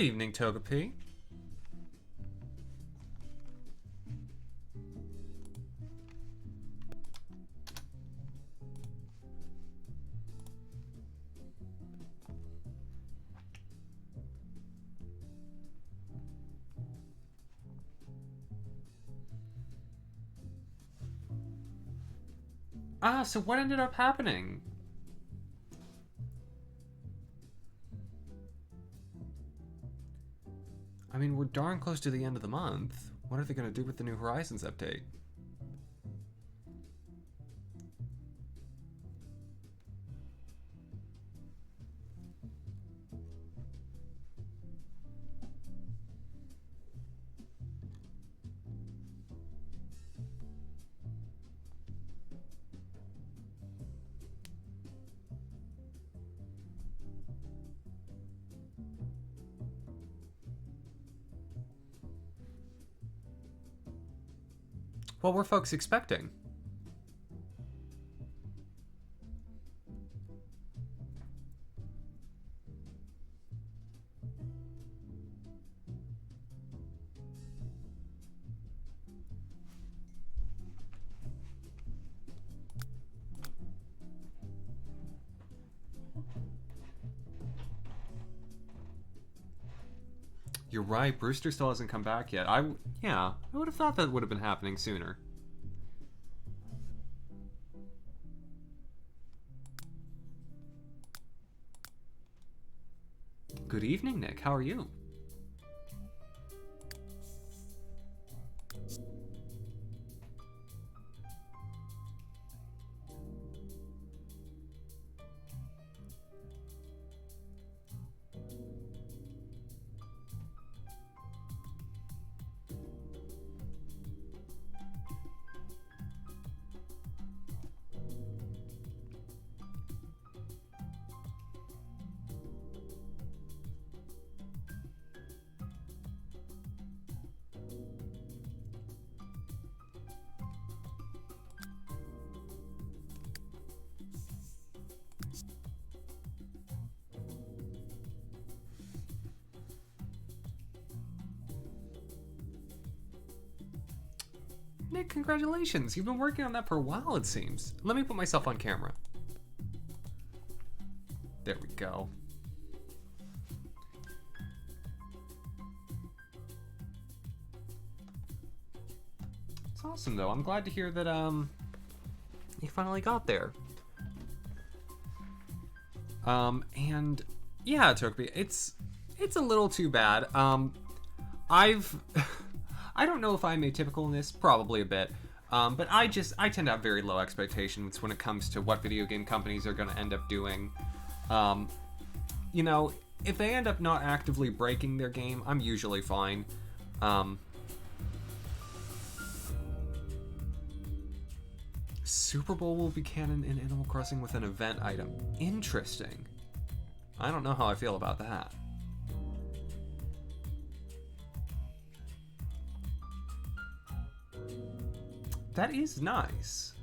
evening, Togepi. So what ended up happening? I mean, we're darn close to the end of the month. What are they going to do with the New Horizons update? What were folks expecting? You're right, Brewster still hasn't come back yet. I would have thought that would have been happening sooner. Good evening, Nick. How are you? Nick, congratulations. You've been working on that for a while, it seems. Let me put myself on camera. There we go. It's awesome, though. I'm glad to hear that, you finally got there. And yeah, Togepi, it's a little too bad. I don't know if I'm atypical in this, probably a bit, but I tend to have very low expectations when it comes to what video game companies are going to end up doing. You know, if they end up not actively breaking their game, I'm usually fine. Super Bowl will be canon in Animal Crossing with an event item. Interesting. I don't know how I feel about that. That is nice.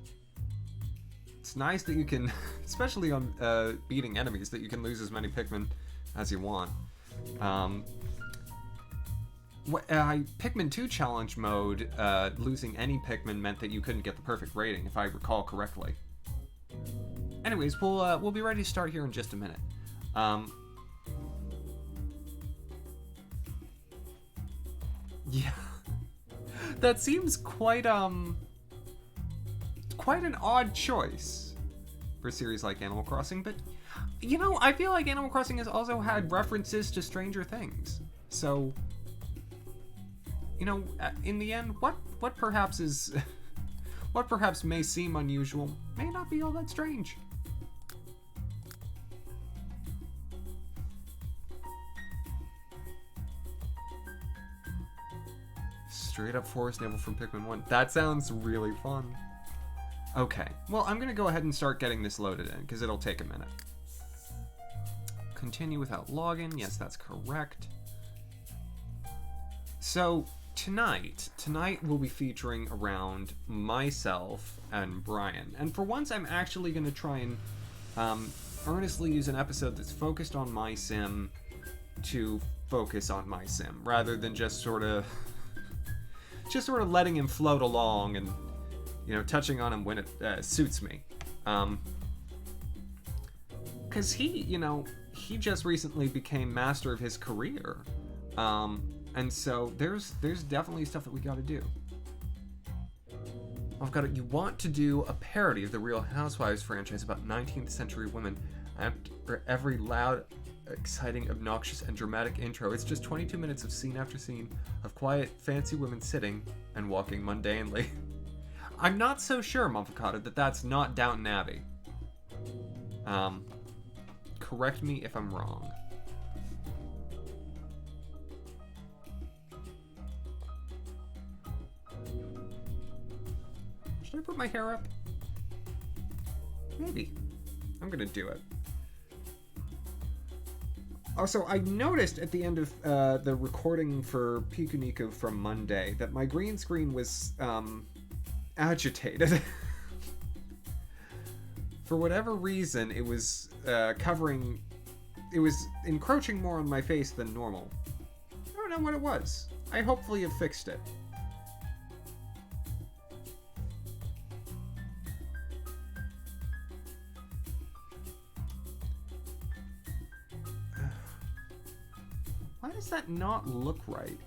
It's nice that you can, especially on beating enemies, that you can lose as many Pikmin as you want. Pikmin 2 challenge mode, losing any Pikmin meant that you couldn't get the perfect rating, if I recall correctly. Anyways, we'll be ready to start here in just a minute. Yeah, that seems quite an odd choice for a series like Animal Crossing, but you know, I feel like Animal Crossing has also had references to Stranger Things, so you know, in the end, what perhaps is what perhaps may seem unusual may not be all that strange. Straight up forest navel from Pikmin 1. That sounds really fun. Okay, well, I'm gonna go ahead and start getting this loaded in, because it'll take a minute. Continue without login. Yes, that's correct. So, tonight we'll be featuring around myself and Brian. And for once, I'm actually gonna try and earnestly use an episode that's focused on my sim to focus on my sim rather than just sort of letting him float along and, you know, touching on him when it suits me. Because he, you know, he just recently became master of his career. And so there's definitely stuff that we got to do. You want to do a parody of the Real Housewives franchise about 19th century women after every loud, exciting, obnoxious, and dramatic intro. It's just 22 minutes of scene after scene of quiet, fancy women sitting and walking mundanely. I'm not so sure, Mumfakata, that that's not Downton Abbey. Correct me if I'm wrong. Should I put my hair up? Maybe. I'm gonna do it. Also, I noticed at the end of the recording for Pikunika from Monday that my green screen was agitated. For whatever reason, it was it was encroaching more on my face than normal. I don't know what it was. I hopefully have fixed it. Why does that not look right?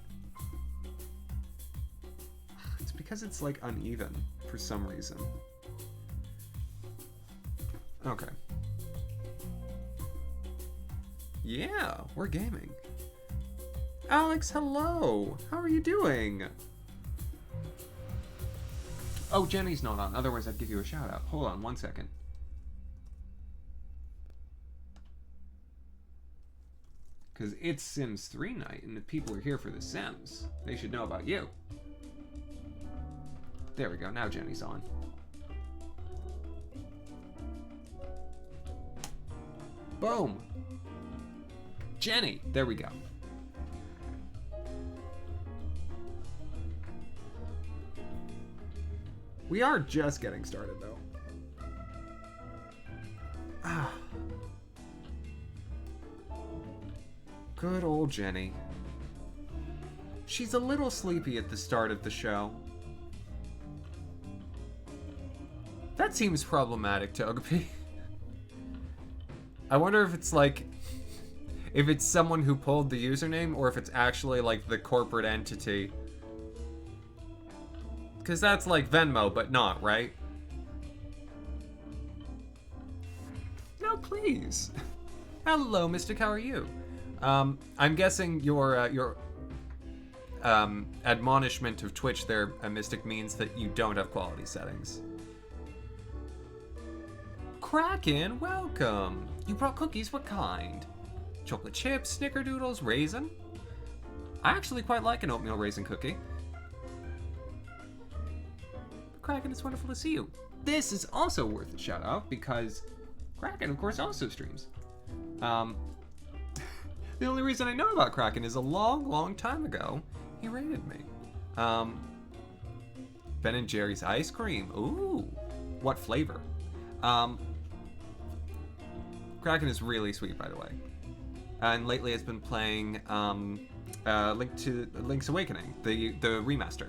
It's because it's like uneven for some reason. Okay. Yeah, we're gaming. Alex, hello! How are you doing? Oh, Jenny's not on, otherwise I'd give you a shout out. Hold on 1 second. Because it's Sims 3 night, and the people are here for the Sims. They should know about you. There we go, now Jenny's on. Boom! Jenny! There we go. We are just getting started, though. Ah. Good old Jenny. She's a little sleepy at the start of the show. That seems problematic, Togepi. I wonder if it's like... if it's someone who pulled the username, or if it's actually like the corporate entity. Because that's like Venmo, but not, right? No, please. Hello, Mystic, how are you? I'm guessing your admonishment of Twitch there, Mystic, means that you don't have quality settings. Kraken, welcome. You brought cookies, what kind? Chocolate chips, snickerdoodles, raisin? I actually quite like an oatmeal raisin cookie. Kraken, it's wonderful to see you. This is also worth a shout out because Kraken, of course, also streams. The only reason I know about Kraken is a long, long time ago, he raided me. Ben and Jerry's ice cream. Ooh, what flavor? Kraken is really sweet, by the way. And lately it's been playing Link's Awakening, the remaster.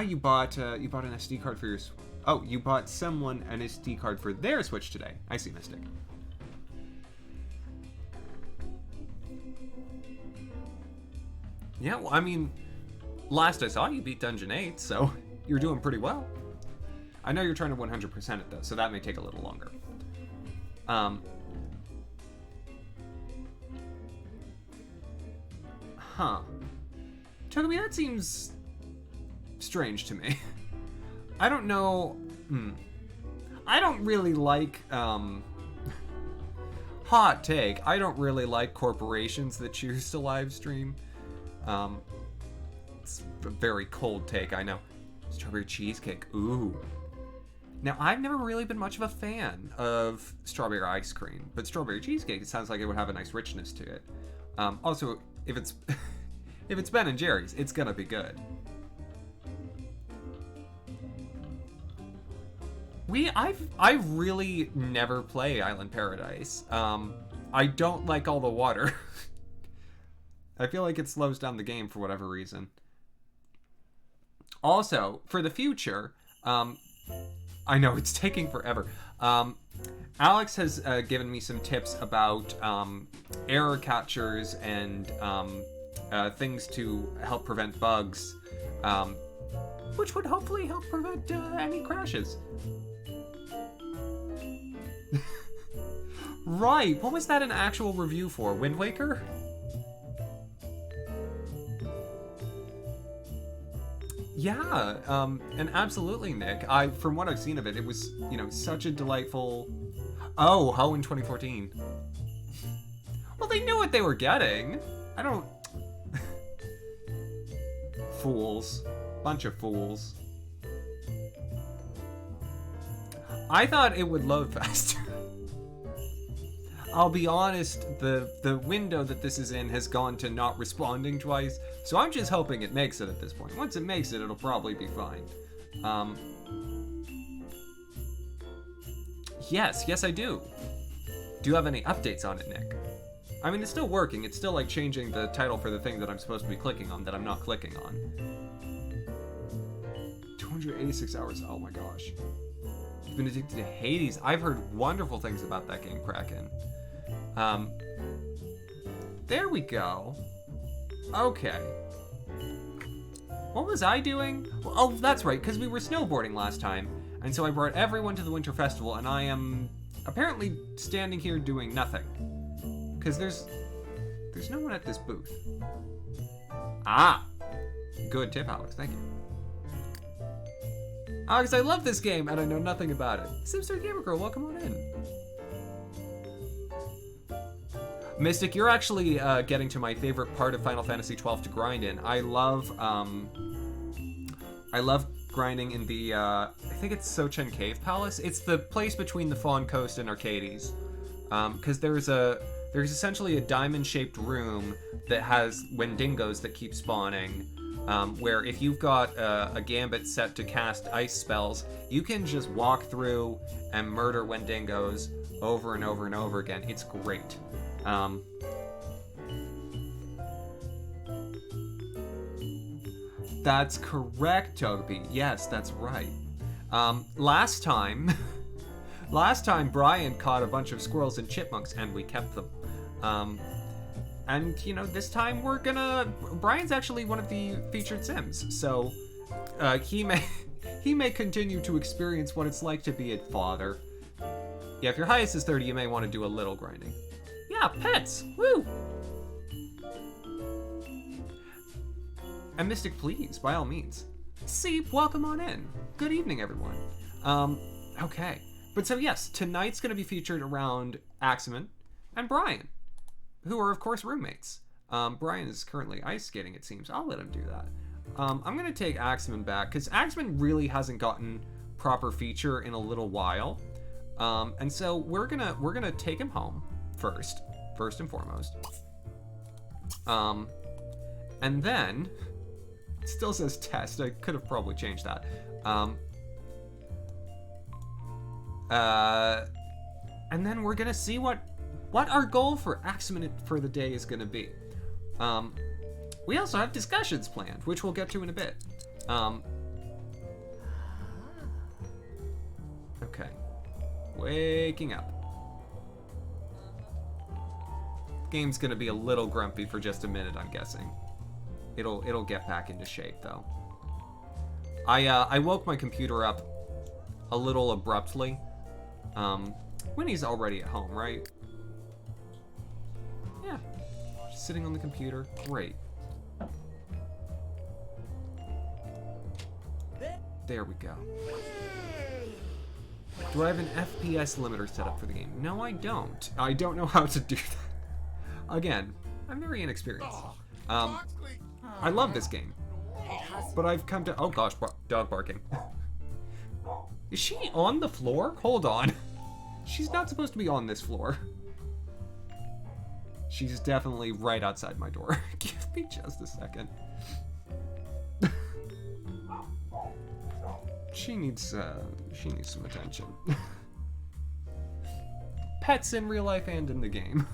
You bought an SD card for your... Oh, you bought someone an SD card for their Switch today. I see, Mystic. Yeah, well, I mean, last I saw you beat Dungeon 8, so you're doing pretty well. I know you're trying to 100% it, though, so that may take a little longer. Togepi, that seems strange to me. I don't know. I don't really like, hot take. I don't really like corporations that choose to live stream. It's a very cold take, I know. Strawberry cheesecake, ooh. Now, I've never really been much of a fan of strawberry ice cream, but strawberry cheesecake, it sounds like it would have a nice richness to it. Also, if it's if it's Ben and Jerry's, it's gonna be good. I really never play Island Paradise. I don't like all the water. I feel like it slows down the game for whatever reason. Also, for the future, I know it's taking forever. Alex has given me some tips about error catchers and things to help prevent bugs, which would hopefully help prevent any crashes. Right, what was that an actual review for? Wind Waker? Yeah, and absolutely, Nick. From what I've seen of it, it was, you know, such a delightful... Oh, in 2014. Well, they knew what they were getting. I don't... Fools. Bunch of fools. I thought it would load faster. I'll be honest, the window that this is in has gone to not responding twice, so I'm just hoping it makes it at this point. Once it makes it, it'll probably be fine. Yes, I do. Do you have any updates on it, Nick? I mean, it's still working. It's still like changing the title for the thing that I'm supposed to be clicking on that I'm not clicking on. 286 hours, oh my gosh. I've been addicted to Hades. I've heard wonderful things about that game, Kraken. There we go. Okay. What was I doing? Well, oh, that's right, because we were snowboarding last time, and so I brought everyone to the Winter Festival, and I am apparently standing here doing nothing. Because there's no one at this booth. Ah! Good tip, Alex, thank you. Alex, I love this game, and I know nothing about it. Simstar Gamer Girl, welcome on in. Mystic, you're actually getting to my favorite part of Final Fantasy XII to grind in. I love grinding in the, I think it's Sochen Cave Palace. It's the place between the Fawn Coast and Arcades. Because there's essentially a diamond-shaped room that has Wendigos that keep spawning. Where if you've got a gambit set to cast ice spells, you can just walk through and murder Wendigos over and over and over again. It's great. That's correct, Togepi. Yes, that's right. Last time Brian caught a bunch of squirrels and chipmunks, and we kept them. And, you know, this time Brian's actually one of the featured Sims, so he may continue to experience what it's like to be a father. Yeah, if your highest is 30, you may want to do a little grinding. Yeah, pets! Woo! And Mystic, please, by all means. Seep, welcome on in. Good evening, everyone. Okay. But so yes, tonight's gonna be featured around Axamin and Brian, who are, of course, roommates. Brian is currently ice skating, it seems. I'll let him do that. I'm going to take Axamin back, because Axamin really hasn't gotten proper feature in a little while. And so we're gonna take him home first and foremost. And then, it still says test. I could have probably changed that. And then we're going to see what our goal for Axamin for the day is going to be. We also have discussions planned, which we'll get to in a bit. Okay. Waking up. Game's going to be a little grumpy for just a minute, I'm guessing. It'll get back into shape, though. I woke my computer up a little abruptly. Winnie's already at home, right? Yeah. Just sitting on the computer. Great. There we go. Do I have an FPS limiter set up for the game? No, I don't. I don't know how to do that. Again, I'm very inexperienced. I love this game. But I've come to... Oh gosh, dog barking. Is she on the floor? Hold on. She's not supposed to be on this floor. She's definitely right outside my door. Give me just a second. She needs some attention. Pets in real life and in the game.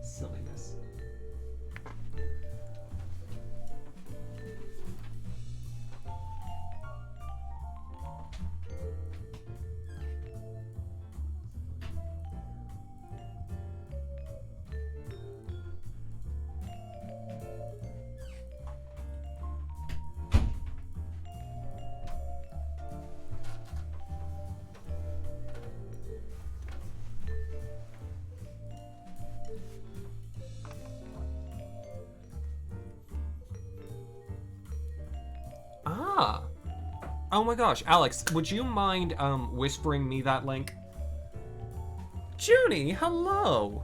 Silliness. Ah. Oh my gosh, Alex, would you mind whispering me that link? Junie, hello.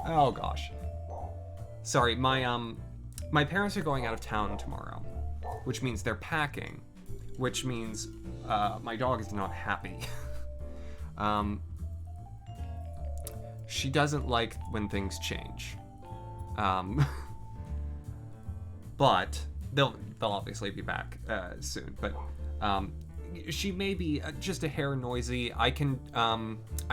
Oh gosh. Sorry, my parents are going out of town tomorrow, which means they're packing, which means my dog is not happy. She doesn't like when things change. But they'll obviously be back soon. But she may be just a hair noisy. I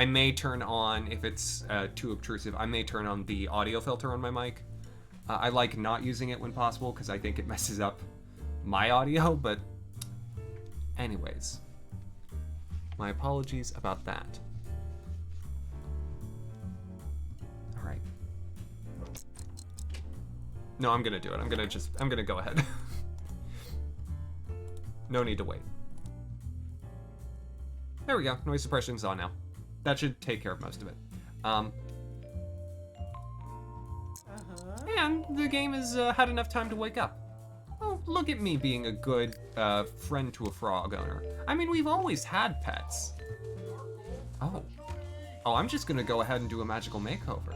may turn on, if it's too obtrusive, I may turn on the audio filter on my mic. I like not using it when possible because I think it messes up my audio. But anyways, my apologies about that. All right. No, I'm gonna do it. I'm gonna go ahead. No need to wait. There we go. Noise suppression's on now. That should take care of most of it. And the game has had enough time to wake up. Oh, look at me being a good friend to a frog owner. I mean, we've always had pets. Oh, I'm just gonna go ahead and do a magical makeover.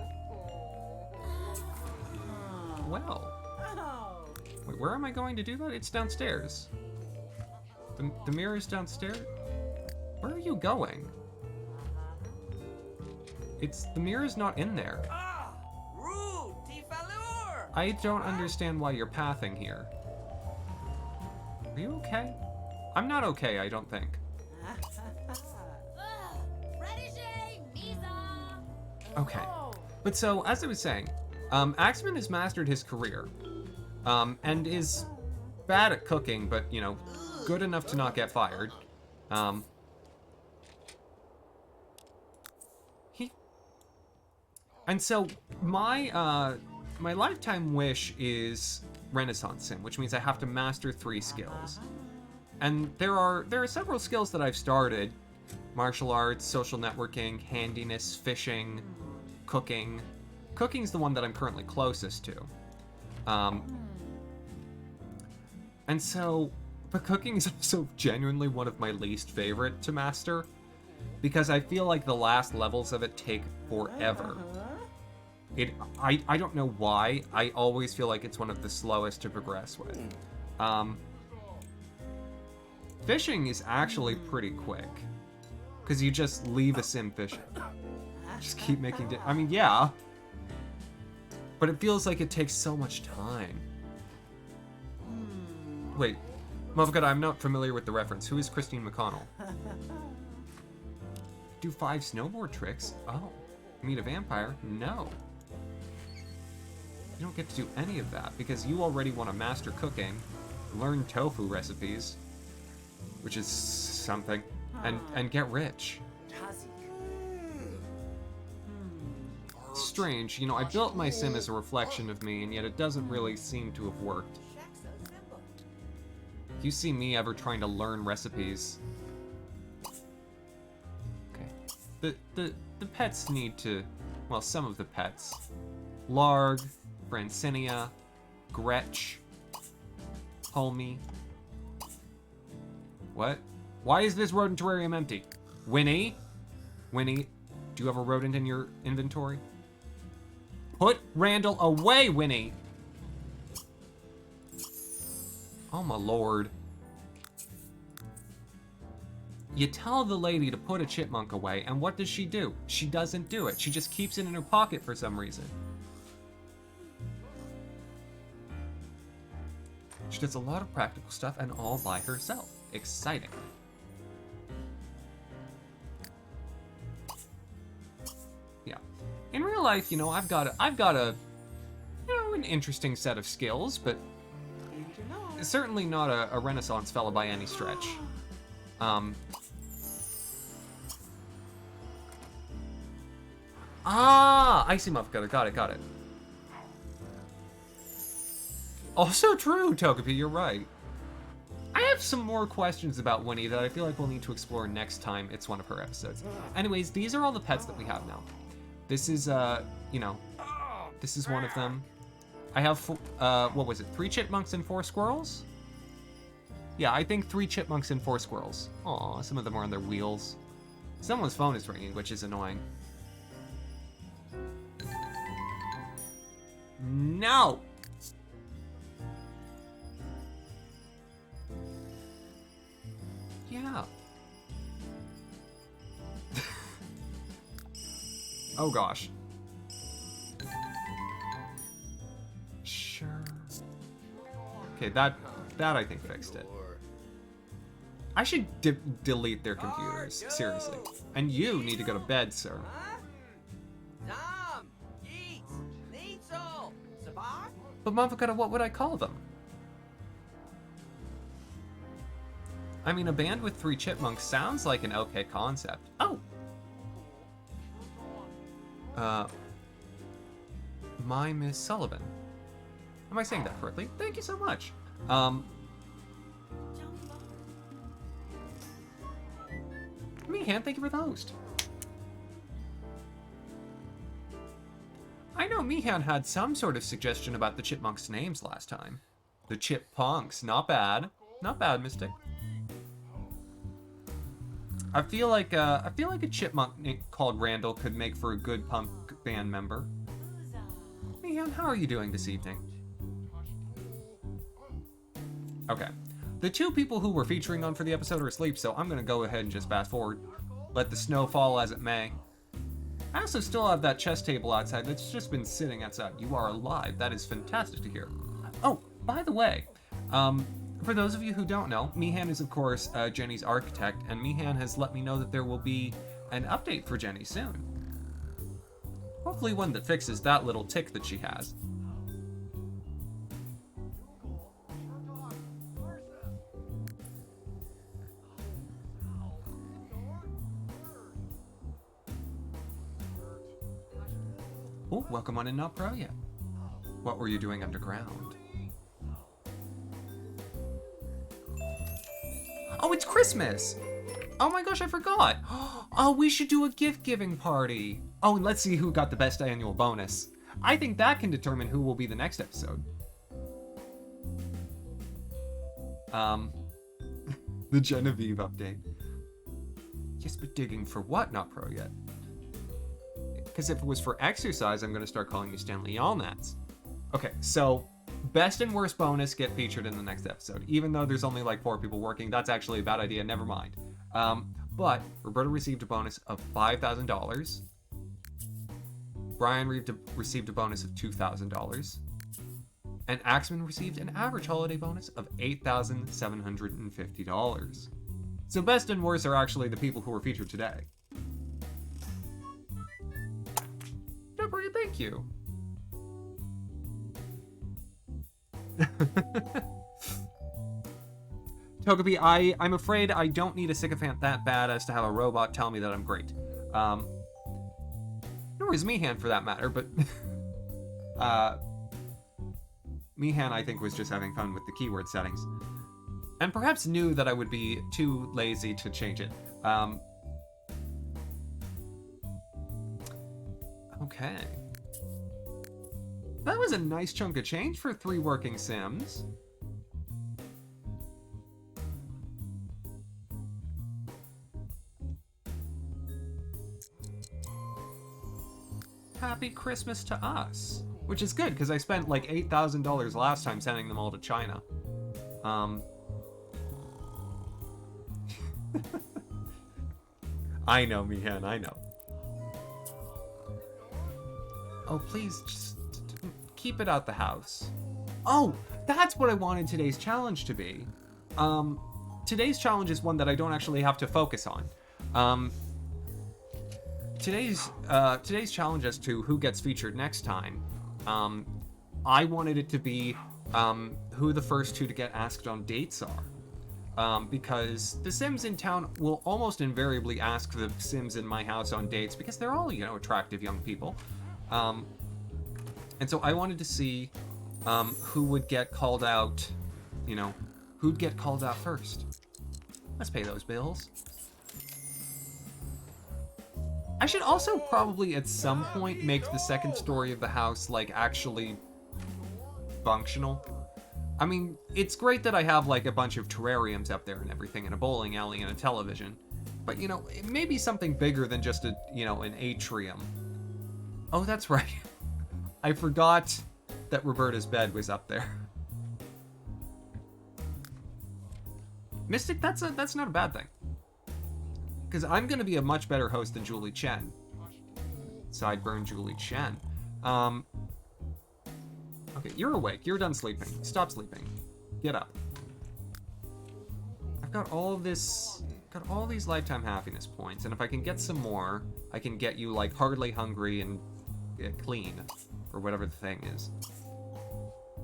Well, wait, where am I going to do that? It's downstairs. The mirror's downstairs? Where are you going? The mirror's not in there. I don't understand why you're pathing here. Are you okay? I'm not okay, I don't think. Okay, but so, as I was saying, Axamin has mastered his career, and is bad at cooking, but, you know, good enough to not get fired. And so, my lifetime wish is Renaissance Sim, which means I have to master 3 skills. And there are several skills that I've started. Martial arts, social networking, handiness, fishing, cooking. Cooking's the one that I'm currently closest to. And so, but cooking is also genuinely one of my least favorite to master, because I feel like the last levels of it take forever. I don't know why, I always feel like it's one of the slowest to progress with. Fishing is actually pretty quick, because you just leave a sim fishing. Just keep making I mean, yeah. But it feels like it takes so much time. Wait, Motherfucker, I'm not familiar with the reference. Who is Christine McConnell? Do 5 snowboard tricks? Oh. Meet a vampire? No. You don't get to do any of that, because you already want to master cooking, learn tofu recipes, which is something, and get rich. Strange, you know, I built my sim as a reflection of me, and yet it doesn't really seem to have worked. If you see me ever trying to learn recipes... Okay. The pets need to... Well, some of the pets. Larg, Francinia, Gretch, Homie. What? Why is this rodent terrarium empty? Winnie? Winnie, do you have a rodent in your inventory? Put Randall away, Winnie! Oh my lord. You tell the lady to put a chipmunk away, and what does she do? She doesn't do it. She just keeps it in her pocket for some reason. She does a lot of practical stuff and all by herself. Exciting. Yeah. In real life, you know, I've got a you know, an interesting set of skills, but certainly not a Renaissance fella by any stretch. Icy Muff Cutter, got it. Also true, Togepi, you're right. I have some more questions about Winnie that I feel like we'll need to explore next time it's one of her episodes. Anyways, these are all the pets that we have now. This is, you know, this is one of them. I have, what was it, 3 chipmunks and 4 squirrels? Yeah, I think 3 chipmunks and 4 squirrels. Aw, some of them are on their wheels. Someone's phone is ringing, which is annoying. No! Yeah. Oh gosh. Sure. Okay, that I think fixed it. I should delete their computers, seriously. And you need to go to bed, sir. But Mavakata, what would I call them? I mean, a band with 3 chipmunks sounds like an okay concept. Oh! My Miss Sullivan. Am I saying that correctly? Thank you so much. Mihan, thank you for the host. I know Mihan had some sort of suggestion about the chipmunks' names last time. The Chippunks, not bad. Not bad, Mystic. I feel like a chipmunk called Randall could make for a good punk band member. Mihan, how are you doing this evening? Okay. The 2 people who were featuring on for the episode are asleep, so I'm gonna go ahead and just fast forward. Let the snow fall as it may. I also still have that chess table outside that's just been sitting outside. You are alive. That is fantastic to hear. Oh, by the way, for those of you who don't know, Mihan is, of course, Jenny's architect, and Mihan has let me know that there will be an update for Jenny soon. Hopefully one that fixes that little tick that she has. Oh, welcome on in, not pro yet. What were you doing underground? Oh, it's Christmas! Oh my gosh, I forgot! Oh, we should do a gift-giving party! Oh, and let's see who got the best annual bonus. I think that can determine who will be the next episode. The Genevieve update. Yes, but digging for what? Not pro yet. Because if it was for exercise, I'm going to start calling you Stanley Yalnats. Okay, so best and worst bonus get featured in the next episode. Even though there's only like 4 people working, that's actually a bad idea, never mind. But Roberta received a bonus of $5,000. Brian received a bonus of $2,000. And Axamin received an average holiday bonus of $8,750. So best and worst are actually the people who were featured today. Deborah, thank you. Togepi, I'm afraid I don't need a sycophant that bad as to have a robot tell me that I'm great. Nor is Mihan for that matter, but Mihan I think was just having fun with the keyword settings. And perhaps knew that I would be too lazy to change it. Okay. That was a nice chunk of change for 3 working Sims. Happy Christmas to us. Which is good, because I spent like $8,000 last time sending them all to China. I know, Mihan, I know. Oh, please, just keep it out the house. Oh, That's what I wanted today's challenge to be. Today's challenge is one that I don't actually have to focus on. Today's challenge as to who gets featured next time, I wanted it to be who the first two to get asked on dates are. Because the Sims in town will almost invariably ask the Sims in my house on dates because they're all, you know, attractive young people. And so I wanted to see who would get called out, you know, who'd get called out first. Let's pay those bills. I should also probably at some point make the second story of the house, like, actually functional. I mean, it's great that I have, like, a bunch of terrariums up there and everything, and a bowling alley and a television. But, you know, it may be something bigger than just a, you know, an atrium. Oh, that's right. I forgot that Roberta's bed was up there. Mystic, that's not a bad thing. Because I'm going to be a much better host than Julie Chen. Sideburn Julie Chen. Okay, you're awake. You're done sleeping. Stop sleeping. Get up. I've got all this... got all these lifetime happiness points, and if I can get some more, I can get you, like, hardly hungry and clean. Or whatever the thing is.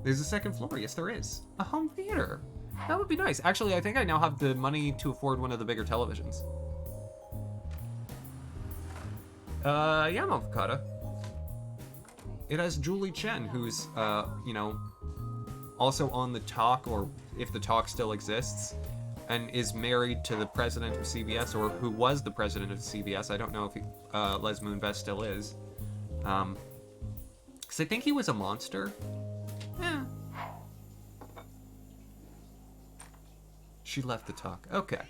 There's a second floor. Yes, there is. A home theater. That would be nice. Actually, I think I now have the money to afford one of the bigger televisions. Yeah, Avocado. It has Julie Chen, who's, you know, also on the talk, or if the talk still exists, and is married to the president of CBS, or who was the president of CBS. I don't know if he, Les Moonves still is. Because I think he was a monster. Yeah. She left the talk. Okay.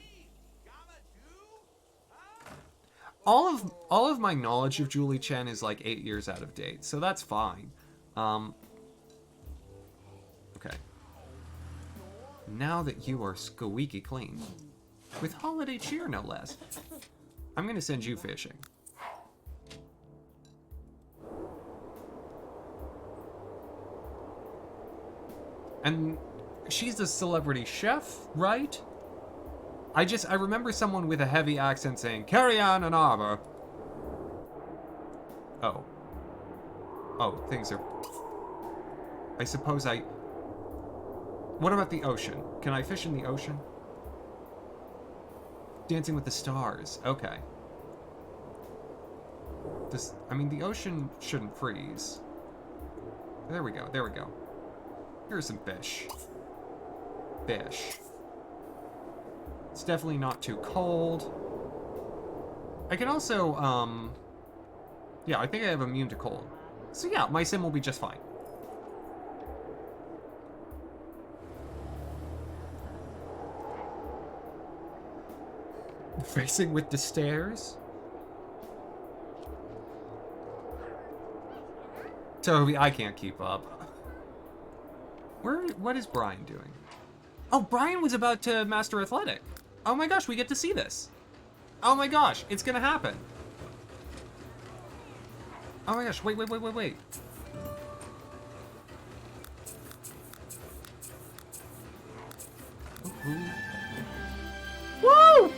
All of my knowledge of Julie Chen is like 8 years out of date, so that's fine. Okay. Now that you are squeaky clean, with holiday cheer no less, I'm gonna send you fishing. And she's a celebrity chef, right? I remember someone with a heavy accent saying, "Carry on an arbor." Oh. Oh, things are... I suppose I... What about the ocean? Can I fish in the ocean? Dancing with the Stars. Okay. This... I mean, the ocean shouldn't freeze. There we go, there we go. Here's some fish. Fish. It's definitely not too cold. I can also, yeah, I think I have immune to cold. So yeah, my sim will be just fine. Facing with the stairs? Toby, I can't keep up. What is Brian doing? Oh, Brian was about to master athletic. Oh my gosh, we get to see this. Oh my gosh, it's gonna happen. Oh my gosh, wait. Ooh. Woo!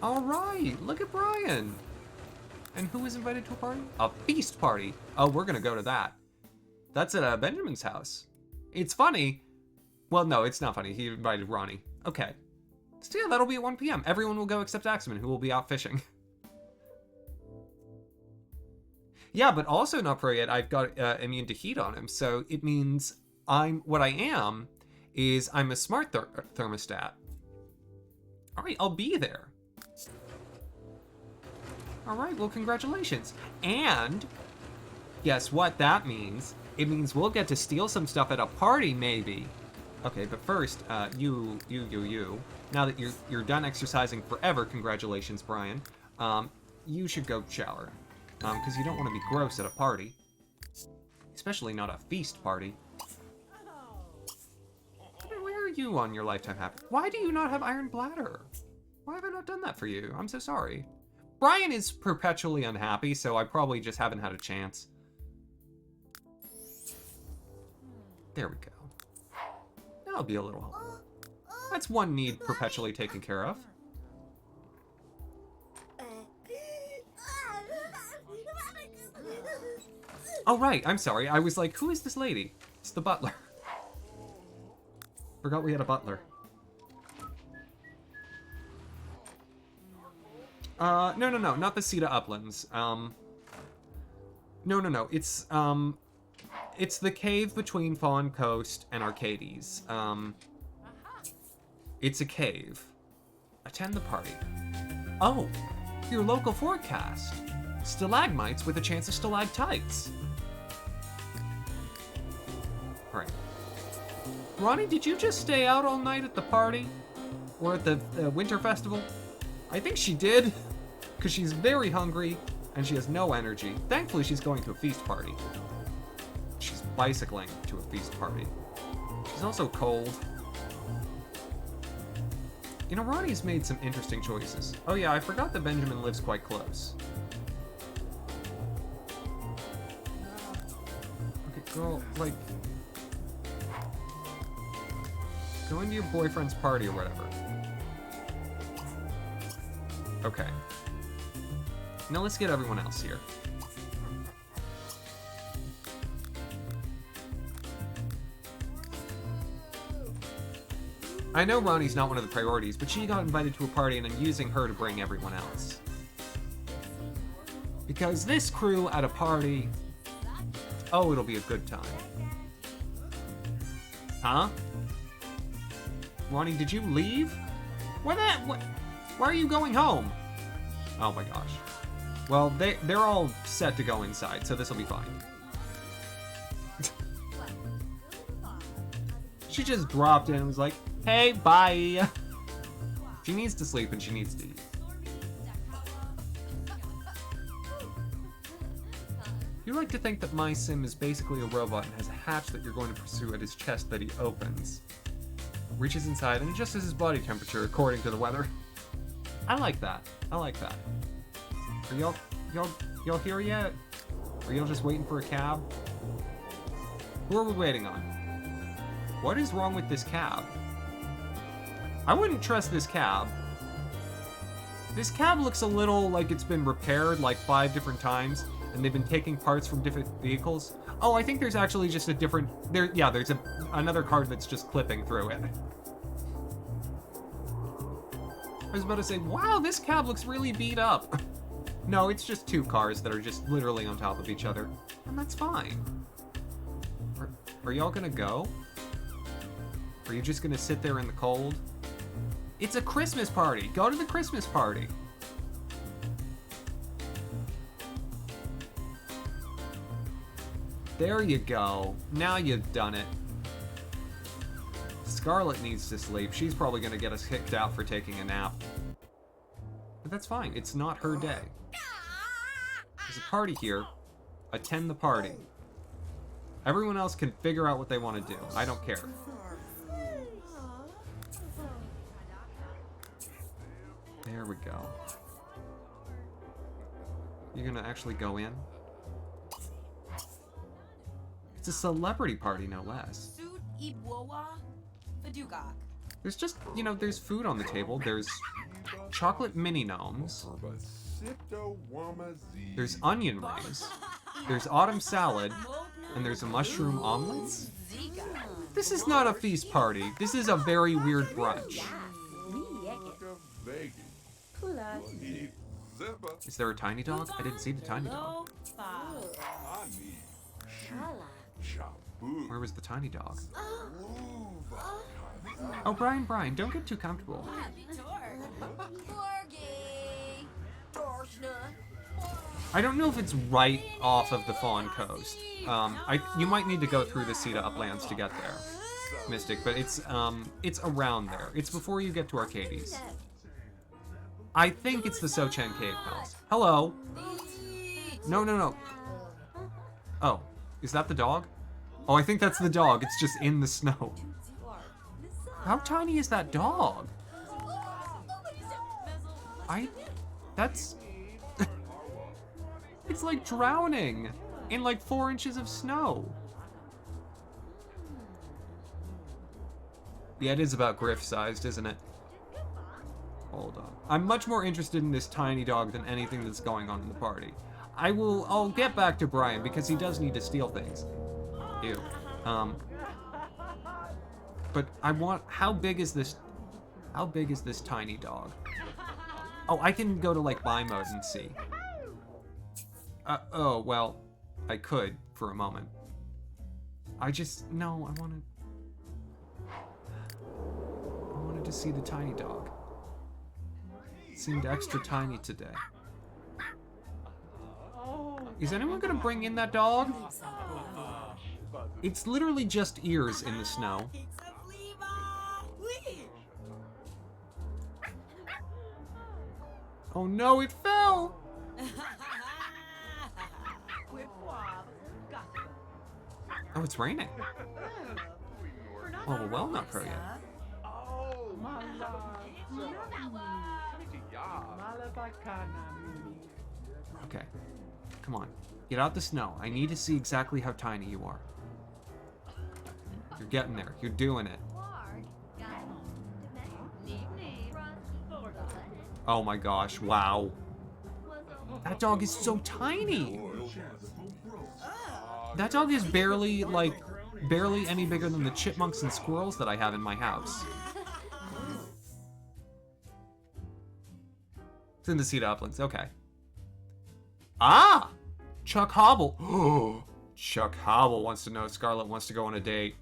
All right, look at Brian. And who is invited to a party? A feast party. Oh, we're gonna go to that. That's at Benjamin's house. It's funny. Well, no, it's not funny. He invited Ronnie. Okay. So yeah, that'll be at 1 p.m. Everyone will go except Axamin, who will be out fishing. Yeah, but also not pro yet, I've got immune to heat on him, so it means what I am is I'm a smart thermostat. All right, I'll be there. All right, well, congratulations. And guess what that means? It means we'll get to steal some stuff at a party, maybe. Okay, but first, you. Now that you're done exercising forever, congratulations, Brian. You should go shower. Because you don't want to be gross at a party. Especially not a feast party. Where are you on your lifetime happy? Why do you not have iron bladder? Why have I not done that for you. I'm so sorry. Brian is perpetually unhappy, so I probably just haven't had a chance. There we go. That'll be a little help. That's one need perpetually taken care of. Oh, right. I'm sorry. I was like, who is this lady? It's the butler. Forgot we had a butler. No, not the Cedar Uplands. No. It's the cave between Fawn Coast and Arcades. It's a cave. Attend the party. Oh, your local forecast. Stalagmites with a chance of stalactites. Alright. Ronnie, did you just stay out all night at the party? Or at the winter festival? I think she did, because she's very hungry and she has no energy. Thankfully, she's going to a feast party. She's bicycling to a feast party. She's also cold. You know, Ronnie's made some interesting choices. Oh yeah, I forgot that Benjamin lives quite close. Okay, girl, like... go into your boyfriend's party or whatever. Okay. Now let's get everyone else here. I know Ronnie's not one of the priorities, but she got invited to a party and I'm using her to bring everyone else. Because this crew at a party... oh, it'll be a good time. Huh? Ronnie, did you leave? Why are you going home? Oh my gosh. Well, they're all set to go inside, so this will be fine. She just dropped in and was like, hey, bye. She needs to sleep and she needs to eat. You like to think that my sim is basically a robot and has a hatch that you're going to pursue at his chest that he opens. Reaches inside and adjusts his body temperature according to the weather. I like that. I like that. Are y'all here yet? Are y'all just waiting for a cab? Who are we waiting on? What is wrong with this cab? I wouldn't trust this cab. This cab looks a little like it's been repaired like 5 different times, and they've been taking parts from different vehicles. Oh, I think there's actually just a different... there's another card that's just clipping through it. I was about to say, wow, this cab looks really beat up. No, it's just 2 cars that are just literally on top of each other, and that's fine. Are y'all gonna go? Are you just gonna sit there in the cold? It's a Christmas party. Go to the Christmas party. There you go. Now you've done it. Scarlet needs to sleep. She's probably gonna get us kicked out for taking a nap. But that's fine. It's not her day. There's a party here. Attend the party. Everyone else can figure out what they want to do. I don't care. There we go. You're gonna actually go in? It's a celebrity party, no less. There's just, you know, there's food on the table. There's chocolate mini gnomes. There's onion rings. There's autumn salad. And there's a mushroom omelets? This is not a feast party. This is a very weird brunch. Is there a tiny dog? I didn't see the tiny dog. Where was the tiny dog? Oh, Brian, don't get too comfortable. I don't know if it's right off of the Fawn Coast. You might need to go through the Cedar Uplands to get there, Mystic, but it's around there. It's before you get to Arcades. I think it's the Sochen Cave Palace. Hello. No. Oh, is that the dog? Oh, I think that's the dog. It's just in the snow. How tiny is that dog? That's... It's like drowning in like 4 inches of snow. Yeah, it is about Griff-sized, isn't it? Hold on. I'm much more interested in this tiny dog than anything that's going on in the party. I'll get back to Brian because he does need to steal things. Ew. But I want, how big is this tiny dog? Oh, I can go to like buy mode and see. Oh, well, I could for a moment. I wanted to see the tiny dog. It seemed extra tiny today. Is anyone gonna bring in that dog? It's literally just ears in the snow. Oh no, it fell! Oh, it's raining. Oh, well, not pro yet. Okay, come on. Get out the snow. I need to see exactly how tiny you are. You're getting there. You're doing it. Oh my gosh, wow. That dog is so tiny. That dog is barely any bigger than the chipmunks and squirrels that I have in my house. It's in the seed uplands, okay. Ah! Chuck Hobble. Oh, Chuck Hobble wants to know if Scarlet wants to go on a date.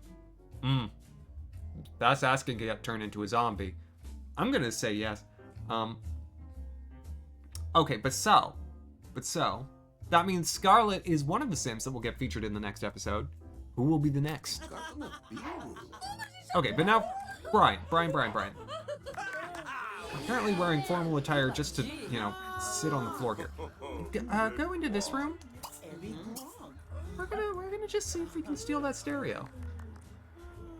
That's asking to get turned into a zombie. I'm gonna say yes. Okay, but so, that means Scarlet is one of the Sims that will get featured in the next episode. Who will be the next? Okay, but now, Brian. Apparently wearing formal attire just to, sit on the floor here. Go into this room. We're gonna just see if we can steal that stereo.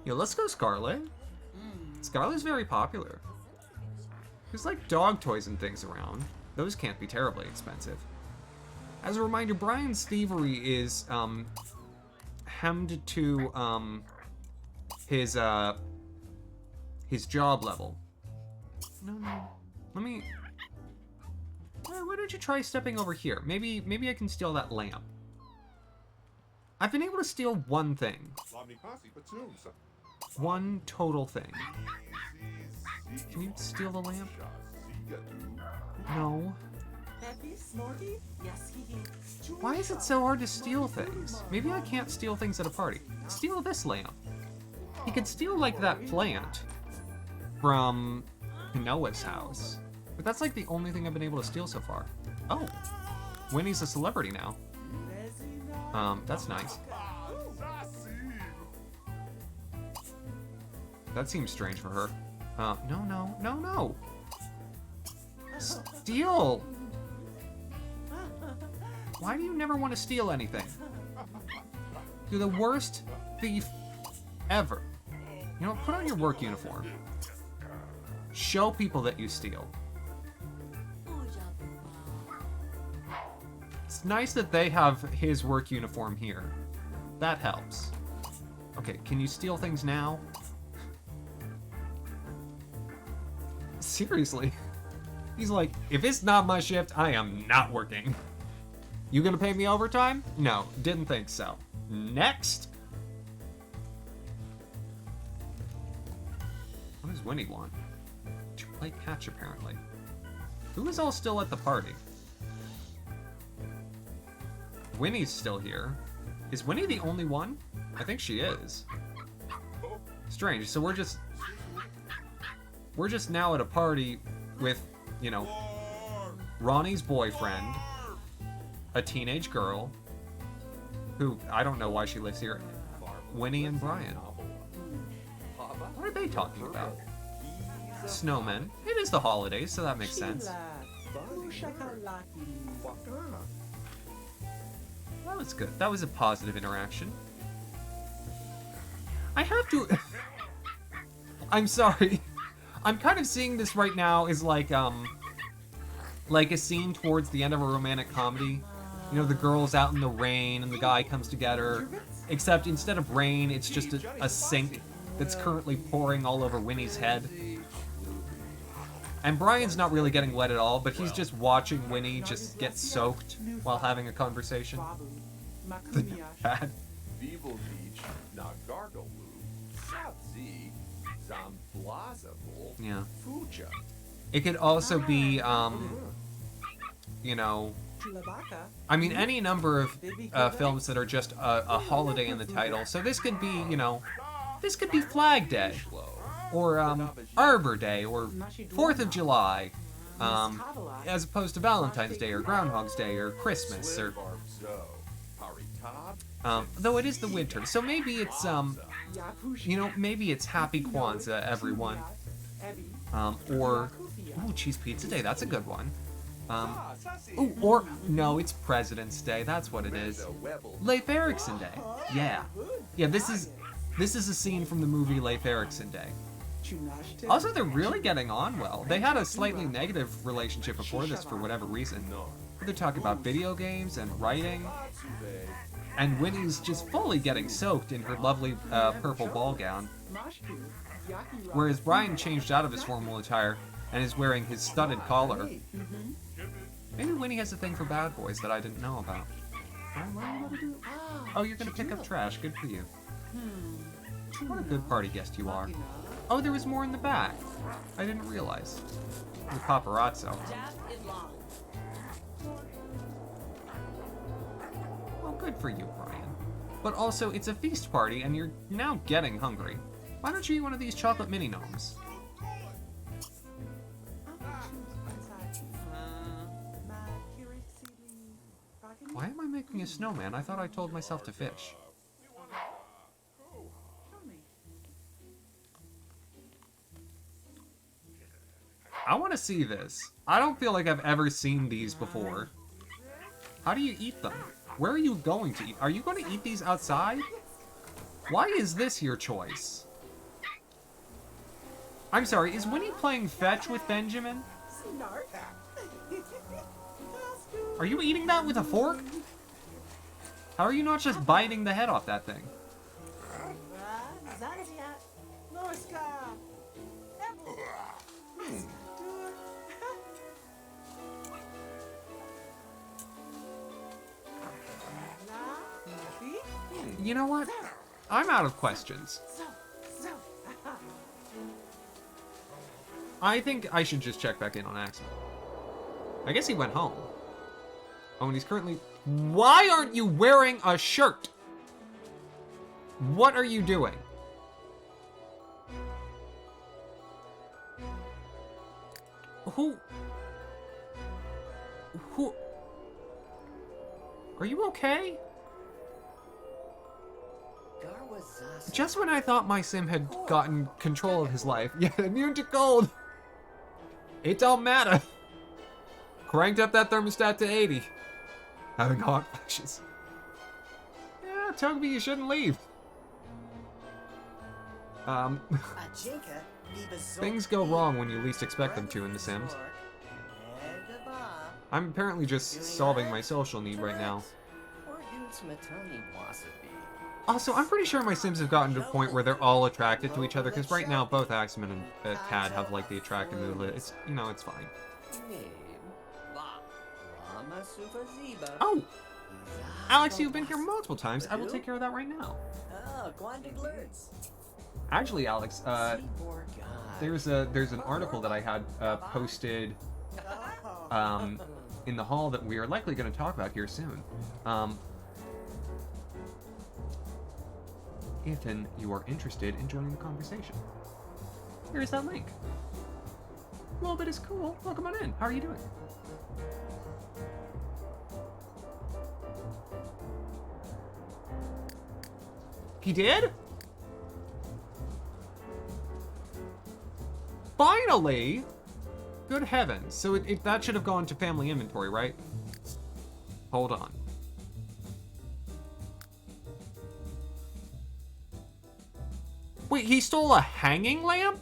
Let's go, Scarlet. Scarlet's very popular. There's like dog toys and things around. Those can't be terribly expensive. As a reminder, Brian's thievery is hemmed to his job level. No. Let me. Why don't you try stepping over here? Maybe I can steal that lamp. I've been able to steal one thing. One total thing. Can you steal the lamp? No. Why is it so hard to steal things? Maybe I can't steal things at a party. Steal this lamp. He could steal like that plant from Noah's house. But that's like the only thing I've been able to steal so far. Oh, Winnie's a celebrity now. That's nice. That seems strange for her. No. Steal! Why do you never want to steal anything? You're the worst thief ever. You know, put on your work uniform. Show people that you steal. It's nice that they have his work uniform here. That helps. Okay, can you steal things now? Seriously. He's like, if it's not my shift, I am not working. You gonna pay me overtime? No, didn't think so. Next. What does Winnie want? To play catch, apparently. Who is all still at the party? Winnie's still here. Is Winnie the only one? I think she is. Strange, so we're just now at a party with, Ronnie's boyfriend, a teenage girl, who, I don't know why she lives here, Winnie and Brian. What are they talking about? Snowmen. It is the holidays, so that makes sense. That was good. That was a positive interaction. I have to... I'm sorry. I'm kind of seeing this right now as like, like a scene towards the end of a romantic comedy. You know, the girl's out in the rain and the guy comes to get her. Except instead of rain, it's just a sink that's currently pouring all over Winnie's head. And Brian's not really getting wet at all, but he's just watching Winnie just get soaked while having a conversation. The pad. Yeah. It could also be, you know, I mean, any number of films that are just a holiday in the title. So this could be, you know, this could be Flag Day, or Arbor Day, or 4th of July, as opposed to Valentine's Day, or Groundhog's Day, or Christmas, or... though it is the winter, so maybe it's, you know, maybe it's Happy Kwanzaa, everyone. Or, ooh, Cheese Pizza Day, that's a good one. Ooh, or, no, it's President's Day, that's what it is. Leif Erikson Day, yeah. Yeah, this is a scene from the movie Leif Erikson Day. Also, they're really getting on well. They had a slightly negative relationship before this for whatever reason. They're talking about video games and writing. And Winnie's just fully getting soaked in her lovely purple ball gown. Whereas Brian changed out of his formal attire and is wearing his studded collar. Maybe Winnie has a thing for bad boys that I didn't know about. Oh, you're gonna pick up trash. Good for you. What a good party guest you are. Oh, there was more in the back. I didn't realize. The paparazzo. Well, good for you, Brian. But also, it's a feast party, and you're now getting hungry. Why don't you eat one of these chocolate mini gnomes? Why am I making a snowman? I thought I told myself to fish. I want to see this. I don't feel like I've ever seen these before. How do you eat them? Where are you going to eat? Are you going to eat these outside? Why is this your choice? I'm sorry, is Winnie playing fetch with Benjamin? Are you eating that with a fork? How are you not just biting the head off that thing? You know what? I'm out of questions. I think I should just check back in on Axamin. I guess he went home. Oh, and he's currently... Why aren't you wearing a shirt? What are you doing? Who... Are you okay? Just when I thought my sim had gotten control of his life, yeah, immune to cold. It don't matter. Cranked up that thermostat to 80. Having hot flashes. Yeah, Toby, you shouldn't leave. Things go wrong when you least expect them to in The Sims. I'm apparently just solving my social need right now. Also, I'm pretty sure my Sims have gotten to a point where they're all attracted to each other, because right now both Axamin and Tad have like the attractive movement. It's, you know, it's fine. Oh! Alex, you've been here multiple times. I will take care of that right now. Actually, Alex, there's an article that I had posted in the hall that we are likely going to talk about here soon. If then you are interested in joining the conversation. Here's that link. A little bit is cool. Welcome on in. How are you doing? He did? Finally! Good heavens. So that should have gone to family inventory, right? Hold on. Wait, he stole a hanging lamp?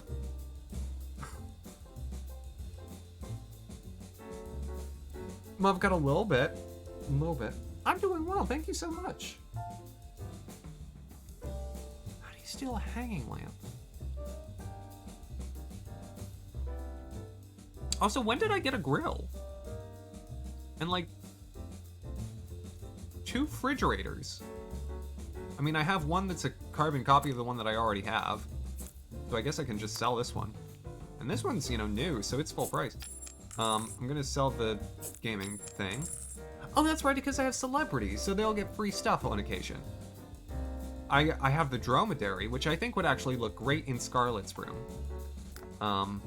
I've got a little bit. A little bit. I'm doing well, thank you so much. How do you steal a hanging lamp? Also, when did I get a grill? And like 2 refrigerators. I mean, I have one that's a carbon copy of the one that I already have. So I guess I can just sell this one. And this one's, you know, new, so it's full price. I'm gonna sell the gaming thing. Oh, that's right, because I have celebrities, so they'll get free stuff on occasion. I have the dromedary, which I think would actually look great in Scarlett's room.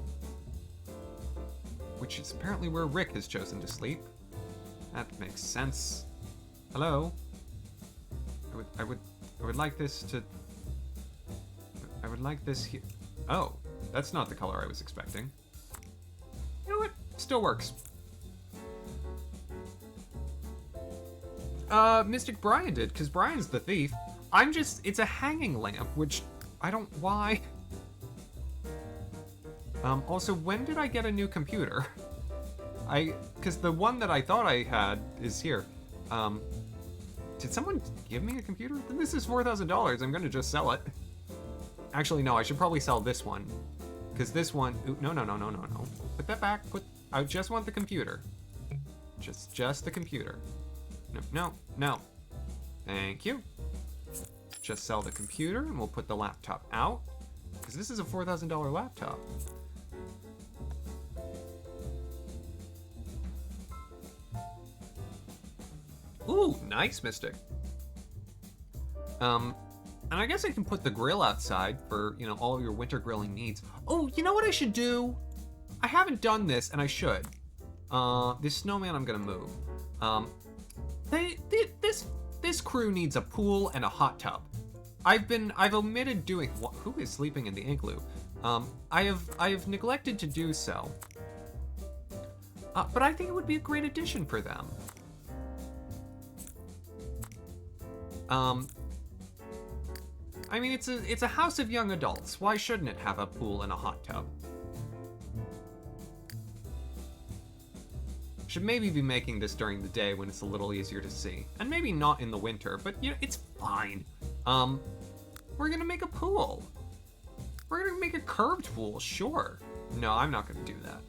Which is apparently where Rick has chosen to sleep. That makes sense. Hello? I would like this to... I would like this here. Oh, that's not the color I was expecting. You know what? Still works. Mystic Brian did, because Brian's the thief. I'm just... It's a hanging lamp, which I don't... Why? Also, when did I get a new computer? Because the one that I thought I had is here. Did someone give me a computer? This is $4,000. I'm gonna just sell it. Actually, no, I should probably sell this one. Because this one... Ooh, no. Put that back. I just want the computer. Just the computer. No. Thank you. Just sell the computer, and we'll put the laptop out. Because this is a $4,000 laptop. Ooh, nice, Mystic. And I guess I can put the grill outside for, you know, all of your winter grilling needs. Oh, you know what I should do? I haven't done this, and I should. This snowman I'm gonna move. This crew needs a pool and a hot tub. I've omitted doing... Who is sleeping in the igloo? I have neglected to do so. But I think it would be a great addition for them. I mean, it's a house of young adults. Why shouldn't it have a pool and a hot tub? Should maybe be making this during the day when it's a little easier to see. And maybe not in the winter, but you know, it's fine. We're gonna make a pool. We're gonna make a curved pool, sure. No, I'm not gonna do that.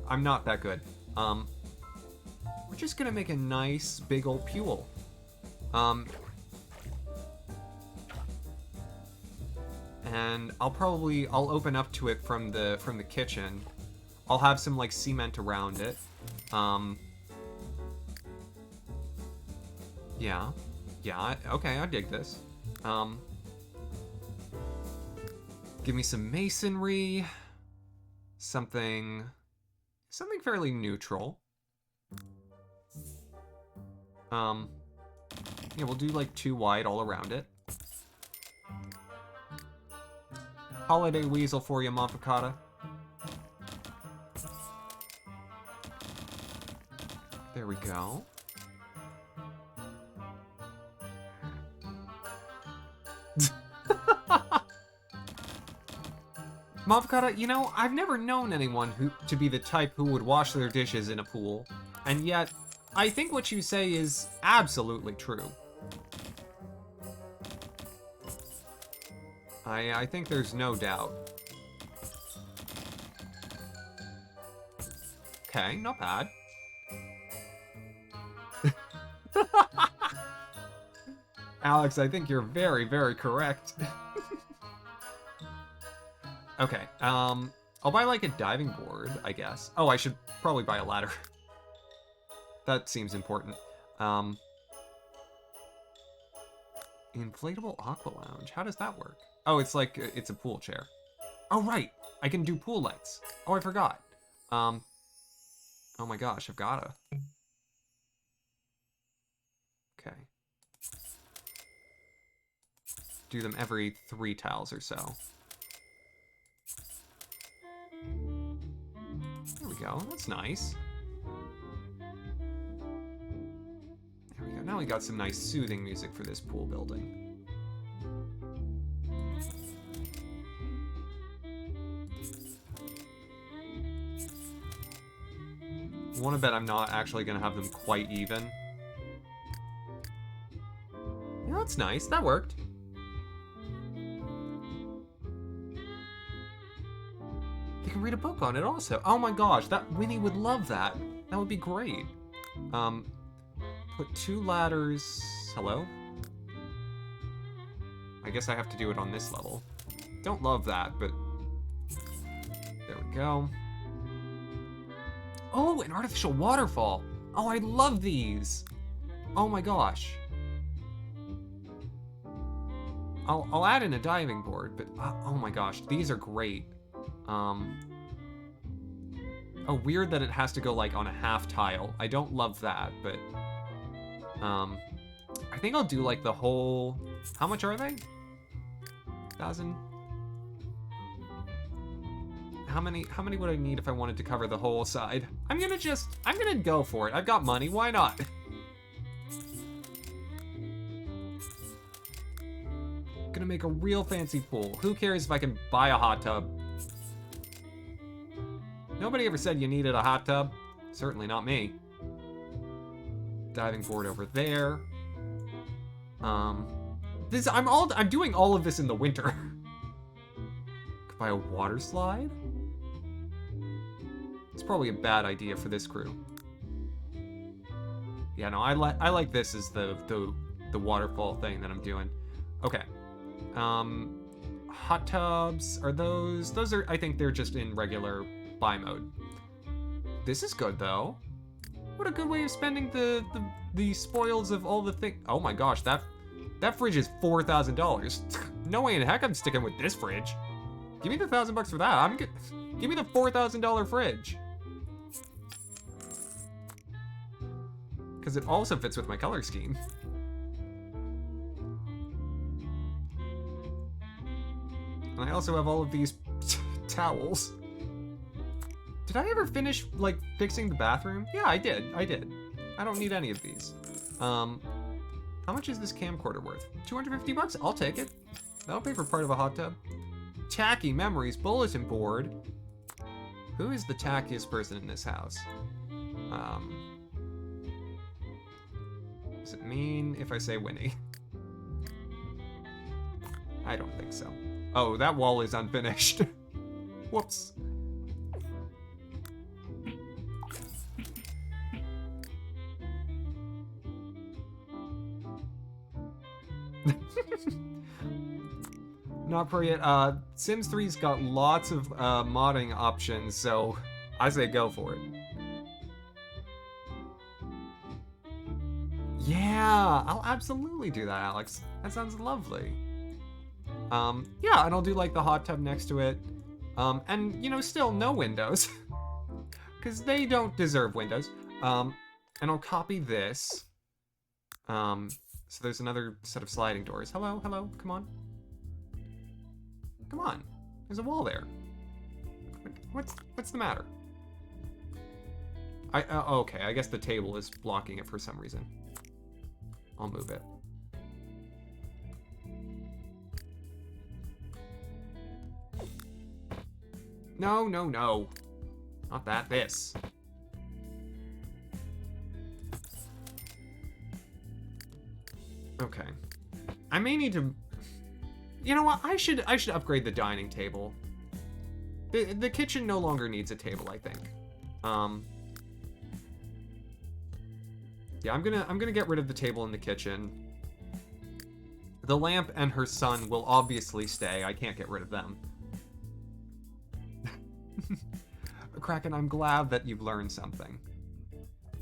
I'm not that good. We're just gonna make a nice big old pool. And I'll open up to it from the kitchen. I'll have some like cement around it. Yeah, okay, I dig this. Give me some masonry. Something fairly neutral. Yeah, we'll do like 2 wide all around it. Holiday weasel for you, Mafakata. There we go. Mafakata, you know, I've never known anyone to be the type who would wash their dishes in a pool, and yet I think what you say is absolutely true. I think there's no doubt. Okay, not bad. Alex, I think you're very, very correct. Okay, I'll buy like a diving board, I guess. Oh, I should probably buy a ladder. That seems important. Inflatable aqua lounge. How does that work? Oh, it's like, it's a pool chair. Oh, right. I can do pool lights. Oh, I forgot. Oh my gosh, I've gotta. Okay. Do them every 3 tiles or so. There we go. That's nice. There we go. Now we got some nice soothing music for this pool building. I want to bet I'm not actually going to have them quite even. Yeah, that's nice. That worked. You can read a book on it also. Oh my gosh, that Winnie would love that. That would be great. Put 2 ladders... Hello? I guess I have to do it on this level. Don't love that, but... There we go. Oh, an artificial waterfall. Oh, I love these. Oh my gosh. I'll add in a diving board, but oh my gosh, these are great. Oh, weird that it has to go like on a half tile. I don't love that, but I think I'll do like the whole. How much are they? 1,000. How many would I need if I wanted to cover the whole side? I'm gonna go for it. I've got money. Why not? Gonna make a real fancy pool. Who cares if I can buy a hot tub? Nobody ever said you needed a hot tub. Certainly not me. Diving board over there. I'm doing all of this in the winter. Could buy a water slide. It's probably a bad idea for this crew. Yeah, no, I like this as the waterfall thing that I'm doing. Okay. Hot tubs, are those are, I think they're just in regular buy mode. This is good though. What a good way of spending the spoils of all the things. Oh my gosh, that fridge is $4,000. No way in heck I'm sticking with this fridge. Give me the $1,000 for that. Give me the $4,000 fridge. Because it also fits with my color scheme. And I also have all of these towels. Did I ever finish, like, fixing the bathroom? Yeah, I did. I don't need any of these. How much is this camcorder worth? $250? I'll take it. That'll pay for part of a hot tub. Tacky memories bulletin board. Who is the tackiest person in this house? Does it mean if I say Winnie? I don't think so. Oh, that wall is unfinished. Whoops. Not pro yet. Sims 3's got lots of modding options, so I say go for it. Yeah, I'll absolutely do that, Alex. That sounds lovely. Yeah, and I'll do like the hot tub next to it. And you know, still no windows. Because they don't deserve windows. And I'll copy this. So there's another set of sliding doors. Hello, come on. Come on, there's a wall there. What's the matter? Okay, I guess the table is blocking it for some reason. I'll move it. No. Not that, this. Okay. I may need to... You know what? I should upgrade the dining table. The kitchen no longer needs a table, I think. Yeah, I'm gonna get rid of the table in the kitchen. The lamp and her son will obviously stay. I can't get rid of them. Kraken, I'm glad that you've learned something.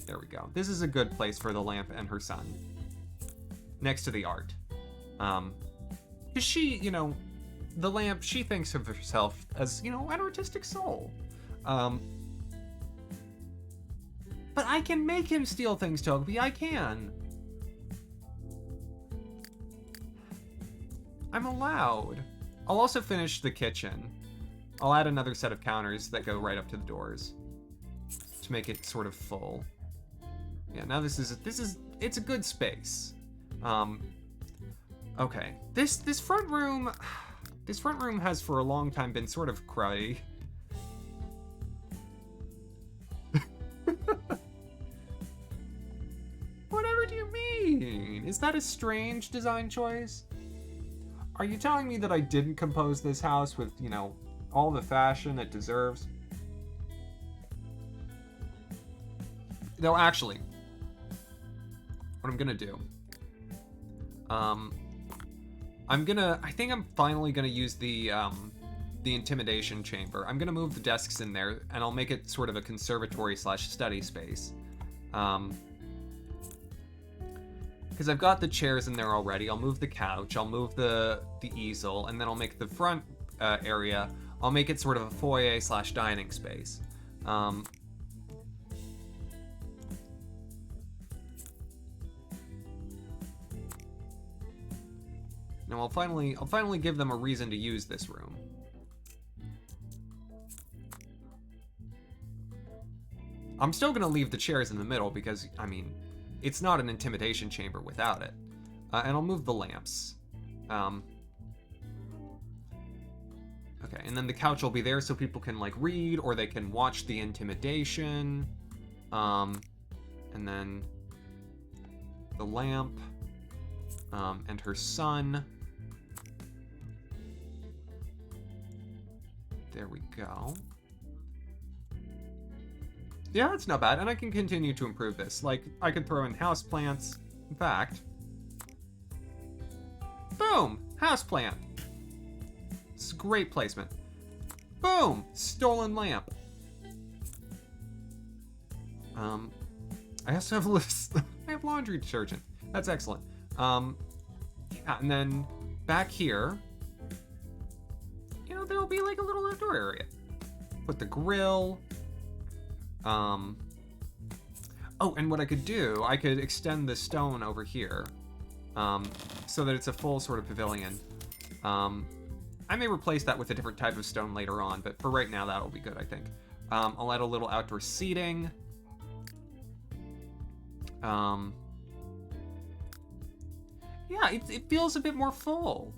There we go. This is a good place for the lamp and her son. Next to the art. Because she, you know, the lamp, she thinks of herself as, you know, an artistic soul. But I can make him steal things, Togepi. I can. I'm allowed. I'll also finish the kitchen. I'll add another set of counters that go right up to the doors to make it sort of full. Yeah, now this is it's a good space. Okay. This front room has for a long time been sort of cruddy. that a strange design choice? Are you telling me that I didn't compose this house with, you know, all the fashion it deserves? No, actually, what I'm gonna do, I think I'm finally gonna use the intimidation chamber. I'm gonna move the desks in there, and I'll make it sort of a conservatory slash study space. Because I've got the chairs in there already. I'll move the couch, I'll move the easel, and then I'll make the front area, I'll make it sort of a foyer slash dining space. Now I'll finally give them a reason to use this room. I'm still gonna leave the chairs in the middle because, I mean, it's not an intimidation chamber without it. And I'll move the lamps. Okay, and then the couch will be there so people can, like, read, or they can watch the intimidation. And then the lamp, and her son. There we go. Yeah, that's not bad, and I can continue to improve this. Like, I could throw in houseplants. In fact, boom! Houseplant. It's great placement. Boom! Stolen lamp. I also have lists. I have laundry detergent. That's excellent. Yeah, and then back here, you know, there'll be like a little outdoor area. Put the grill. Oh, and what I could do, I could extend the stone over here, so that it's a full sort of pavilion. I may replace that with a different type of stone later on, but for right now, that'll be good, I think. I'll add a little outdoor seating. Yeah, it feels a bit more full.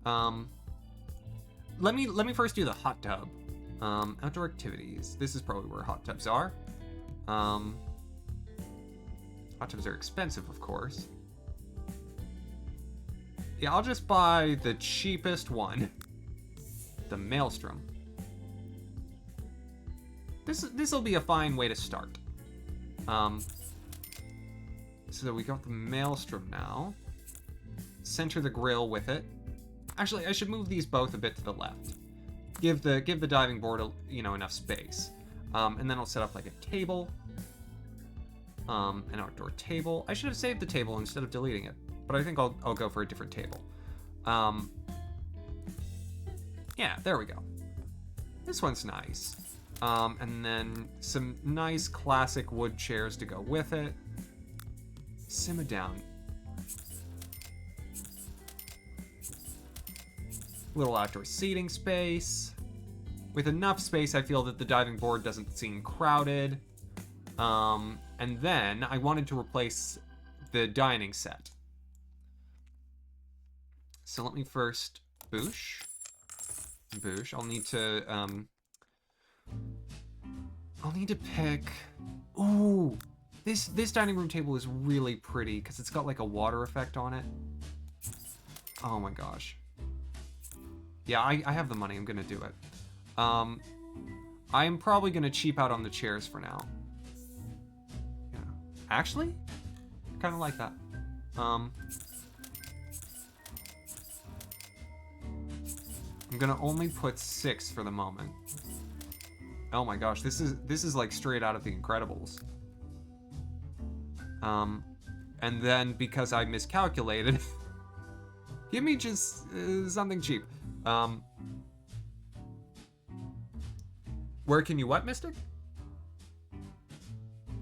Let me first do the hot tub. Outdoor activities. This is probably where hot tubs are. Hot tubs are expensive, of course. Yeah, I'll just buy the cheapest one. The Maelstrom. This'll be a fine way to start. So we got the Maelstrom now. Center the grill with it. Actually, I should move these both a bit to the left. Give the diving board enough space. And then I'll set up like a table. An outdoor table. I should have saved the table instead of deleting it, but I think I'll go for a different table. Yeah, there we go. This one's nice. And then some nice classic wood chairs to go with it. Simmer down. Little outdoor seating space. With enough space, I feel that the diving board doesn't seem crowded. And then I wanted to replace the dining set. So let me first boosh. I'll need to pick. Ooh, this dining room table is really pretty because it's got like a water effect on it. Oh my gosh. Yeah, I have the money. I'm gonna do it. I'm probably gonna cheap out on the chairs for now. Yeah. Actually, kind of like that. I'm gonna only put 6 for the moment. Oh my gosh, this is like straight out of The Incredibles. And then because I miscalculated, give me just something cheap. Where can you what, Mystic?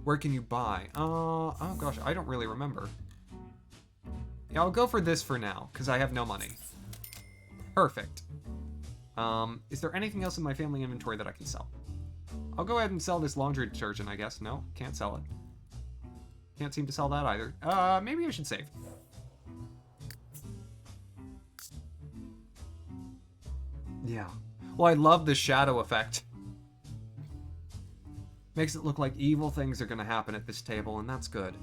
Where can you buy? Oh gosh, I don't really remember. Yeah, I'll go for this for now, because I have no money. Perfect. Is there anything else in my family inventory that I can sell? I'll go ahead and sell this laundry detergent, I guess. No, can't sell it. Can't seem to sell that either. Maybe I should save. Yeah. Well, I love the shadow effect. Makes it look like evil things are gonna happen at this table, and that's good.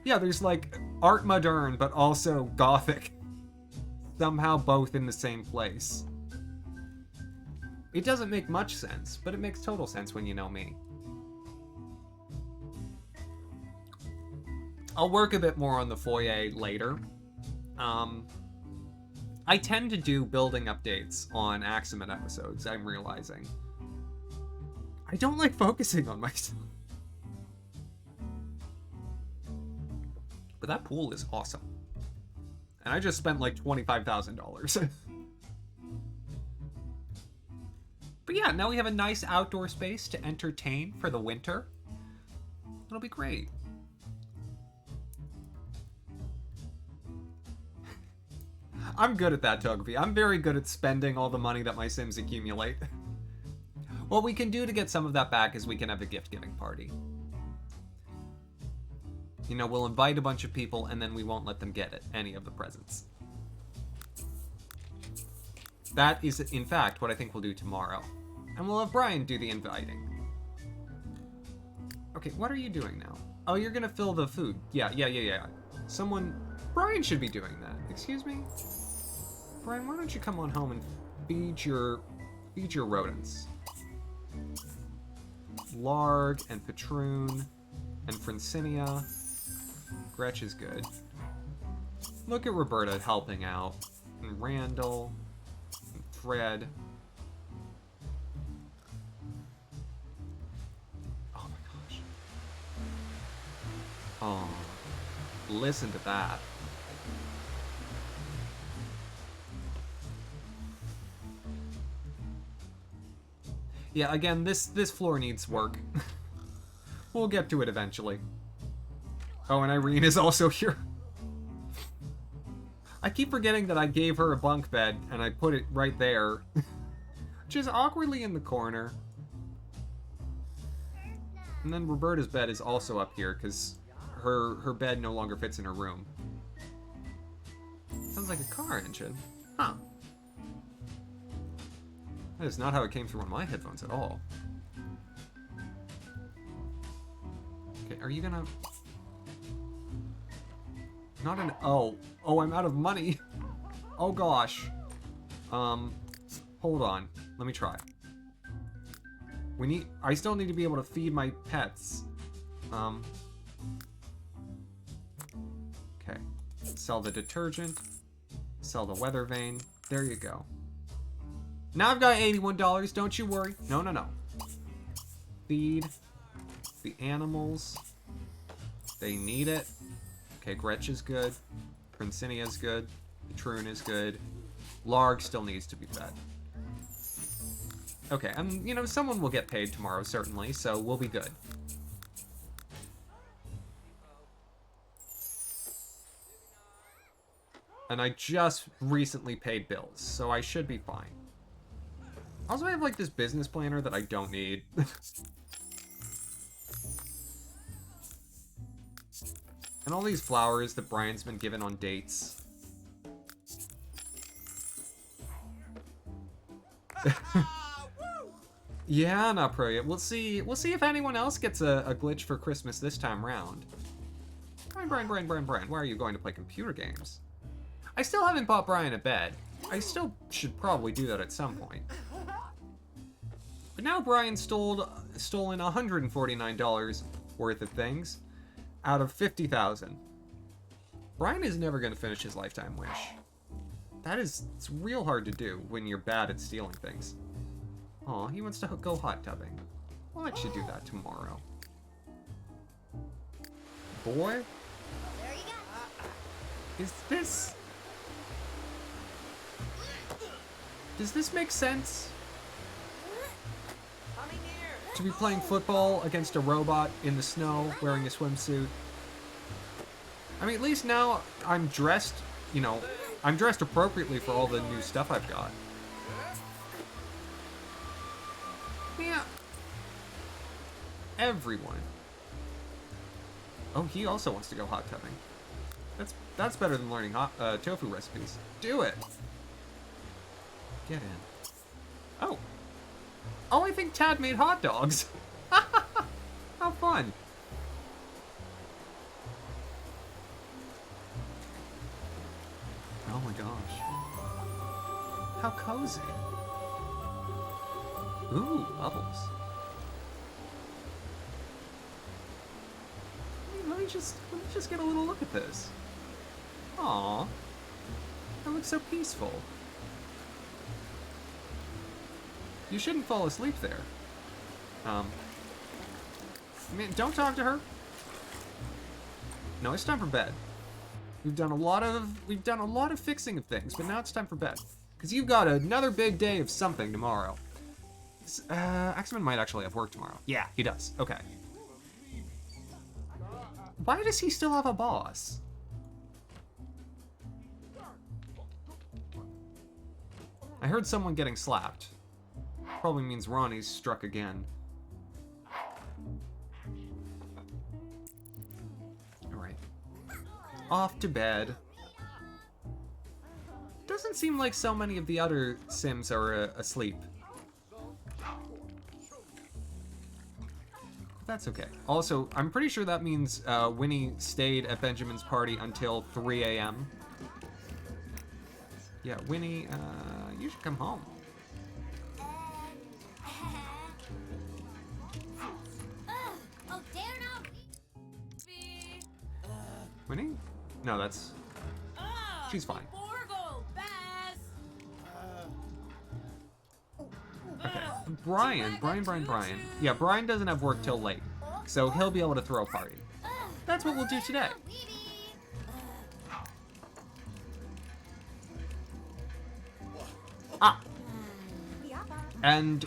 Yeah, there's like art moderne, but also gothic. Somehow both in the same place. It doesn't make much sense, but it makes total sense when you know me. I'll work a bit more on the foyer later. I tend to do building updates on Axamin episodes, I'm realizing. I don't like focusing on myself. But that pool is awesome. And I just spent like $25,000. But yeah, now we have a nice outdoor space to entertain for the winter. It'll be great. I'm good at that, Togepi. I'm very good at spending all the money that my Sims accumulate. What we can do to get some of that back is we can have a gift-giving party. You know, we'll invite a bunch of people and then we won't let them get it, any of the presents. That is, in fact, what I think we'll do tomorrow. And we'll have Brian do the inviting. Okay, what are you doing now? Oh, you're gonna fill the food. Yeah. Brian should be doing that. Excuse me? Brian, why don't you come on home and feed your rodents? Larg and Patroon and Francinia. Gretch is good. Look at Roberta helping out. And Randall. And Fred. Oh my gosh. Oh. Listen to that. Yeah, again, this floor needs work. We'll get to it eventually. Oh, and Irene is also here. I keep forgetting that I gave her a bunk bed, and I put it right there. Which is awkwardly in the corner. And then Roberta's bed is also up here, because her bed no longer fits in her room. Sounds like a car engine. Huh. That is not how it came through on my headphones at all. Okay, are you gonna... Not an... Oh, I'm out of money. Oh gosh. Hold on. Let me try. I still need to be able to feed my pets. Okay. Sell the detergent. Sell the weather vane. There you go. Now I've got $81, don't you worry. No. Feed the animals. They need it. Okay, Gretch is good. Princinia is good. Troon is good. Larg still needs to be fed. Okay, and you know, someone will get paid tomorrow, certainly, so we'll be good. And I just recently paid bills, so I should be fine. Also, I have like this business planner that I don't need. And all these flowers that Brian's been given on dates. Yeah, not pro yet. We'll see if anyone else gets a glitch for Christmas this time round. Brian, why are you going to play computer games? I still haven't bought Brian a bed. I still should probably do that at some point. But now Brian's stolen $149 worth of things out of 50,000. Brian is never going to finish his lifetime wish. It's real hard to do when you're bad at stealing things. Aw, he wants to go hot tubbing. I'll let you do that tomorrow. Boy? There you go. Is this... Does this make sense? To be playing football against a robot in the snow, wearing a swimsuit. I mean, at least now I'm dressed, you know, I'm dressed appropriately for all the new stuff I've got. Yeah. Everyone. Oh, he also wants to go hot tubbing. That's better than learning tofu recipes. Do it. Get in. Oh. Oh, I think Tad made hot dogs. How fun. how cozy. Ooh, bubbles. Let me just get a little look at this. Aww. That looks so peaceful. You shouldn't fall asleep there. Man, don't talk to her. No, it's time for bed. We've done a lot of fixing of things, but now it's time for bed. Because you've got another big day of something tomorrow. Axamin might actually have work tomorrow. Yeah, he does. Okay. Why does he still have a boss? I heard someone getting slapped. Probably means Ronnie's struck again. Alright. Off to bed. Doesn't seem like so many of the other Sims are asleep. That's okay. Also, I'm pretty sure that means Winnie stayed at Benjamin's party until 3 a.m. Yeah, Winnie, you should come home. Oh, dare not. Winnie? No, that's... She's fine. Okay, Brian. Yeah, Brian doesn't have work till late, so he'll be able to throw a party. That's what we'll do today. Ah! And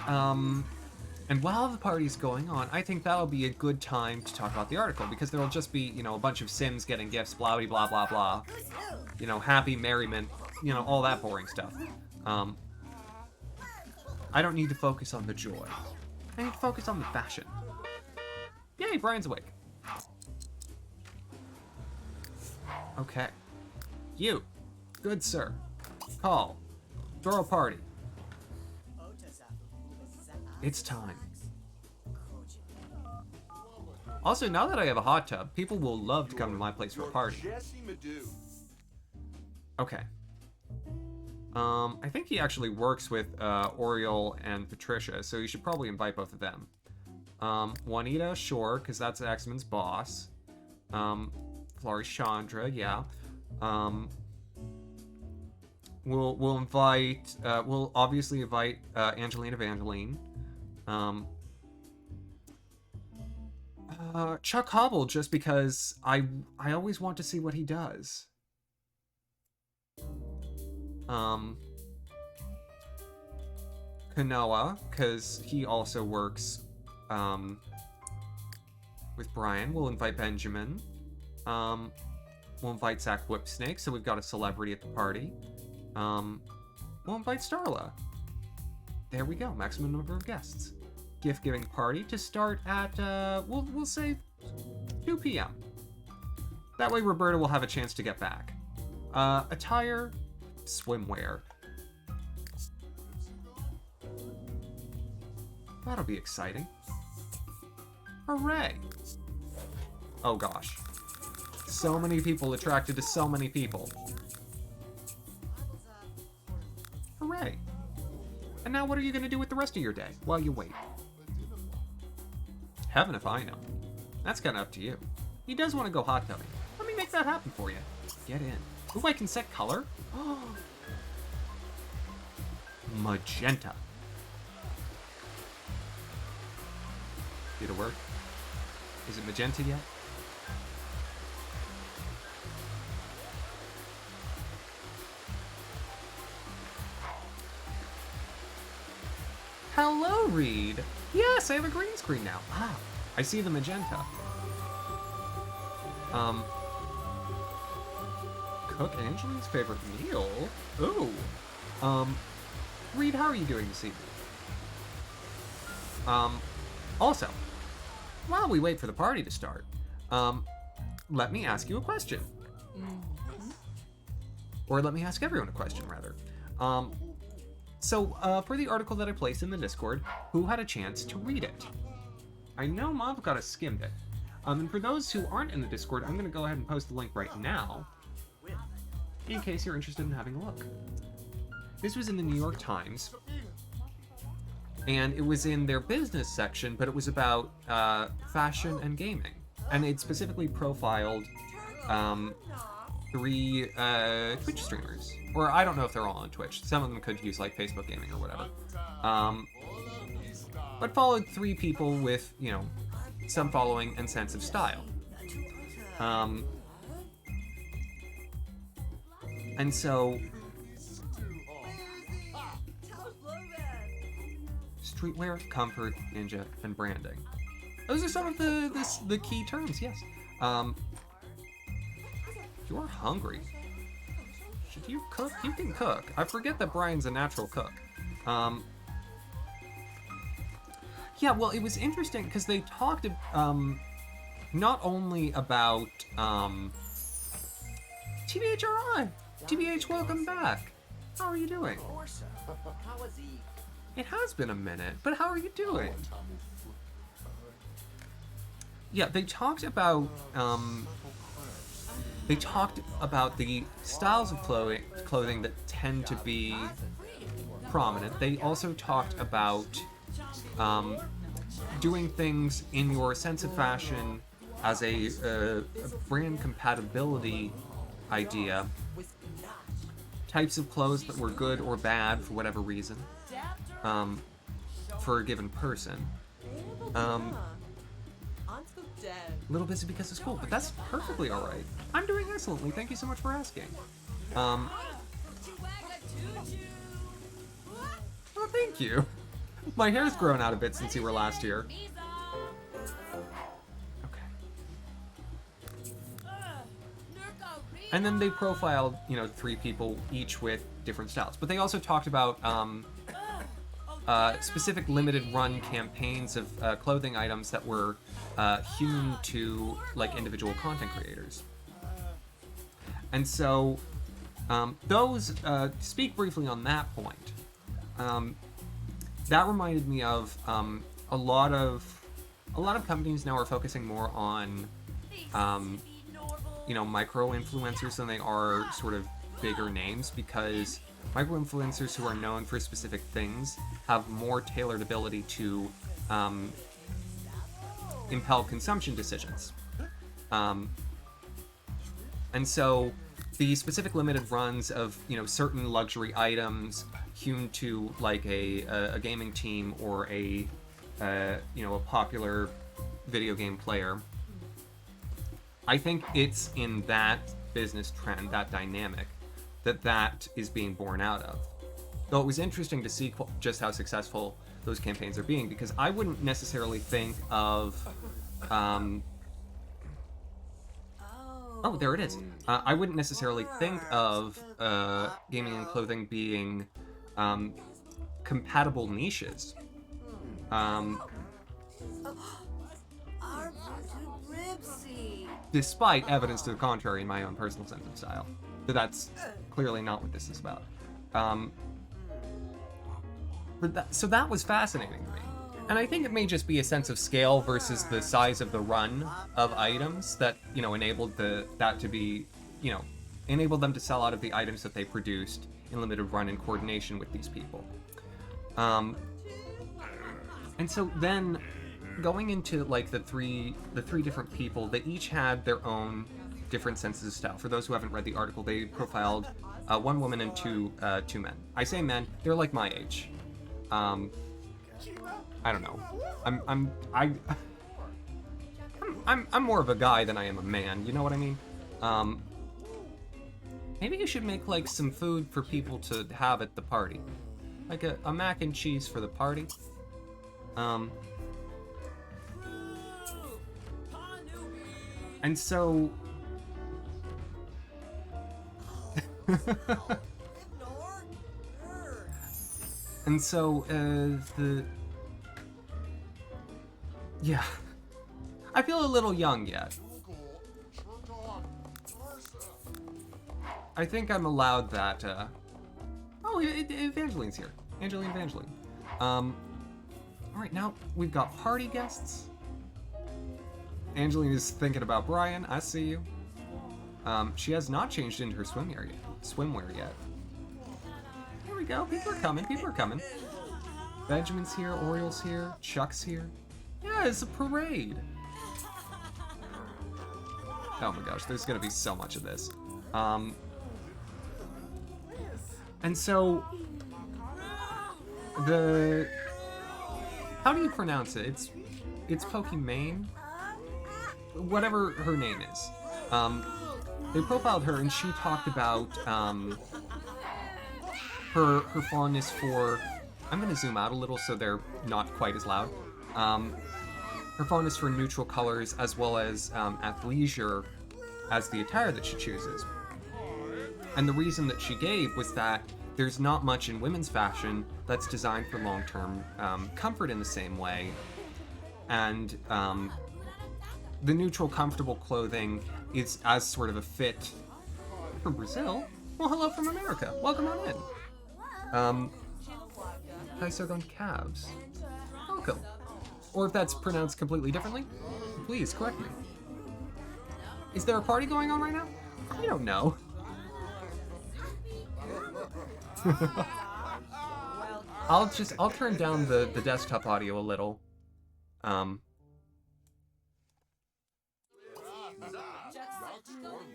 while the party's going on, I think that'll be a good time to talk about the article, because there'll just be, you know, a bunch of Sims getting gifts, blah, blah, blah, blah. You know, happy merriment, you know, all that boring stuff. I don't need to focus on the joy. I need to focus on the fashion. Yay, Brian's awake. Okay. You, good sir. Call. Throw a party. It's time. Also, now that I have a hot tub, people will love to come to my place for a party. Okay. I think he actually works with Oriole and Patricia, so you should probably invite both of them. Juanita, sure, because that's Axamin's boss. Flori Chandra, yeah. We'll invite. We'll obviously invite Angelina Evangeline. Chuck Hobble, just because I always want to see what he does. Kanoa, because he also works with Brian. We'll invite Benjamin. We'll invite Zach Whipsnake, so we've got a celebrity at the party. We'll invite Starla. There we go, maximum number of guests. Gift giving party to start at we'll say 2 p.m. That way Roberta will have a chance to get back. Attire, swimwear. That'll be exciting. Hooray! Oh gosh. So many people attracted to so many people. Hooray! And now what are you going to do with the rest of your day while you wait? Heaven if I know. That's kind of up to you. He does want to go hot tubbing. Let me make that happen for you. Get in. Ooh, I can set color? Magenta. Did it work? Is it magenta yet? Hello, Reed. Yes, I have a green screen now. Ah, I see the magenta. Cook Angeline's favorite meal? Ooh. Reed, how are you doing this evening? Also, while we wait for the party to start, let me ask you a question. Or let me ask everyone a question, rather. So, for the article that I placed in the Discord, who had a chance to read it? I know Mom got skimmed it. And for those who aren't in the Discord, I'm going to go ahead and post the link right now, in case you're interested in having a look. This was in the New York Times, and it was in their business section, but it was about fashion and gaming. And it specifically profiled 3 Twitch streamers. Or I don't know if they're all on Twitch. Some of them could use like Facebook gaming or whatever. But followed 3 people with, you know, some following and sense of style. And so, streetwear, comfort, ninja, and branding. Those are some of the key terms, yes. You're hungry. Should you cook? You can cook. I forget that Brian's a natural cook. Yeah, well, it was interesting because they talked not only about TBHRI. TBH, welcome back. How are you doing? It has been a minute, but how are you doing? Yeah, they talked about the styles of clothing that tend to be prominent. They also talked about doing things in your sense of fashion as a brand compatibility idea. Types of clothes that were good or bad for whatever reason, for a given person. A little busy because of school, but that's perfectly alright. I'm doing excellently, thank you so much for asking. Well, thank you. My hair's grown out a bit since you were last here. Okay. And then they profiled, you know, 3 people, each with different styles. But they also talked about specific limited run campaigns of clothing items that were hewn to like individual content creators. And so those speak briefly on that point. That reminded me of a lot of companies now are focusing more on you know, micro influencers than they are sort of bigger names, because micro influencers who are known for specific things have more tailored ability to impel consumption decisions. And so the specific limited runs of, you know, certain luxury items hewn to like a gaming team or a you know, a popular video game player, I think it's in that business trend, that dynamic, that is being born out of. Though it was interesting to see just how successful those campaigns are being, because I wouldn't necessarily think of oh, there it is. I wouldn't necessarily think of gaming and clothing being compatible niches. Despite evidence to the contrary in my own personal sense of style. But that's clearly not what this is about. So that was fascinating to me. And I think it may just be a sense of scale versus the size of the run of items that, you know, enabled that to be, you know, enabled them to sell out of the items that they produced in limited run in coordination with these people. And so then going into like the three different people, they each had their own different senses of style. For those who haven't read the article, they profiled 1 woman and two men. I say men, they're like my age. I don't know. I'm more of a guy than I am a man. You know what I mean? Maybe you should make like some food for people to have at the party, like a mac and cheese for the party. And so. And so, yeah. I feel a little young yet. I think I'm allowed that, oh, Evangeline's here. Evangeline. Alright, now we've got party guests. Angeline is thinking about Brian. I see you. She has not changed into her swimwear yet. we go. People are coming. People are coming. Benjamin's here. Oriel's here. Chuck's here. Yeah, it's a parade. Oh my gosh, there's gonna be so much of this. And so how do you pronounce it? It's Pokimane? Whatever her name is. They profiled her and she talked about her fondness for, I'm gonna zoom out a little so they're not quite as loud. Her fondness for neutral colors as well as athleisure as the attire that she chooses. And the reason that she gave was that there's not much in women's fashion that's designed for long-term comfort in the same way. And the neutral, comfortable clothing is as sort of a fit from Brazil. Well, hello from America. Welcome on in. Kaisogon calves. Welcome. Or if that's pronounced completely differently, please correct me. Is there a party going on right now? I don't know. I'll turn down the desktop audio a little.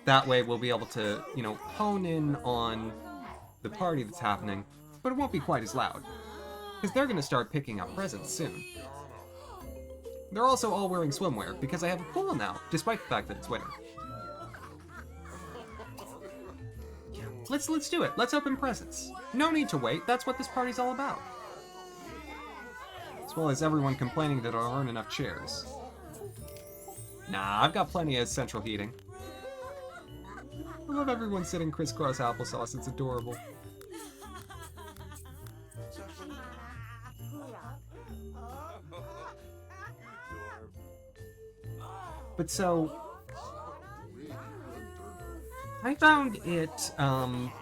That way we'll be able to, hone in on the party that's happening, but it won't be quite as loud. Because they're going to start picking up presents soon. They're also all wearing swimwear, because I have a pool now, despite the fact that it's winter. Let's do it. Let's open presents. No need to wait. That's what this party's all about. As well as everyone complaining that there aren't enough chairs. Nah, I've got plenty of central heating. I love everyone sitting crisscross applesauce. It's adorable. But so, I found it, I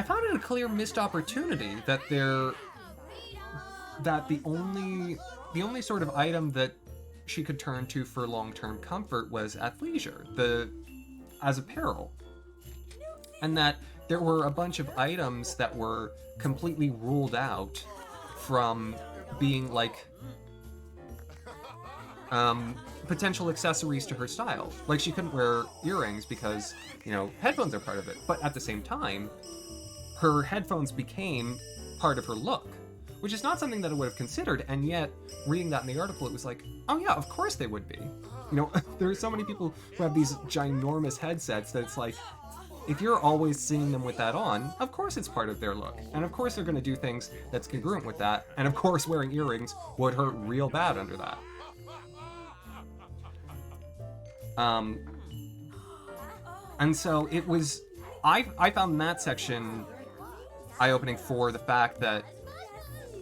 found it a clear missed opportunity that the only sort of item that she could turn to for long-term comfort was athleisure, as apparel. And that there were a bunch of items that were completely ruled out from being like potential accessories to her style. Like she couldn't wear earrings because, headphones are part of it. But at the same time, her headphones became part of her look, which is not something that I would have considered. And yet, reading that in the article, it was like, oh yeah, of course they would be. There are so many people who have these ginormous headsets that it's like, if you're always seeing them with that on, of course it's part of their look. And of course they're going to do things that's congruent with that. And of course wearing earrings would hurt real bad under that. And so it was, I found that section eye-opening for the fact that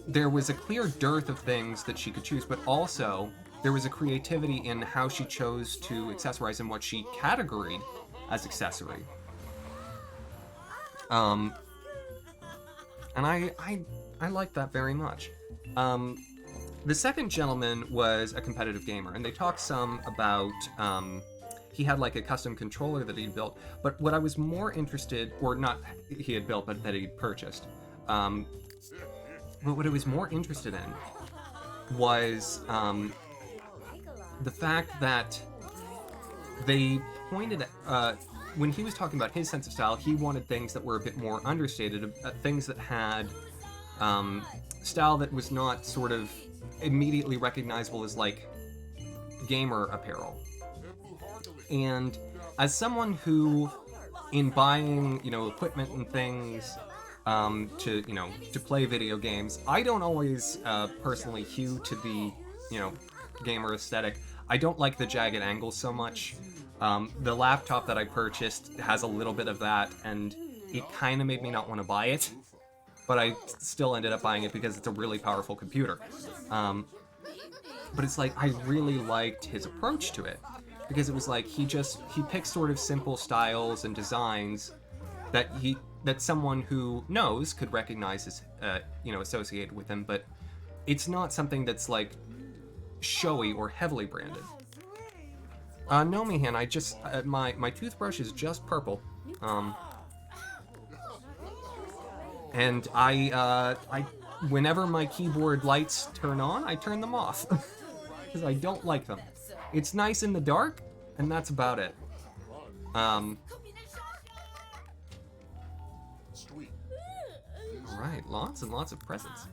there was a clear dearth of things that she could choose, but also there was a creativity in how she chose to accessorize and what she categoried as accessory. And I liked that very much. The second gentleman was a competitive gamer, and they talked some about, he had like a custom controller that he'd built, but what I was more interested, or not he had built, but that he'd purchased, but what I was more interested in was the fact that they pointed at, when he was talking about his sense of style, he wanted things that were a bit more understated, things that had style that was not sort of immediately recognizable as like gamer apparel. And as someone who, in buying, equipment and things to play video games, I don't always personally hew to the, gamer aesthetic. I don't like the jagged angles so much. The laptop that I purchased has a little bit of that, and it kind of made me not want to buy it. But I still ended up buying it because it's a really powerful computer. But it's like, I really liked his approach to it. Because it was like, he picked sort of simple styles and designs that someone who knows could recognize as, associated with him, but it's not something that's like showy or heavily branded. No, Mihan, I just, my toothbrush is just purple. And whenever my keyboard lights turn on, I turn them off. Because I don't like them. It's nice in the dark, and that's about it. Alright, lots and lots of presents.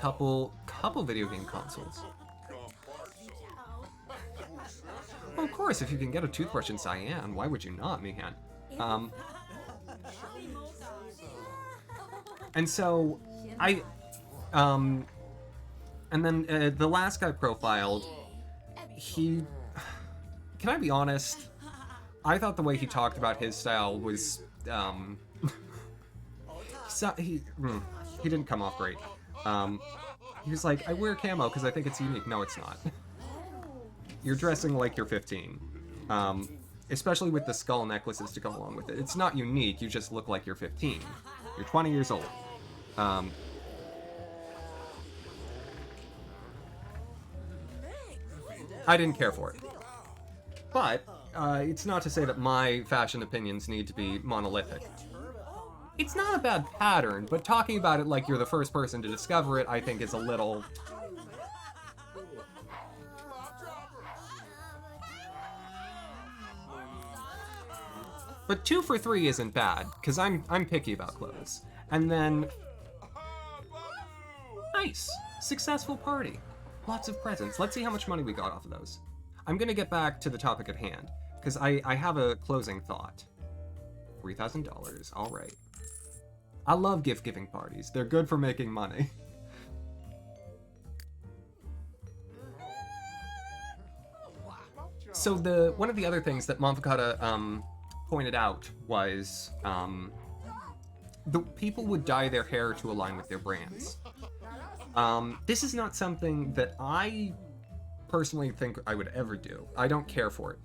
Couple video game consoles. Well, of course, if you can get a toothbrush in cyan, why would you not, Mihan? And so, and then the last guy profiled, can I be honest? I thought the way he talked about his style was, he didn't come off great. He was like, I wear camo because I think it's unique. No, it's not. You're dressing like you're 15. Especially with the skull necklaces to go along with it. It's not unique, you just look like you're 15. You're 20 years old. I didn't care for it. But, it's not to say that my fashion opinions need to be monolithic. It's not a bad pattern, but talking about it like you're the first person to discover it, I think is a little... But 2 for 3 isn't bad, because I'm picky about clothes. And then... Nice! Successful party. Lots of presents. Let's see how much money we got off of those. I'm gonna get back to the topic at hand, because I have a closing thought. $3,000, alright. I love gift-giving parties. They're good for making money. So one of the other things that Monfacata pointed out was the people would dye their hair to align with their brands. This is not something that I personally think I would ever do. I don't care for it.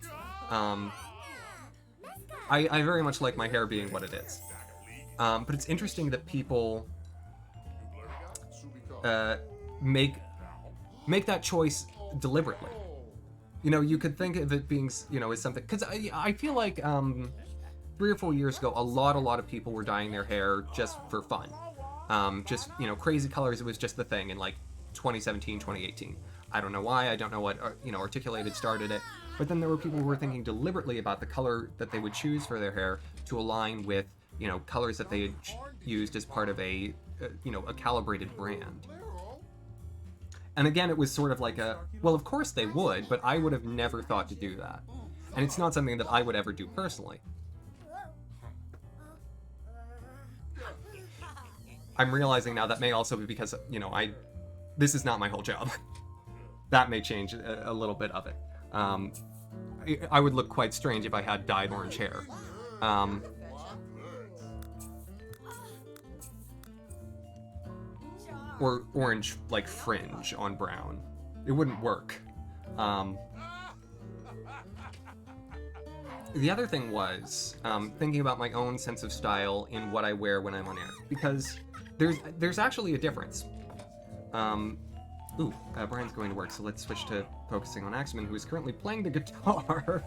I very much like my hair being what it is. But it's interesting that people make that choice deliberately. You know, you could think of it being, you know, as something... Because I feel like 3 or 4 years ago, a lot of people were dyeing their hair just for fun. Just, you know, crazy colors, it was just the thing in, like, 2017, 2018. I don't know why, I don't know what, you know, Articulated started it. But then there were people who were thinking deliberately about the color that they would choose for their hair to align with, you know, colors that they had used as part of a, you know, a calibrated brand. And again, it was sort of like well, of course they would, but I would have never thought to do that. And it's not something that I would ever do personally. I'm realizing now that may also be because, you know, this is not my whole job. That may change a little bit of it. I would look quite strange if I had dyed orange hair. Or orange, like, fringe on brown. It wouldn't work. The other thing was thinking about my own sense of style in what I wear when I'm on air, because there's actually a difference. Brian's going to work, so let's switch to focusing on Axamin, who is currently playing the guitar.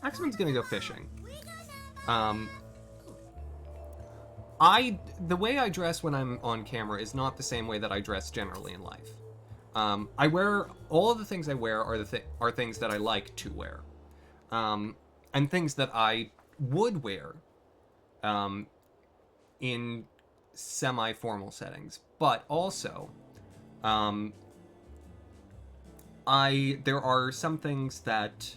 Axamin's gonna go fishing. The way I dress when I'm on camera is not the same way that I dress generally in life. I wear, all of the things I wear are things that I like to wear. And things that I would wear in semi-formal settings. But also, there are some things that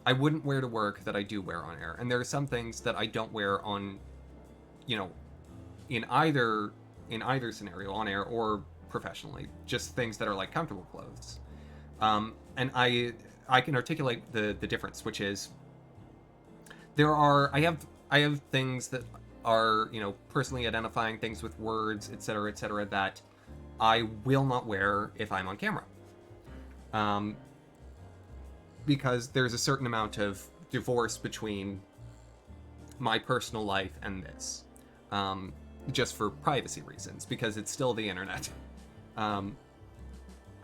I wouldn't wear to work that I do wear on air. And there are some things that I don't wear on, you know, in either scenario, on air or professionally, just things that are like comfortable clothes. And I can articulate the difference, which is I have things that are, you know, personally identifying things with words, etc., that I will not wear if I'm on camera. Because there's a certain amount of divorce between my personal life and this. Just for privacy reasons, because it's still the internet.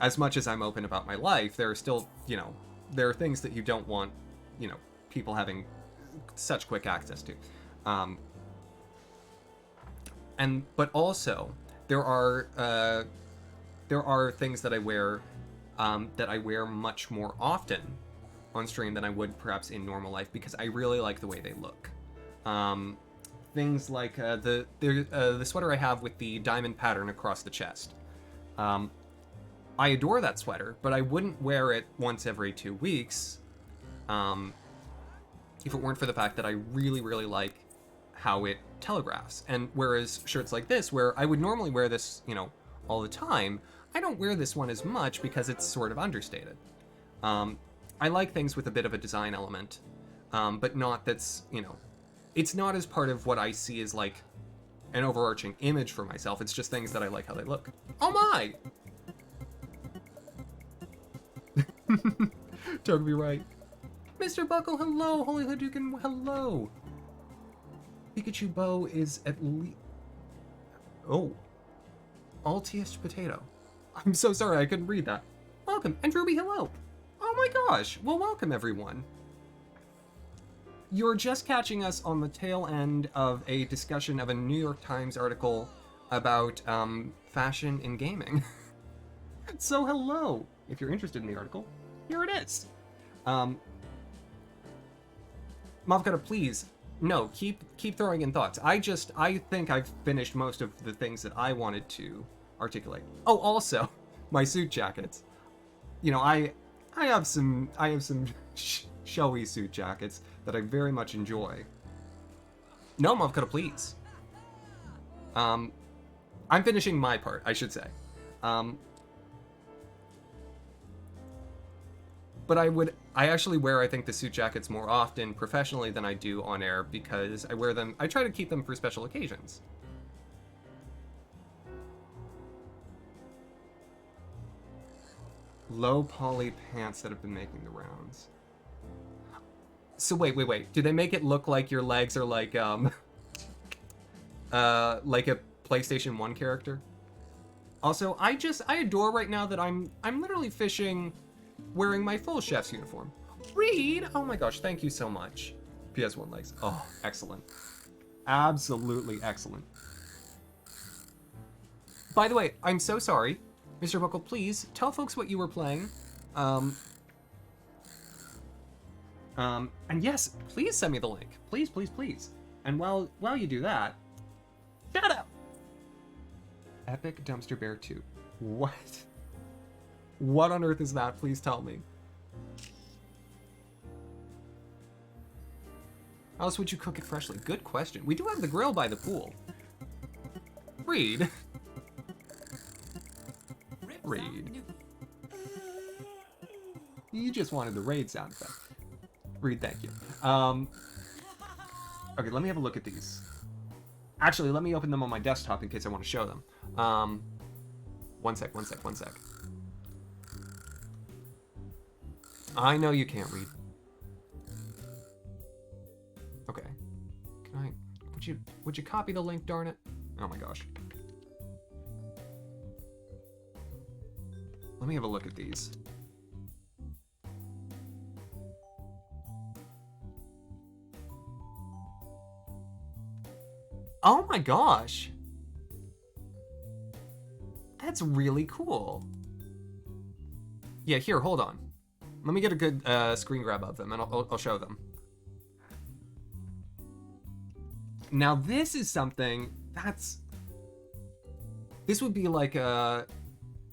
As much as I'm open about my life, there are still, you know, there are things that you don't want, you know, people having such quick access to. but also there are things that I wear much more often on stream than I would perhaps in normal life because I really like the way they look. Things like the sweater I have with the diamond pattern across the chest. I adore that sweater, but I wouldn't wear it once every 2 weeks if it weren't for the fact that I really, really like how it telegraphs. And whereas shirts like this, where I would normally wear this, all the time, I don't wear this one as much because it's sort of understated. I like things with a bit of a design element, but not that's, it's not as part of what I see as like an overarching image for myself. It's just things that I like how they look. Oh my! Totally right. Mr. Buckle, hello. Holy Hadouken, hello. Pikachu Bow is at least... Oh. Altiest Potato. I'm so sorry, I couldn't read that. Welcome. And Ruby, hello. Oh my gosh. Well, welcome, everyone. You're just catching us on the tail end of a discussion of a New York Times article about fashion in gaming. So hello. If you're interested in the article, here it is. Mavkata, please, no, keep throwing in thoughts. I think I've finished most of the things that I wanted to articulate. Oh, also, my suit jackets. I have some showy suit jackets that I very much enjoy. No, Mavkata, please. I'm finishing my part, I should say. But I actually wear, I think, the suit jackets more often professionally than I do on air because I try to keep them for special occasions. Low poly pants that have been making the rounds. So wait. Do they make it look like your legs are like a PlayStation 1 character? Also, I adore right now that I'm literally fishing wearing my full chef's uniform. Reed! Oh my gosh, thank you so much. PS1 legs. Oh, excellent. Absolutely excellent. By the way, I'm so sorry. Mr. Buckle, please tell folks what you were playing. And yes, please send me the link. Please, please, please. And while you do that, shout out! Epic Dumpster Bear 2. What? What on earth is that? Please tell me. How else would you cook it freshly? Good question. We do have the grill by the pool. Reed. Reed. You just wanted the raid sound effect. Reed, thank you. Okay, let me have a look at these. Actually, let me open them on my desktop in case I want to show them. One sec. I know you can't read. Okay. Would you copy the link, darn it? Oh my gosh. Let me have a look at these. Oh my gosh. That's really cool. Yeah, here, hold on. Let me get a good screen grab of them, and I'll show them. Now, this is something this would be like a...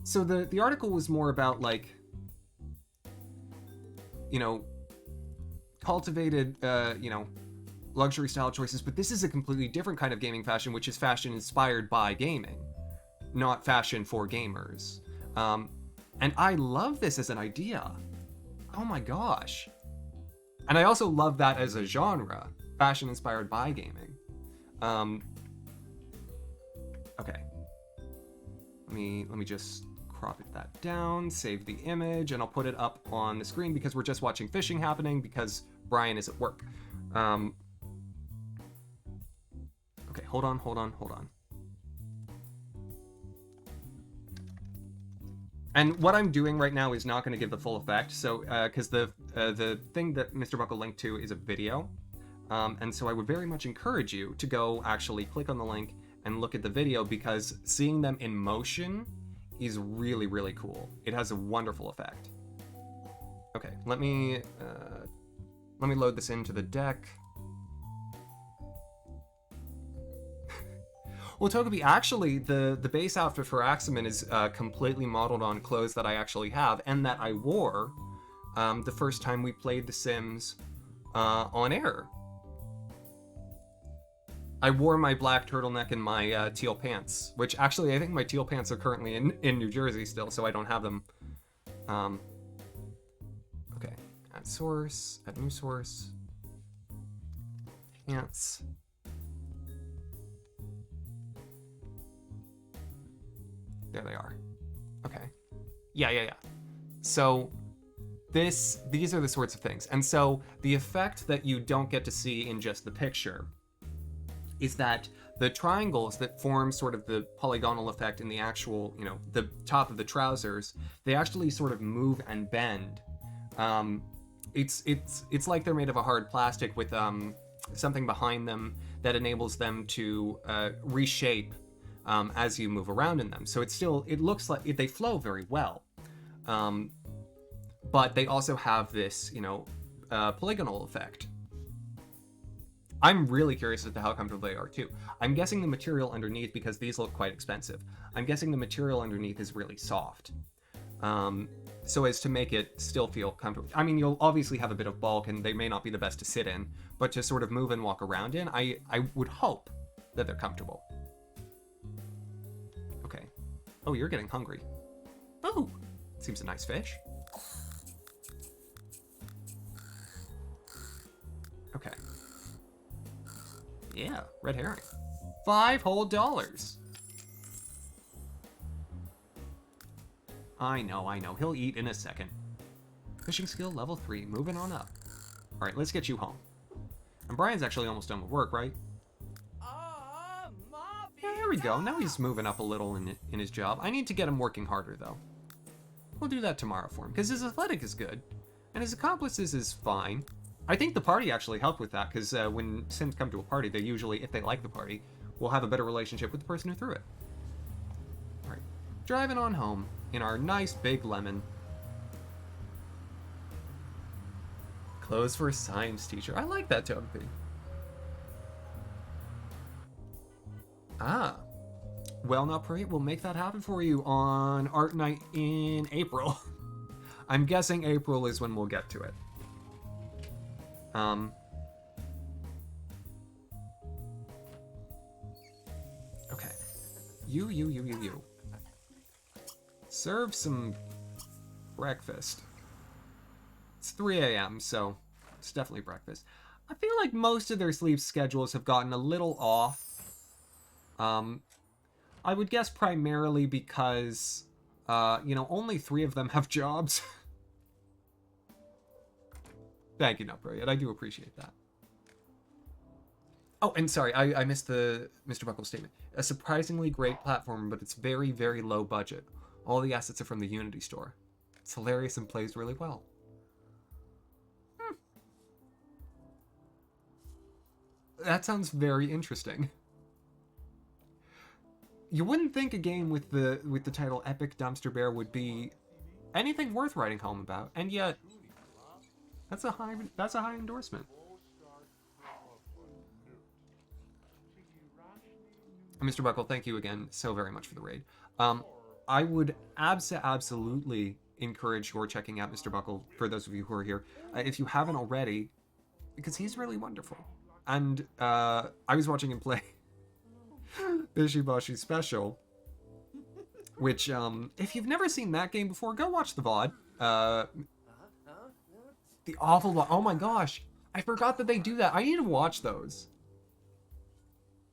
So the article was more about, like, cultivated, luxury style choices, but this is a completely different kind of gaming fashion, which is fashion inspired by gaming, not fashion for gamers. And I love this as an idea. Oh my gosh. And I also love that as a genre, fashion inspired by gaming. Okay. Let me just crop that down, save the image, and I'll put it up on the screen because we're just watching fishing happening because Brian is at work. Okay, hold on. And what I'm doing right now is not going to give the full effect, so because the thing that Mr. Buckle linked to is a video, and so I would very much encourage you to go actually click on the link and look at the video, because seeing them in motion is really, really cool. It has a wonderful effect. Okay, let me load this into the deck. Well, Togepi, actually, the base outfit for Axamin is completely modeled on clothes that I actually have, and that I wore the first time we played The Sims on air. I wore my black turtleneck and my teal pants, which actually I think my teal pants are currently in New Jersey still, so I don't have them. Okay, add source, add new source, pants. There they are. Okay. Yeah. So these are the sorts of things. And so the effect that you don't get to see in just the picture is that the triangles that form sort of the polygonal effect in the actual, the top of the trousers, they actually sort of move and bend. It's like they're made of a hard plastic with something behind them that enables them to reshape as you move around in them. So it looks like they flow very well. But they also have this, polygonal effect. I'm really curious as to how comfortable they are too. I'm guessing the material underneath, because these look quite expensive, I'm guessing the material underneath is really soft. So as to make it still feel comfortable. I mean, you'll obviously have a bit of bulk and they may not be the best to sit in, but to sort of move and walk around in, I would hope that they're comfortable. Okay. Oh, you're getting hungry. Oh, seems a nice fish. Okay. Yeah, red herring. $5 whole. I know. He'll eat in a second. Fishing skill level 3, moving on up. All right, let's get you home. And Brian's actually almost done with work, right? Yeah, there we go. Now he's moving up a little in his job. I need to get him working harder, though. We'll do that tomorrow for him, because his athletic is good, and his accomplices is fine. I think the party actually helped with that, because when Sims come to a party, they usually, if they like the party, will have a better relationship with the person who threw it. All right, driving on home in our nice big lemon. Clothes for a science teacher. I like that, Togepi. Ah. Well, now, Puri, we'll make that happen for you on Art Night in April. I'm guessing April is when we'll get to it. Okay. You. Serve some breakfast. It's 3 a.m., so it's definitely breakfast. I feel like most of their sleep schedules have gotten a little off. I would guess primarily because, only 3 of them have jobs. Thank you, Nutbrilliant. I do appreciate that. Oh, and sorry, I missed the Mr. Buckle's statement. A surprisingly great platform, but it's very, very low budget. All the assets are from the Unity store. It's hilarious and plays really well. That sounds very interesting. You wouldn't think a game with the title Epic Dumpster Bear would be anything worth writing home about, and yet that's a high endorsement. Mr. Buckle, thank you again so very much for the raid. I would absolutely encourage your checking out Mr. Buckle, for those of you who are here, if you haven't already, because he's really wonderful. And I was watching him play Bishibashi Special, which, if you've never seen that game before, go watch the VOD. The awful VOD. Oh my gosh, I forgot that they do that. I need to watch those.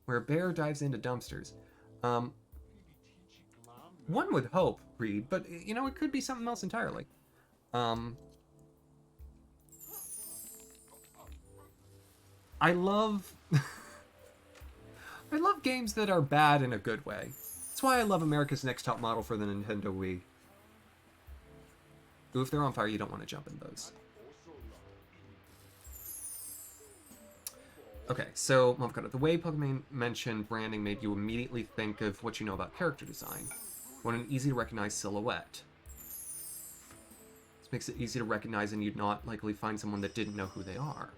Where a bear dives into dumpsters. One would hope, Reed, but, it could be something else entirely. I love... I love games that are bad in a good way. That's why I love America's Next Top Model for the Nintendo Wii. Ooh, if they're on fire, you don't want to jump in those. Okay, so Mavkata, the way Pokemon mentioned branding made you immediately think of what you know about character design. What an easy to recognize silhouette. This makes it easy to recognize, and you'd not likely find someone that didn't know who they are.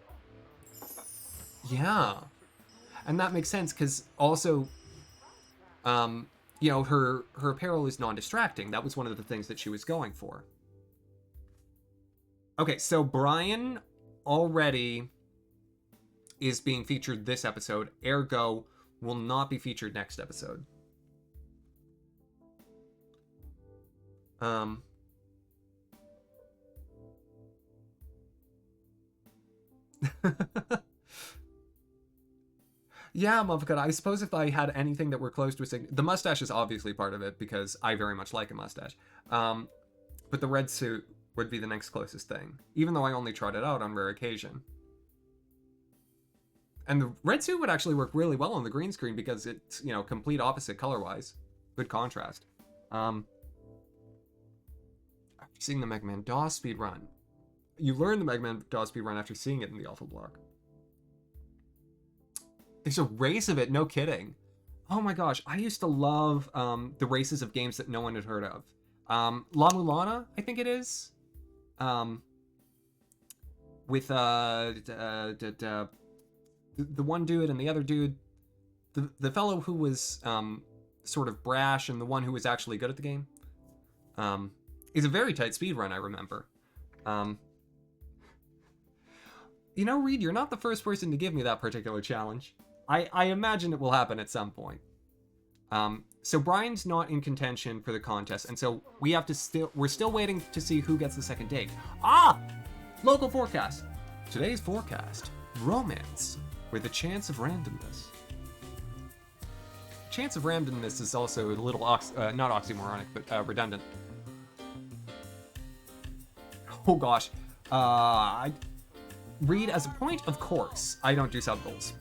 Yeah. And that makes sense, because also, you know, her apparel is non-distracting. That was one of the things that she was going for. Okay, so Brian already is being featured this episode, ergo will not be featured next episode. Yeah, Motherfucker, I suppose if I had anything that were close to a the mustache is obviously part of it, because I very much like a mustache. But the red suit would be the next closest thing, even though I only tried it out on rare occasion. And the red suit would actually work really well on the green screen because it's, you know, complete opposite color-wise. Good contrast. After seeing the Mega Man DOS speedrun. You learn the Mega Man DOS speedrun after seeing it in the Alpha Block. There's a race of it, no kidding. Oh my gosh, I used to love the races of games that no one had heard of. La Mulana, I think it is. With the one dude and the other dude, the fellow who was sort of brash and the one who was actually good at the game, is a very tight speed run, I remember. You know, Reed, you're not the first person to give me that particular challenge. I imagine it will happen at some point. So Brian's not in contention for the contest, and so we have to we're still waiting to see who gets the second date. Local forecast. Today's forecast: romance with a chance of randomness. Chance of randomness is also a little not oxymoronic, but redundant. Oh gosh, Read, as a point, of course, I don't do sub goals.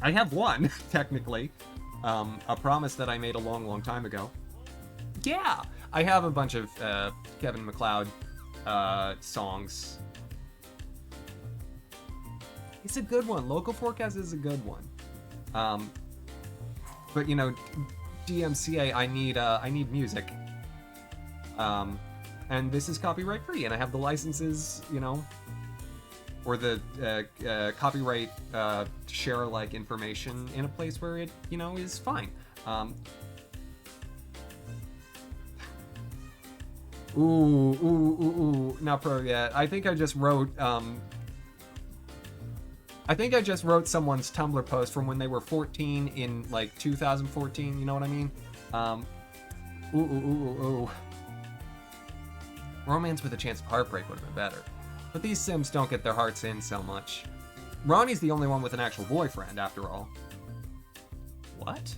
I have one, technically. A promise that I made a long time ago. Yeah, I have a bunch of Kevin MacLeod songs. It's a good one. Local Forecast is a good one. But you know, DMCA, I need music. And this is copyright free, and I have the licenses, you know, or the copyright share-alike information in a place where it, you know, is fine. Not pro yet. I think I just wrote someone's Tumblr post from when they were 14 in like 2014. You know what I mean? Romance with a chance of heartbreak would have been better. But these Sims don't get their hearts in so much. Ronnie's the only one with an actual boyfriend, after all. What?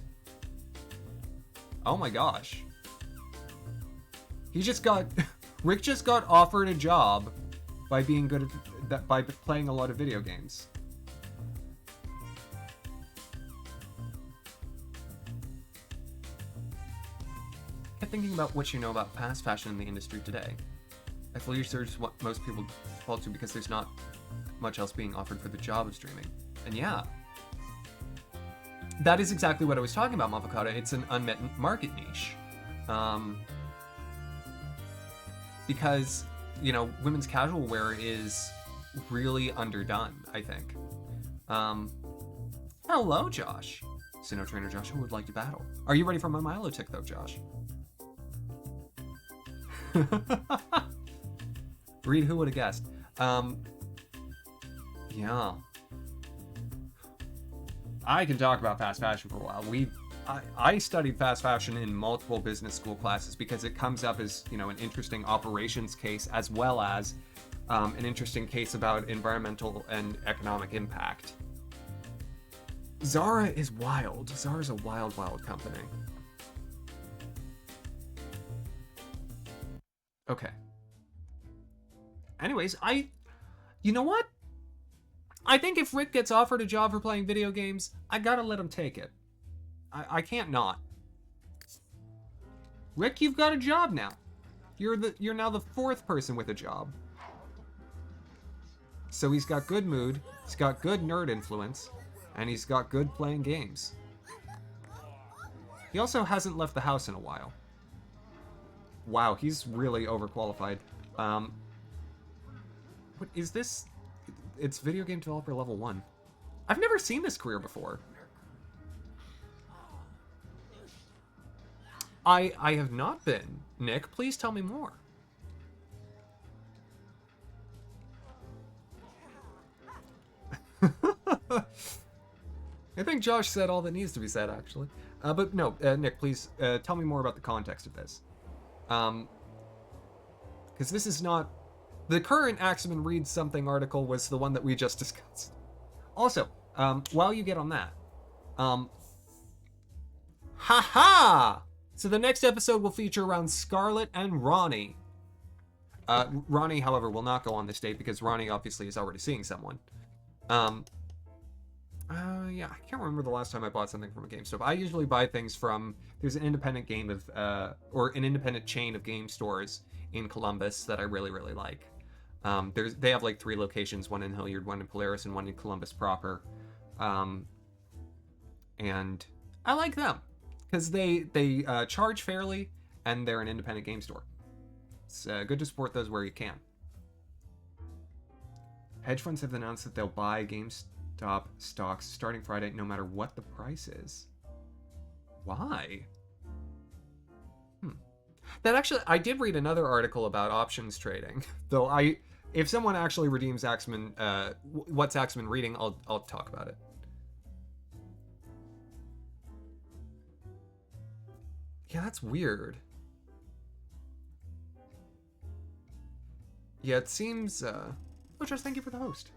Oh my gosh. Rick just got offered a job by being good at by playing a lot of video games. Kept thinking about what you know about fast fashion in the industry today. Athleisure is what most people default to because there's not much else being offered for the job of streaming. And yeah, that is exactly what I was talking about, Mavakata. It's an unmet market niche. Because, you know, women's casual wear is really underdone, I think. Hello, Josh. Sinnoh Trainer Joshua would like to battle. Are you ready for my Milo tick, though, Josh? Reed, who would have guessed? Yeah. I can talk about fast fashion for a while. I studied fast fashion in multiple business school classes because it comes up as, you know, an interesting operations case as well as an interesting case about environmental and economic impact. Zara is wild. Zara's a wild company. Okay. Anyways, you know what? I think if Rick gets offered a job for playing video games, I gotta let him take it. I can't not. Rick, you've got a job now. You're now the fourth person with a job. So he's got good mood, he's got good nerd influence, and he's got good playing games. He also hasn't left the house in a while. Wow, he's really overqualified. What is this? It's video game developer level 1. I've never seen this career before. I have not been. Nick, please tell me more. I think Josh said all that needs to be said, actually. But no, Nick, please tell me more about the context of this. Because this is not... The current Axamin Reads Something article was the one that we just discussed. Also, while you get on that... Haha! So the next episode will feature around Scarlett and Ronnie. Ronnie, however, will not go on this date because Ronnie obviously is already seeing someone. Yeah, I can't remember the last time I bought something from a GameStop. I usually buy things from... There's an independent game of... or an independent chain of game stores in Columbus that I really, really like. They have like 3 locations, one in Hilliard, one in Polaris, and one in Columbus proper. And I like them because they charge fairly and they're an independent game store. It's good to support those where you can. Hedge funds have announced that they'll buy GameStop stocks starting Friday, no matter what the price is. Why? That actually, I did read another article about options trading. Though if someone actually redeems Axamin, what's Axamin reading, I'll talk about it. Yeah, that's weird. Yeah, it seems. Oh, just thank you for the host.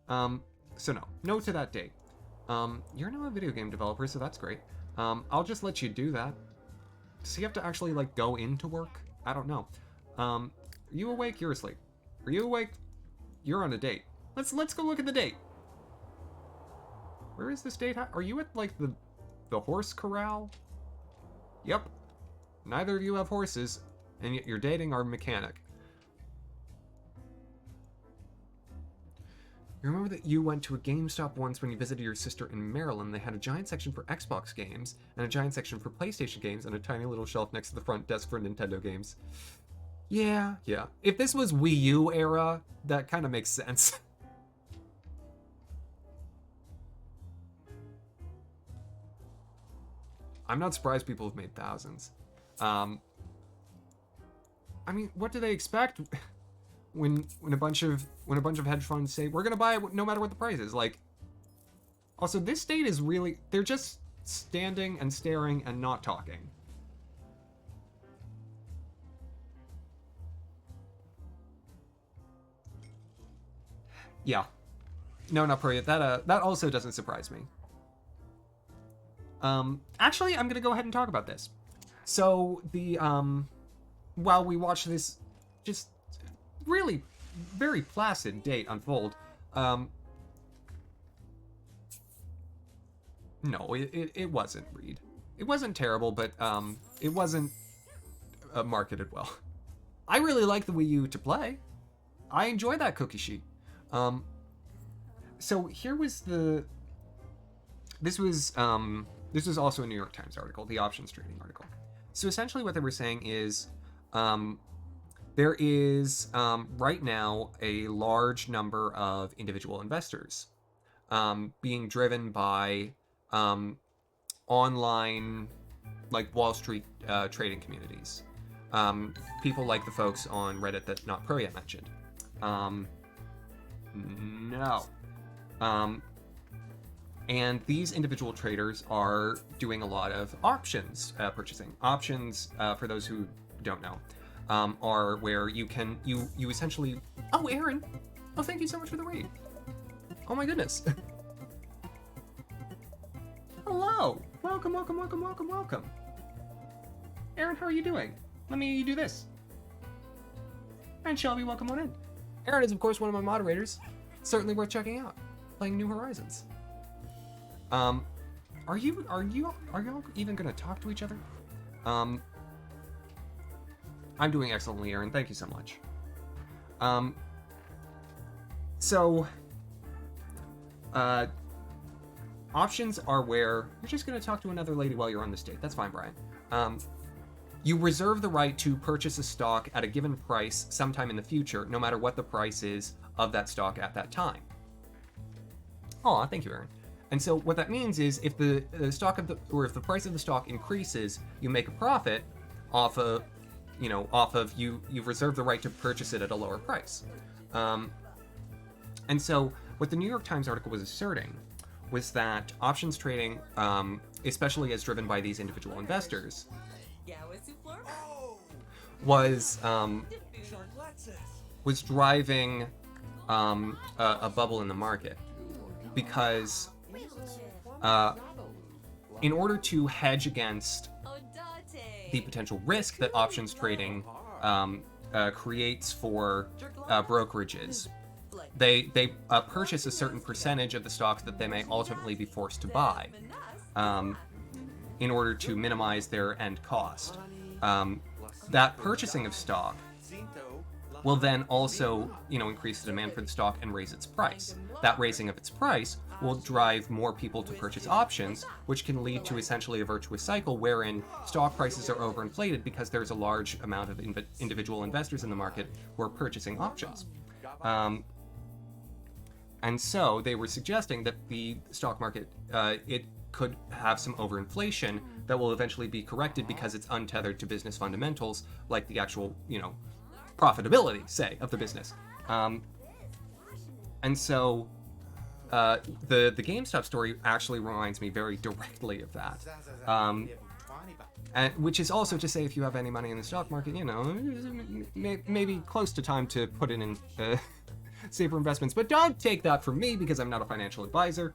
So no to that date. You're now a video game developer, so that's great. I'll just let you do that. So you have to actually like go into work? I don't know. Are you awake? You're asleep. Are you awake? You're on a date. Let's go look at the date. Where is this date? Are you at like the horse corral? Yep. Neither of you have horses, and yet you're dating our mechanic. You remember that you went to a GameStop once when you visited your sister in Maryland? They had a giant section for Xbox games, and a giant section for PlayStation games, and a tiny little shelf next to the front desk for Nintendo games. Yeah. If this was Wii U era, that kind of makes sense. I'm not surprised people have made thousands. I mean, what do they expect when a bunch of hedge funds say we're gonna buy it no matter what the price is? Like, also this state is really, they're just standing and staring and not talking. Yeah, no, not pro yet. That also doesn't surprise me. Actually, I'm gonna go ahead and talk about this. So while we watch this just really very placid date unfold, no, it wasn't, Reed. It wasn't terrible, but it wasn't marketed well. I really like the Wii U to play. I enjoy that cookie sheet. So here was this was also a New York Times article, the options trading article. So essentially what they were saying is there is right now a large number of individual investors being driven by online, like Wall Street trading communities. People like the folks on Reddit that Not Pro yet mentioned. And these individual traders are doing a lot of options purchasing. Options, for those who don't know, are where you essentially... Oh, Aaron! Oh, thank you so much for the raid. Oh my goodness. Hello! Welcome. Aaron, how are you doing? Let me do this. And Shelby, welcome on in. Aaron is, of course, one of my moderators. Certainly worth checking out. Playing New Horizons. Are y'all even gonna talk to each other? I'm doing excellently, Aaron. Thank you so much. So, options are where you're just going to talk to another lady while you're on this date. That's fine, Brian. You reserve the right to purchase a stock at a given price sometime in the future, no matter what the price is of that stock at that time. Aw, thank you, Aaron. And so what that means is if the stock of if the price of the stock increases, you make a profit off of you've reserved the right to purchase it at a lower price. And so what the New York Times article was asserting was that options trading, especially as driven by these individual investors, was driving a bubble in the market, because in order to hedge against the potential risk that options trading creates for brokerages, they purchase a certain percentage of the stocks that they may ultimately be forced to buy in order to minimize their end cost. That purchasing of stock will then also, increase the demand for the stock and raise its price. That raising of its price will drive more people to purchase options, which can lead to essentially a virtuous cycle wherein stock prices are overinflated because there's a large amount of individual investors in the market who are purchasing options. And so they were suggesting that the stock market, it could have some overinflation that will eventually be corrected because it's untethered to business fundamentals, like the actual, profitability, say, of the business. And so the GameStop story actually reminds me very directly of that. And which is also to say, if you have any money in the stock market, maybe close to time to put it in safer investments. But don't take that from me, because I'm not a financial advisor.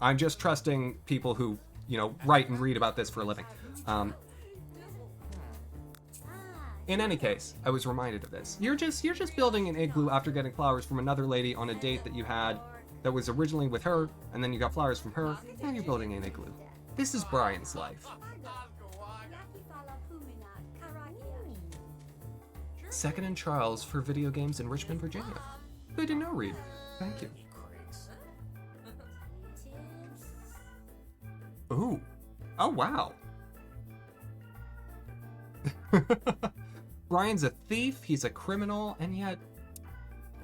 I'm just trusting people who, write and read about this for a living. In any case, I was reminded of this. You're just building an igloo after getting flowers from another lady on a date that you had that was originally with her, and then you got flowers from her, and you're building an igloo. This is Brian's life. Second in Charles for video games in Richmond, Virginia. Good to know, Reed. Thank you. Ooh. Oh, wow. Brian's a thief, he's a criminal, and yet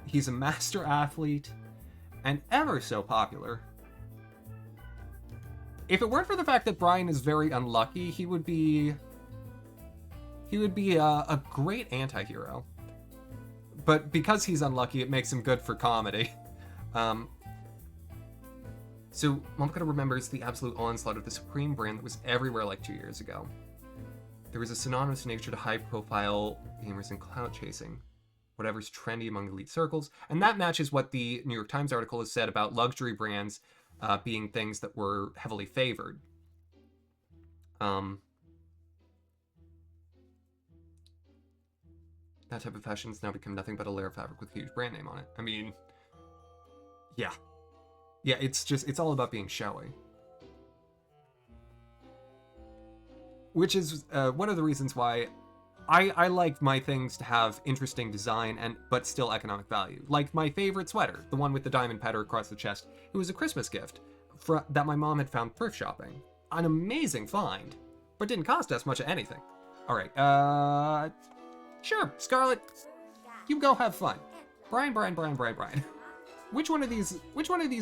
he's a master athlete and ever so popular. If it weren't for the fact that Brian is very unlucky, he would be a great anti-hero. But because he's unlucky, it makes him good for comedy. So Momkata remembers the absolute onslaught of the Supreme brand that was everywhere like 2 years ago. There was a synonymous nature to high-profile gamers and clout chasing, whatever's trendy among elite circles, and that matches what the New York Times article has said about luxury brands being things that were heavily favored. That type of fashion's now become nothing but a layer of fabric with a huge brand name on it. I mean, yeah. Yeah, it's all about being showy. Which is one of the reasons why I like my things to have interesting design but still economic value. Like my favorite sweater, the one with the diamond pattern across the chest. It was a Christmas gift that my mom had found thrift shopping. An amazing find, but didn't cost us much of anything. All right, sure, Scarlett, you go have fun. Brian. Which one of these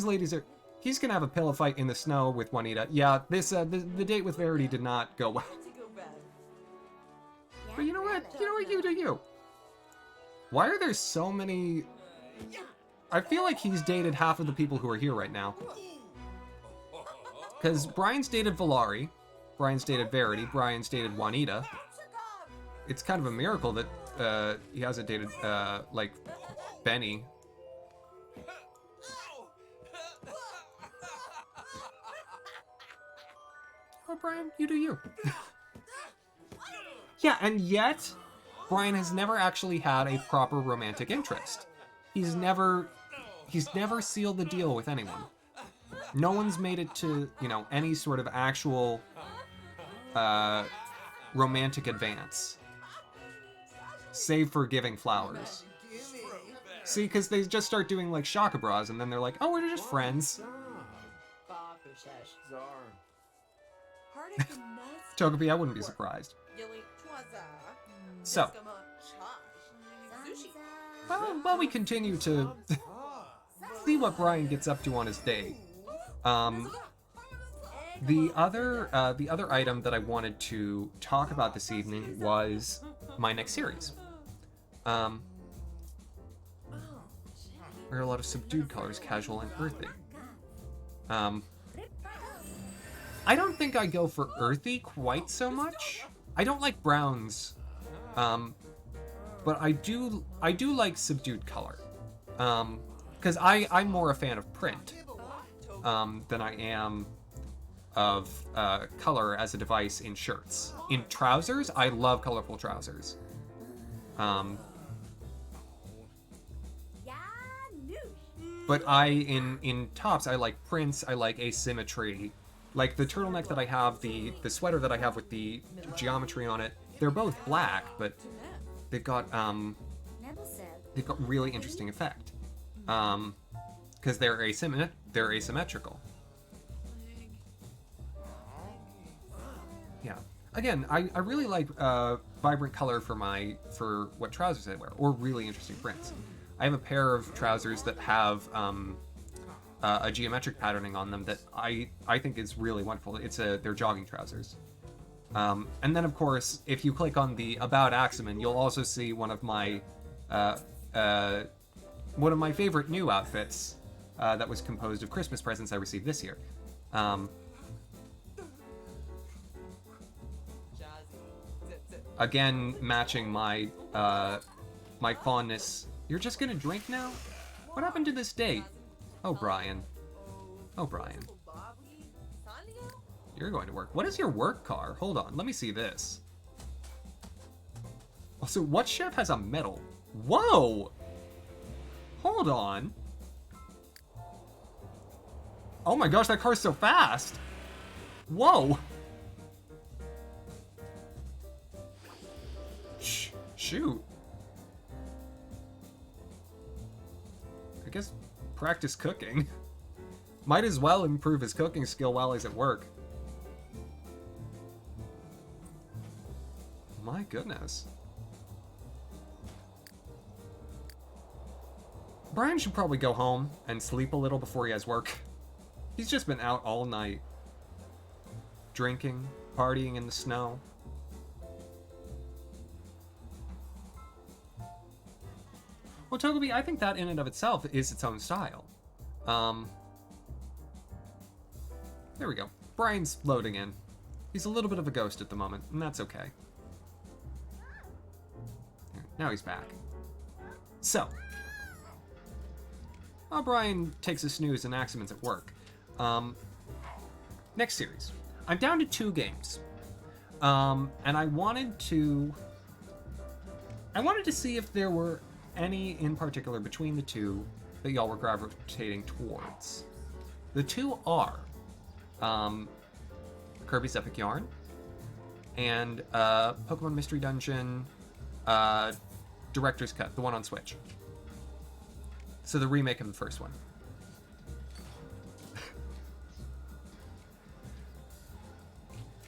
ladies are? He's gonna have a pillow fight in the snow with Juanita. Yeah, this the date with Verity did not go well. But you know what? You do you. Why are there so many? I feel like he's dated half of the people who are here right now. Because Brian's dated Valari, Brian's dated Verity, Brian's dated Juanita. It's kind of a miracle that he hasn't dated like Benny. Oh, Brian, you do you. Yeah, and yet, Brian has never actually had a proper romantic interest. He's never sealed the deal with anyone. No one's made it to, any sort of actual romantic advance. Save for giving flowers. See, because they just start doing, like, shaka bras, and then they're like, oh, we're just friends. Togepi, I wouldn't be surprised. So, while we continue to see what Brian gets up to on his day, the other item that I wanted to talk about this evening was my next series. There are a lot of subdued colors, casual and earthy. I don't think I go for earthy quite so much. I don't like browns, but I do like subdued color, because I'm more a fan of print than I am of color as a device in shirts. In trousers, I love colorful trousers. But in tops, I like prints, I like asymmetry. Like the turtleneck that I have, the sweater that I have with the geometry on it, they're both black, but they've got really interesting effect. Because they're asymmetrical. Yeah. Again, I really like vibrant color for what trousers I wear, or really interesting prints. I have a pair of trousers that have a geometric patterning on them that I think is really wonderful. They're jogging trousers. And then, of course, if you click on the About Axamin, you'll also see one of my favorite new outfits that was composed of Christmas presents I received this year. Again, matching my fondness. You're just gonna drink now? What happened to this date? Oh, Brian. Oh, Brian. You're going to work. What is your work car? Hold on, let me see this. Also, what chef has a medal? Whoa! Hold on. Oh my gosh, that car's so fast! Whoa! Shoot. I guess practice cooking. Might as well improve his cooking skill while he's at work. My goodness. Brian should probably go home and sleep a little before he has work. He's just been out all night. Drinking, partying in the snow. Well, Togepi, I think that in and of itself is its own style. There we go. Brian's loading in. He's a little bit of a ghost at the moment, and that's okay. Now he's back. So, while Brian takes a snooze and Axamin's at work, next series. I'm down to 2 games. And I wanted to see if there were any in particular between the two that y'all were gravitating towards. The two are Kirby's Epic Yarn and Pokemon Mystery Dungeon Director's Cut, the one on Switch. So the remake of the first one.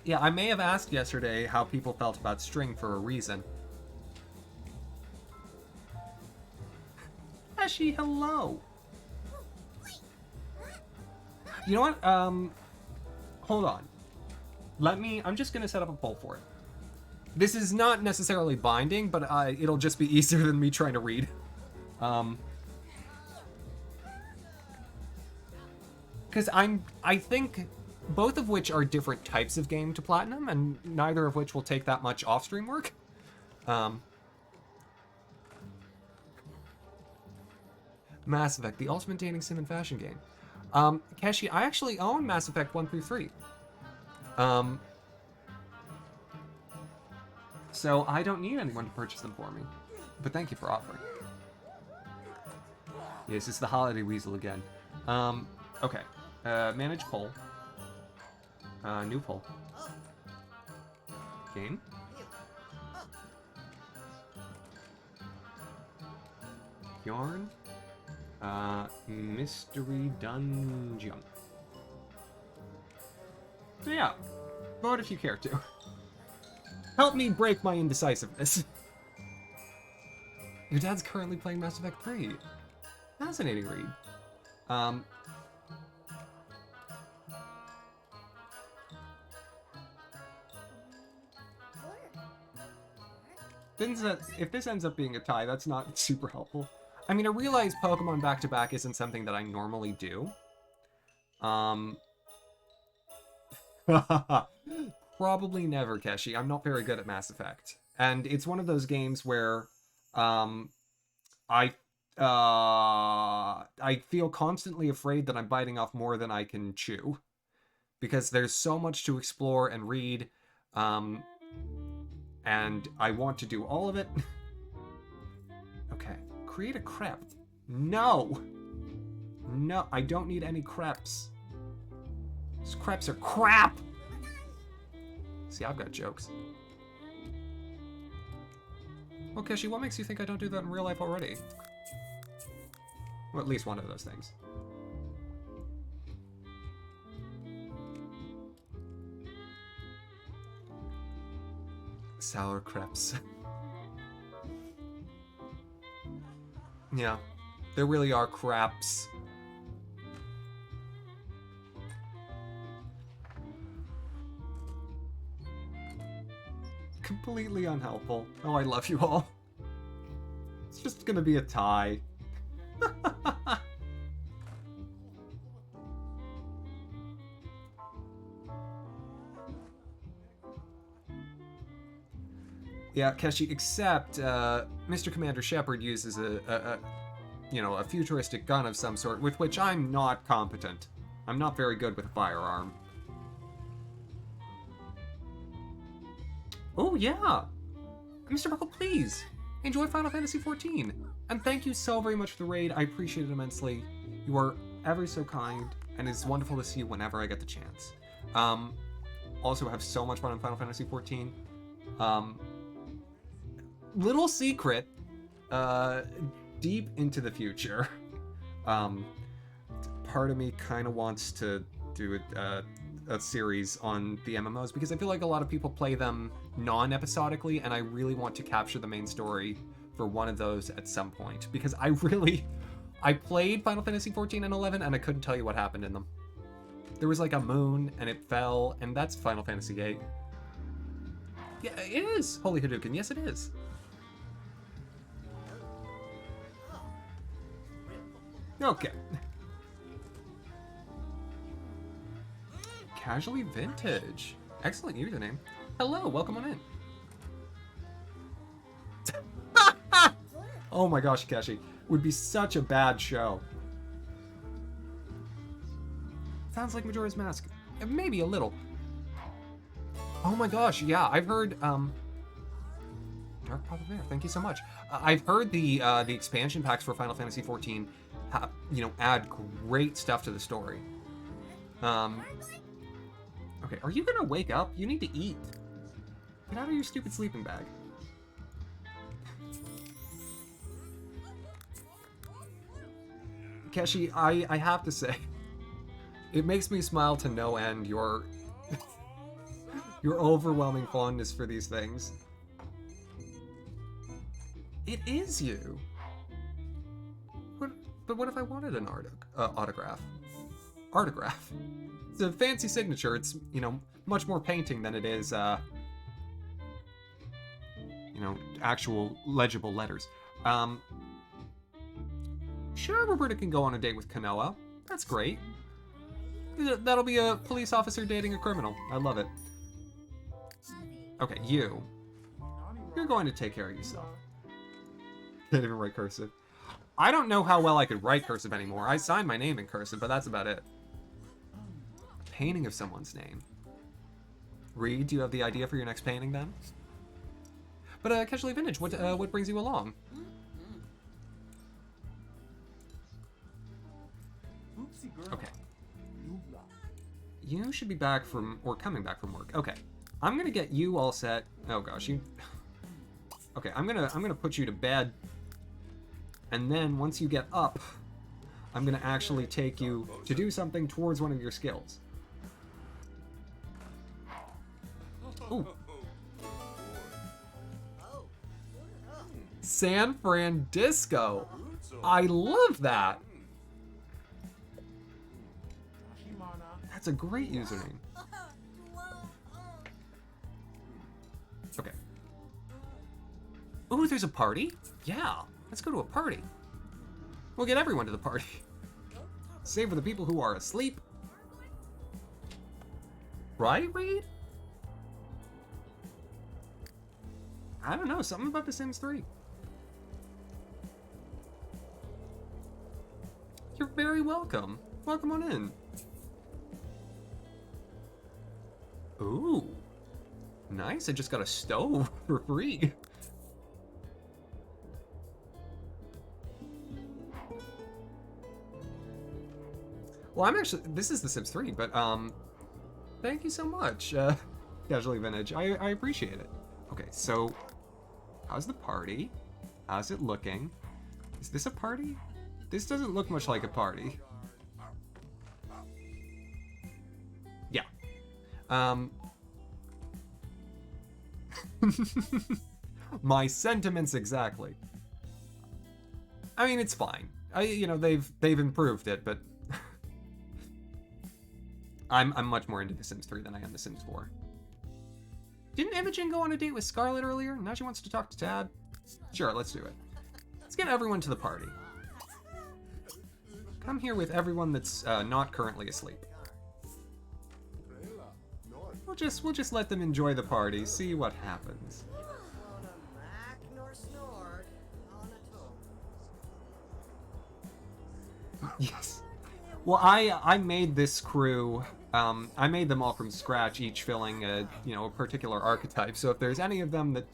Yeah, I may have asked yesterday how people felt about String for a reason. Ashi, hello! You know what? Hold on. I'm just gonna set up a poll for it. This is not necessarily binding, but it'll just be easier than me trying to read. Because I think both of which are different types of game to Platinum, and neither of which will take that much off-stream work. Mass Effect, the ultimate dating sim and fashion game. Keshi, I actually own Mass Effect 1 through 3. So I don't need anyone to purchase them for me. But thank you for offering. Yes, it's the Holiday Weasel again. Okay. Manage poll. New poll. Game. Yarn. Mystery Dungeon. So yeah, vote if you care to. Help me break my indecisiveness. Your dad's currently playing Mass Effect 3. Fascinating read. If this ends up being a tie, that's not super helpful. I mean, I realize Pokemon back-to-back isn't something that I normally do. Probably never, Keshi. I'm not very good at Mass Effect. And it's one of those games where I feel constantly afraid that I'm biting off more than I can chew. Because there's so much to explore and read. And I want to do all of it. Okay. Create a crepe. No! No, I don't need any crepes. These crepes are crap! See, I've got jokes. Well, Keshi, what makes you think I don't do that in real life already? Well, at least one of those things. Sour crepes. Yeah, there really are craps. Completely unhelpful. Oh, I love you all. It's just gonna be a tie. Yeah, Keshi, except Mr. Commander Shepard uses a futuristic gun of some sort, with which I'm not competent. I'm not very good with a firearm. Oh, yeah! Mr. Buckle, please! Enjoy Final Fantasy XIV! And thank you so very much for the raid, I appreciate it immensely. You are ever so kind, and it's wonderful to see you whenever I get the chance. Also have so much fun in Final Fantasy XIV. Little secret, deep into the future, part of me kind of wants to do a series on the MMOs, because I feel like a lot of people play them non-episodically, and I really want to capture the main story for one of those at some point, because I played Final Fantasy 14 and 11, and I couldn't tell you what happened in them. There was like a moon, and it fell, and that's Final Fantasy 8. Yeah, it is! Holy Hadouken, yes it is. Okay. Casually Vintage. Excellent username. Hello, welcome on in. Oh my gosh, Keshi. Would be such a bad show. Sounds like Majora's Mask. Maybe a little. Oh my gosh, yeah, I've heard, Dark Papa Bear, thank you so much. I've heard the expansion packs for Final Fantasy XIV add great stuff to the story. Okay, are you gonna wake up? You need to eat. Get out of your stupid sleeping bag. Keshi, I have to say, it makes me smile to no end, your overwhelming fondness for these things. It is you. But what if I wanted an autograph? Artograph. It's a fancy signature. It's, much more painting than it is, actual legible letters. Sure, Roberta can go on a date with Kanoa. That's great. That'll be a police officer dating a criminal. I love it. Okay, you're going to take care of yourself. Can't even write cursive. I don't know how well I could write cursive anymore. I signed my name in cursive, but that's about it. A painting of someone's name. Reed, do you have the idea for your next painting then? But Casually Vintage, what brings you along? Okay. You should be back from, or coming back from work. Okay. I'm gonna get you all set. Oh gosh, you. Okay, I'm gonna put you to bed. And then once you get up, I'm going to actually take you to do something towards one of your skills. Ooh. San Francisco. I love that. That's a great username. Okay. Ooh, there's a party? Yeah, let's go to a party. We'll get everyone to the party. Save for the people who are asleep. Right, Reed? I don't know, something about The Sims 3. You're very welcome. Welcome on in. Ooh. Nice, I just got a stove for free. Well, I'm actually, this is The Sims 3, but, thank you so much, Casually Vintage. I appreciate it. Okay, so, how's the party? How's it looking? Is this a party? This doesn't look much like a party. Yeah. My sentiments exactly. I mean, it's fine. You know, they've improved it, but I'm much more into The Sims 3 than I am The Sims 4. Didn't Imogen go on a date with Scarlett earlier? Now she wants to talk to Tad? Sure, let's do it. Let's get everyone to the party. Come here with everyone that's not currently asleep. We'll just let them enjoy the party, see what happens. Yes. Well, I made this crew. I made them all from scratch, each filling a a particular archetype. So if there's any of them that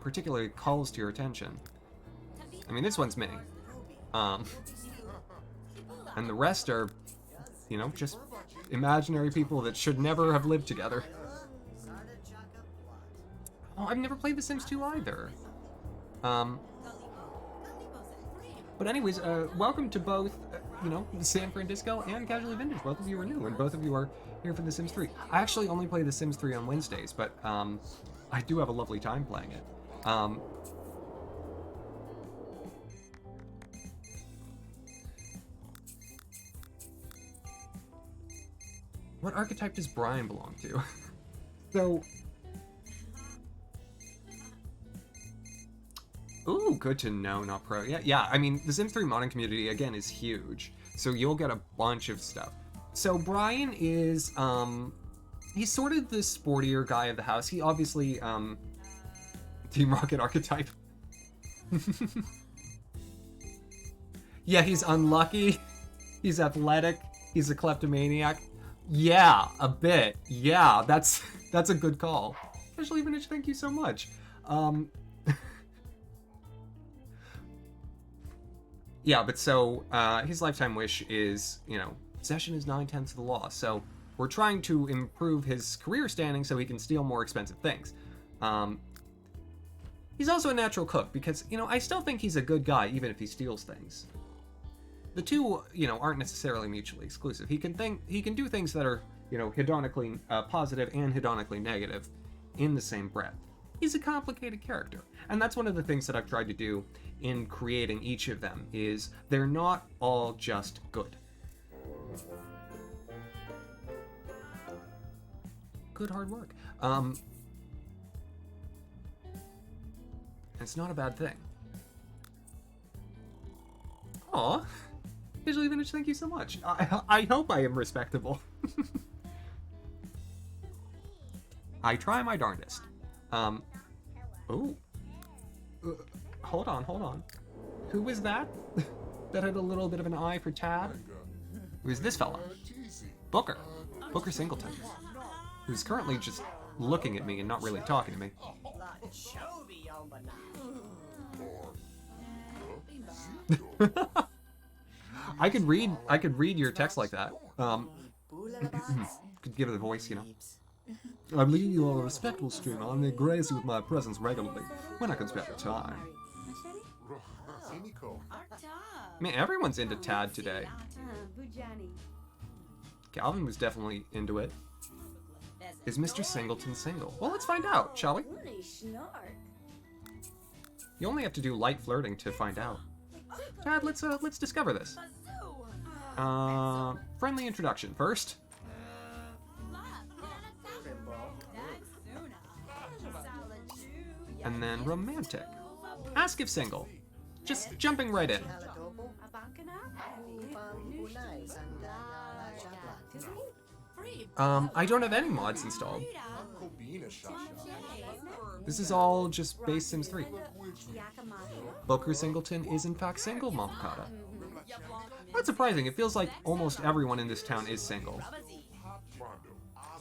particularly calls to your attention, I mean, this one's me. And the rest are, just imaginary people that should never have lived together. Oh, I've never played The Sims 2 either. But anyways, welcome to both, San Francisco and Casually Vintage. Both of you are new, and both of you are here for The Sims 3. I actually only play The Sims 3 on Wednesdays, but I do have a lovely time playing it. What archetype does Brian belong to? So... Ooh, good to know, not pro. Yeah, I mean, the Sims 3 modding community, again, is huge. So you'll get a bunch of stuff. So Brian is, he's sort of the sportier guy of the house. He obviously, Team Rocket archetype. Yeah, he's unlucky. He's athletic. He's a kleptomaniac. Yeah, a bit. Yeah, that's a good call. Casually Vintage, thank you so much. Yeah, but so, his lifetime wish is, possession is 9/10 of the law. So we're trying to improve his career standing so he can steal more expensive things. He's also a natural cook because, I still think he's a good guy even if he steals things. The two, aren't necessarily mutually exclusive. He can do things that are, hedonically positive and hedonically negative in the same breath. He's a complicated character. And that's one of the things that I've tried to do in creating each of them, is they're not all just good. Good hard work. It's not a bad thing. Aw. Visually Vintage, thank you so much. I hope I am respectable. I try my darndest. Ooh. Hold on. Who was that? That had a little bit of an eye for Tad? Who's this fella? Booker Singleton. Who's currently just looking at me and not really talking to me. I could read your text like that. Could give it a voice, I'm leading you on a respectful stream. I may grace you with my presence regularly when I can spare the time. I mean, everyone's into Tad today. Bujani. Calvin was definitely into it. Is Mr. Singleton single? Well, let's find out, shall we? You only have to do light flirting to find out. Tad, let's discover this. Friendly introduction first. And then romantic. Ask if single. Just jumping right in. I don't have any mods installed. This is all just base Sims 3. Booker Singleton is in fact single, Mompakata. Not surprising, it feels like almost everyone in this town is single.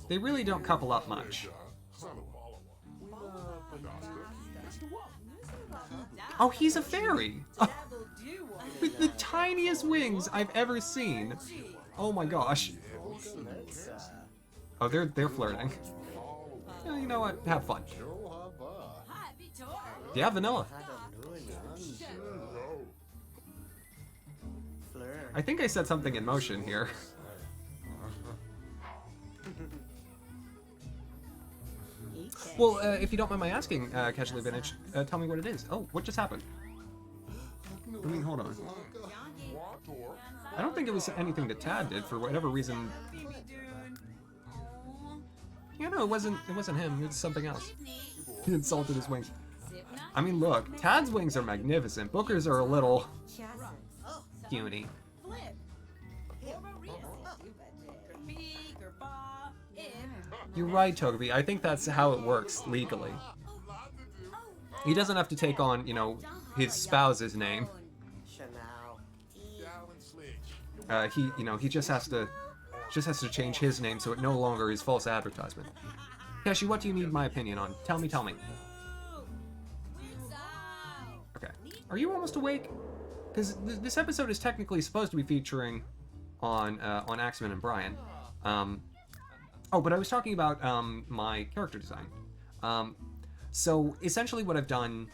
They really don't couple up much. Oh, he's a fairy! With the tiniest wings I've ever seen. Oh my gosh. Oh, they're flirting. Yeah, you know what? Have fun. Yeah, vanilla. I think I set something in motion here. Well, if you don't mind my asking, Casually Vintage, tell me what it is. Oh, what just happened? I mean, hold on. I don't think it was anything that Tad did, for whatever reason. Yeah, no, it wasn't him, it was something else. He insulted his wings. I mean, look, Tad's wings are magnificent. Booker's are a little... puny. You're right, Togepi. I think that's how it works legally. He doesn't have to take on, you know, his spouse's name. He just has to change his name so it no longer is false advertisement. Keshi, what do you need my opinion on? Tell me. Okay. Are you almost awake? Because this episode is technically supposed to be featuring on Axamin and Brian. Oh, but I was talking about my character design. So essentially what I've done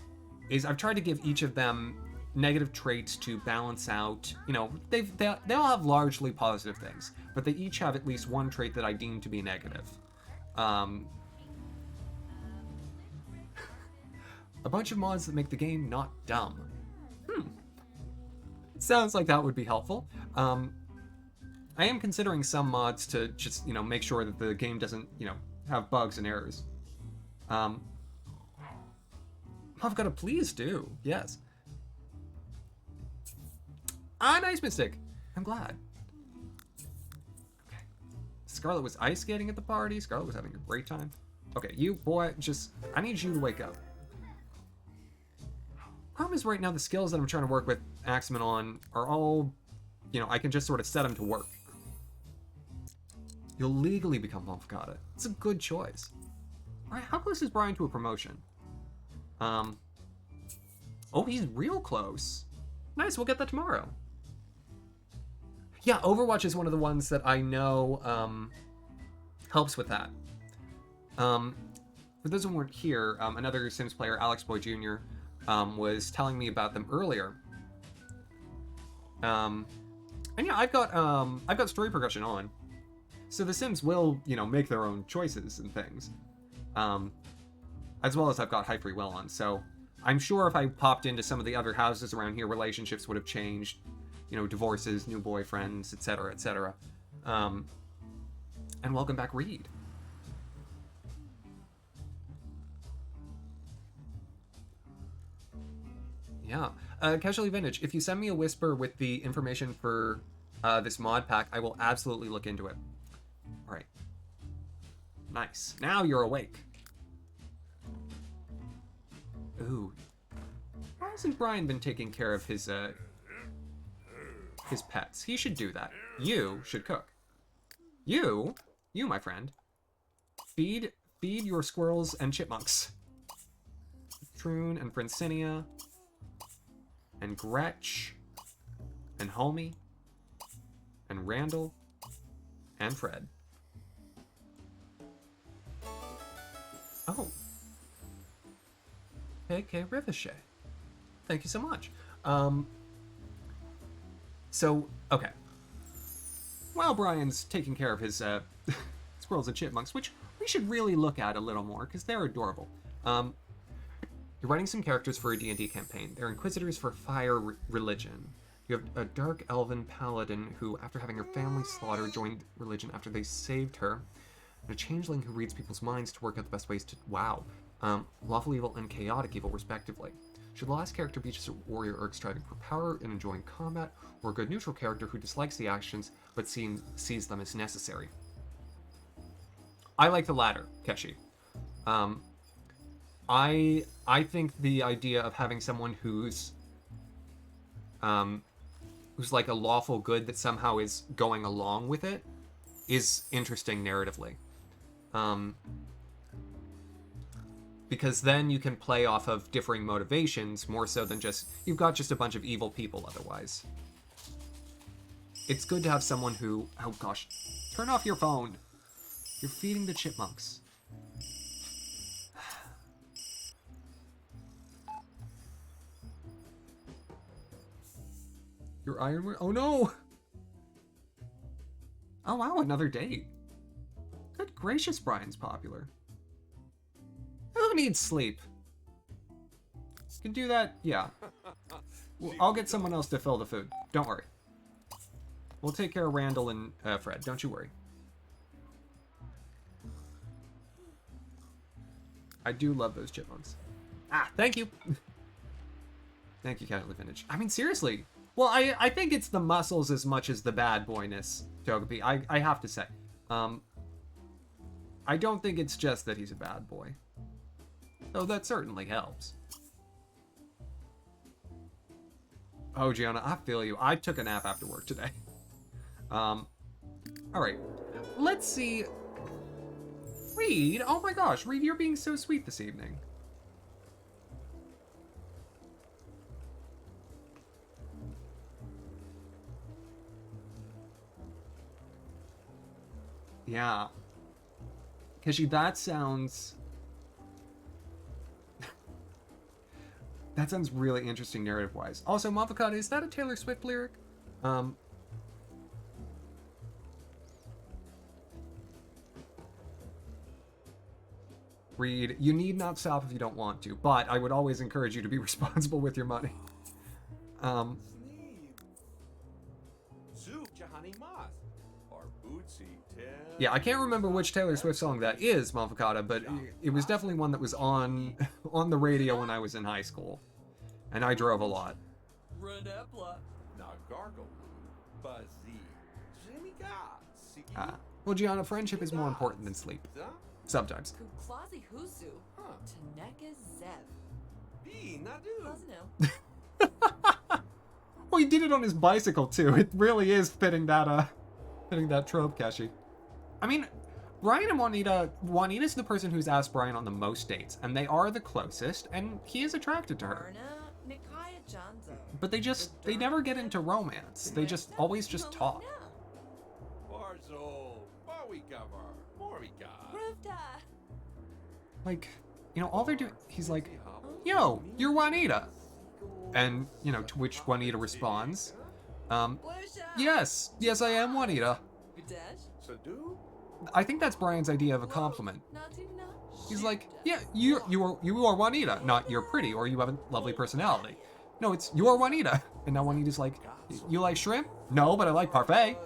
is I've tried to give each of them negative traits to balance out, you know, they all have largely positive things, but they each have at least one trait that I deem to be negative. A bunch of mods that make the game not dumb. Sounds like that would be helpful. I am considering some mods to just, you know, make sure that the game doesn't, you know, have bugs and errors. I've got a please do, yes. Ah, nice mistake. I'm glad. Okay. Scarlet was ice skating at the party. Scarlet was having a great time. Okay, you, boy, I need you to wake up. Problem is right now the skills that I'm trying to work with Axamin on are all, you know, I can just sort of set them to work. You'll legally become Mompakata. It's a good choice. Alright, how close is Brian to a promotion? Oh, he's real close. Nice, we'll get that tomorrow. Yeah, Overwatch is one of the ones that I know helps with that. For those who weren't here, another Sims player, Alex Boy Jr., was telling me about them earlier. And yeah, I've got story progression on. So the Sims will, you know, make their own choices and things. As well as I've got high free will on, so I'm sure if I popped into some of the other houses around here, relationships would have changed. You know, divorces, new boyfriends, etc., etc. And welcome back, Reed. Yeah. Casually Vintage, if you send me a whisper with the information for this mod pack, I will absolutely look into it. Alright. Nice. Now you're awake. Ooh. Why hasn't Brian been taking care of his pets? He should do that. You should cook. You, my friend, feed your squirrels and chipmunks. Troon and Francinia and Gretch and Homie and Randall and Fred. Oh. KK Ricochet. Thank you so much. So, okay. While Brian's taking care of his squirrels and chipmunks, which we should really look at a little more because they're adorable. You're writing some characters for a D&D campaign. They're inquisitors for fire religion. You have a dark elven paladin who, after having her family slaughtered, joined religion after they saved her. And a changeling who reads people's minds to work out the best ways to, lawful evil and chaotic evil, respectively. Should the last character be just a warrior erg striving for power and enjoying combat, or a good neutral character who dislikes the actions but sees them as necessary? I like the latter, Keshi. I think the idea of having someone who's like a lawful good that somehow is going along with it is interesting narratively. Because then you can play off of differing motivations more so than just, you've got just a bunch of evil people otherwise. It's good to have someone who, oh gosh, turn off your phone. You're feeding the chipmunks. Your ironware, oh no! Oh wow, another date. Good gracious, Brian's popular. Who needs sleep? You can do that, yeah. Well, I'll get someone else to fill the food. Don't worry. We'll take care of Randall and Fred, don't you worry. I do love those chipmunks. Ah, thank you. Thank you, Casually Vintage. I mean, seriously. Well, I think it's the muscles as much as the bad boyness, Togepi. I have to say. I don't think it's just that he's a bad boy. Though that certainly helps. Oh, Gianna, I feel you. I took a nap after work today. Alright. Let's see. Reed? Oh my gosh, Reed, you're being so sweet this evening. Yeah. Kishi, that sounds... that sounds really interesting narrative-wise. Also, Mavakata, is that a Taylor Swift lyric? Reed, you need not stop if you don't want to, but I would always encourage you to be responsible with your money. Yeah, I can't remember which Taylor Swift song that is, Mavakata, but it was definitely one that was on the radio when I was in high school. And I drove a lot. Well, Gianna, friendship is more important than sleep. Sometimes. Well, he did it on his bicycle too. It really is fitting that trope, Keshi. I mean, Brian and Juanita's the person who's asked Brian on the most dates, and they are the closest, and he is attracted to her. But they never get into romance. They just always just talk. Like, you know, all they're doing, he's like, yo, you're Juanita. And, you know, to which Juanita responds, yes, I am Juanita. I think that's Brian's idea of a compliment. He's like, yeah, you are Juanita, not you're pretty or you have a lovely personality. No, it's you are Juanita. And now Juanita's like, you like shrimp? No, but I like parfait.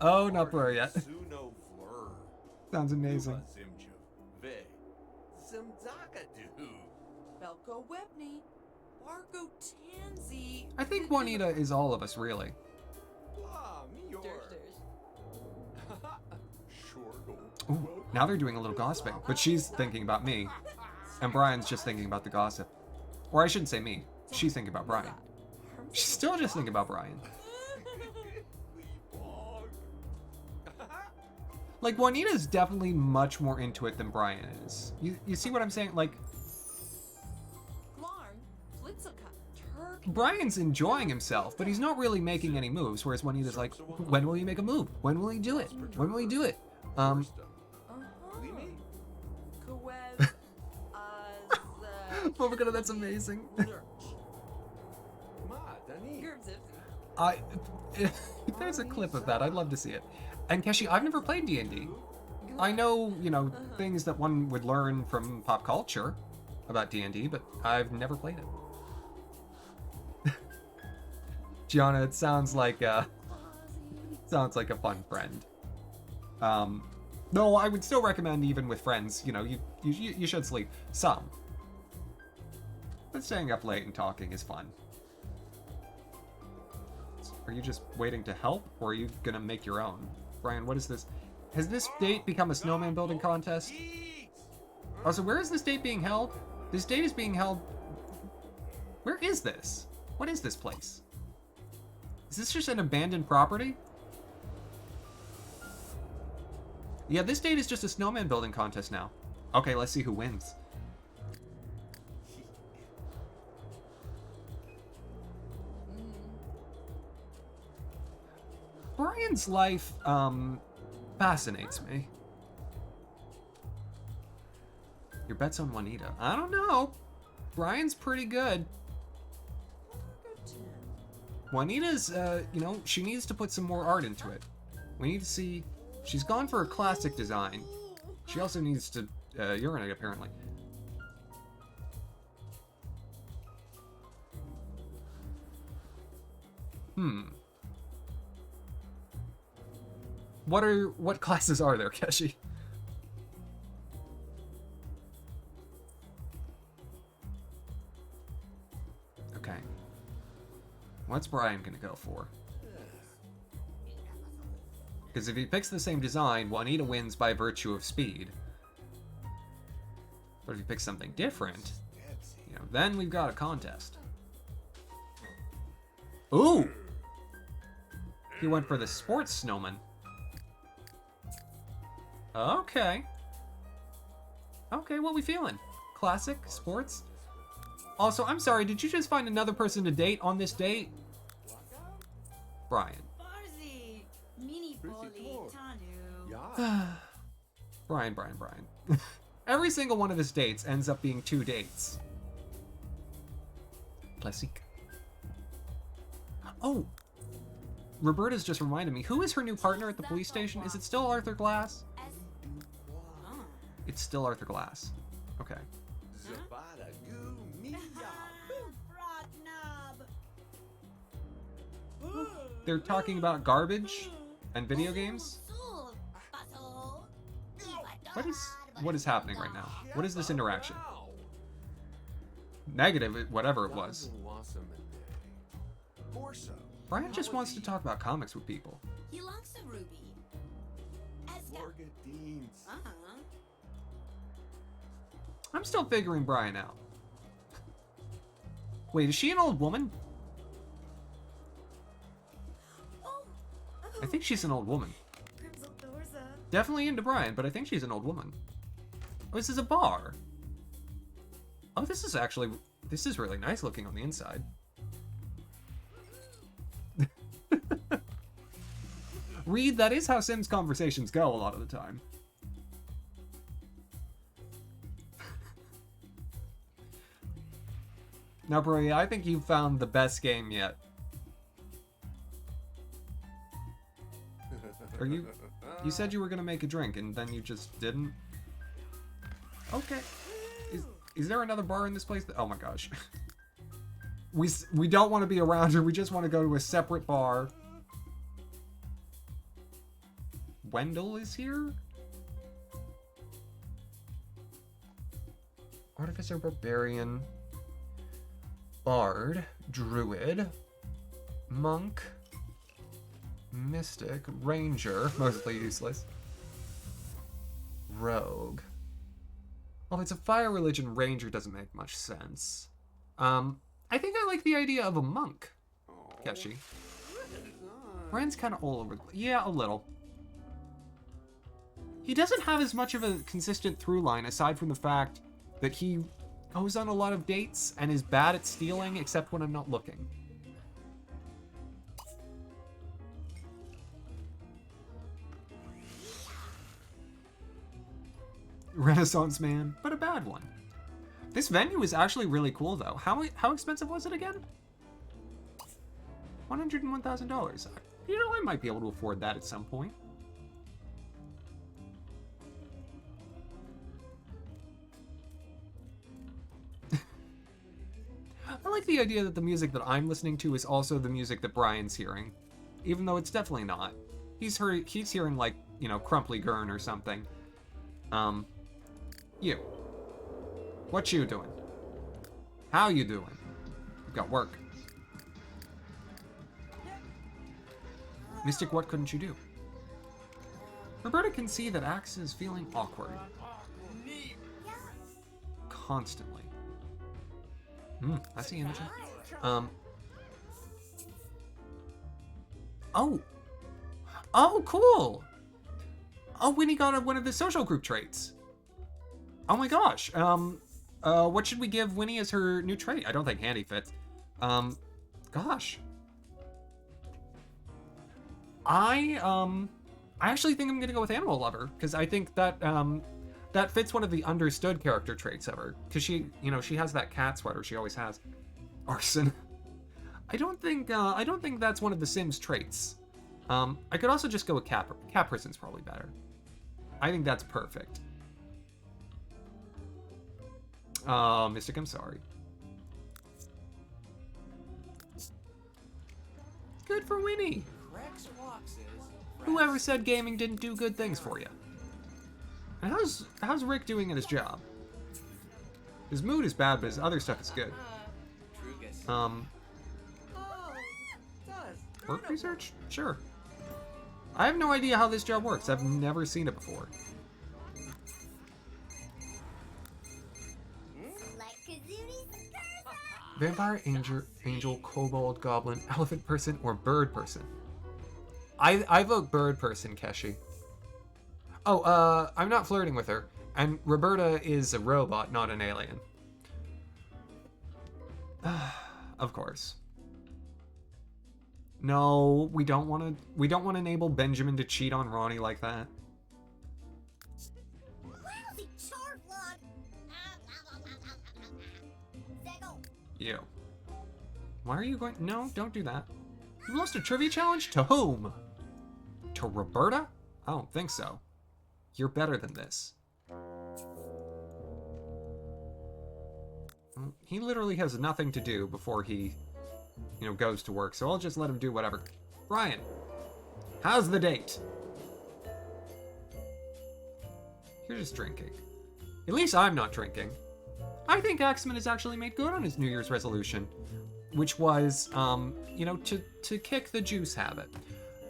Oh, not blur yet. Sounds amazing. I think Juanita is all of us, really. Ooh, now they're doing a little gossiping, but she's thinking about me, and Brian's just thinking about the gossip. Or I shouldn't say me. She's thinking about Brian. She's still just thinking about Brian. Like, Juanita's definitely much more into it than Brian is. You see what I'm saying? Like, Brian's enjoying himself, but he's not really making any moves, whereas Juanita's like, when will you make a move? When will he do it? When will he do it? Um, oh my god, that's amazing. If there's a clip of that, I'd love to see it. And Keshi, I've never played D&D. I know, you know, things that one would learn from pop culture about D&D, but I've never played it. Gianna, it sounds like a fun friend. No, I would still recommend even with friends, you know, you should sleep some. But staying up late and talking is fun. Are you just waiting to help, or are you gonna make your own? Brian, what is this? Has this date become a snowman building contest? Also, where is this date being held? This date is being held... Where is this? What is this place? Is this just an abandoned property? Yeah, this date is just a snowman building contest now. Okay, let's see who wins. Brian's life, fascinates me. Your bet's on Juanita. I don't know. Brian's pretty good. Juanita's, you know, she needs to put some more art into it. We need to see... She's gone for a classic design. She also needs to urinate, apparently. What classes are there, Keshi? Okay. What's Brian gonna go for? Because if he picks the same design, Juanita wins by virtue of speed. But if he picks something different, you know, then we've got a contest. Ooh! He went for the sports snowman. Okay. Okay, what we feeling? Classic? Sports? Also, I'm sorry, did you just find another person to date on this date? Brian. Brian. Every single one of his dates ends up being 2 dates. Classic. Oh! Roberta's just reminded me, who is her new partner at the police station? Is it still Arthur Glass? It's still Arthur Glass. Okay. They're talking about garbage and video games? What is happening right now? What is this interaction? Negative, whatever it was. Brian just wants to talk about comics with people. He likes a ruby. I'm still figuring Brian out. Wait, is she an old woman? I think she's an old woman. Definitely into Brian, but I think she's an old woman. Oh, this is a bar. Oh, this is really nice looking on the inside. Reed, that is how Sims conversations go a lot of the time. Now, Brody, I think you found the best game yet. Are you... You said you were gonna make a drink, and then you just didn't? Okay. Is there another bar in this place? Oh my gosh. We don't want to be around her, we just want to go to a separate bar. Wendell is here? Artificer, Barbarian, Bard, Druid, Monk, Mystic, Ranger, mostly useless, Rogue. Well, if it's a fire religion, Ranger doesn't make much sense. I think I like the idea of a monk. Keshi. Rand's kind of all over. Yeah, a little. He doesn't have as much of a consistent through line aside from the fact that he goes on a lot of dates and is bad at stealing except when I'm not looking. Renaissance man, but a bad one. This venue is actually really cool, though. How expensive was it again? $101,000. You know, I might be able to afford that at some point. I like the idea that the music that I'm listening to is also the music that Brian's hearing, even though it's definitely not. He's hearing, like, you know, Crumply Gurn or something. You. What you doing? How you doing? You've got work. Mystic, what couldn't you do? Roberta can see that Axe is feeling awkward. Constantly. I see Imogen. Oh! Oh, cool! Oh, Winnie got one of the social group traits. Oh my gosh. What should we give Winnie as her new trait? I don't think Handy fits. Gosh. I actually think I'm gonna go with Animal Lover, because I think that, that fits one of the understood character traits ever. Because she, you know, she has that cat sweater she always has. Arson. I don't think that's one of the Sims traits. I could also just go with Cat. Cat Person's probably better. I think that's perfect. Mystic, I'm sorry. Good for Winnie. Whoever said gaming didn't do good things for you? And how's Rick doing at his job? His mood is bad, but his other stuff is good. Work research? Sure. I have no idea how this job works. I've never seen it before. Vampire, angel, kobold, goblin, elephant person, or bird person? I vote bird person, Keshi. Oh, I'm not flirting with her. And Roberta is a robot, not an alien. Of course. No, we don't want to enable Benjamin to cheat on Ronnie like that. You. Why are you going? No, don't do that. You lost a trivia challenge? To whom? To Roberta? I don't think so. You're better than this. He literally has nothing to do before he, you know, goes to work, so I'll just let him do whatever. Brian, how's the date? You're just drinking. At least I'm not drinking. I think Axamin has actually made good on his New Year's resolution, which was, you know, to kick the juice habit.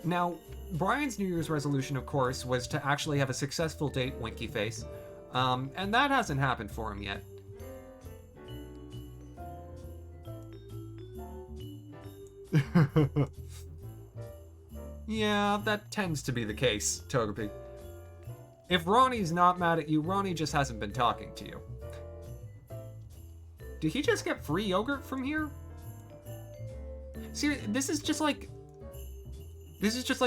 Now, Brian's New Year's resolution, of course, was to actually have a successful date, winky face, and that hasn't happened for him yet. Yeah, that tends to be the case, Togepi. If Ronnie's not mad at you, Ronnie just hasn't been talking to you. Did he just get free yogurt from here? See, this is just like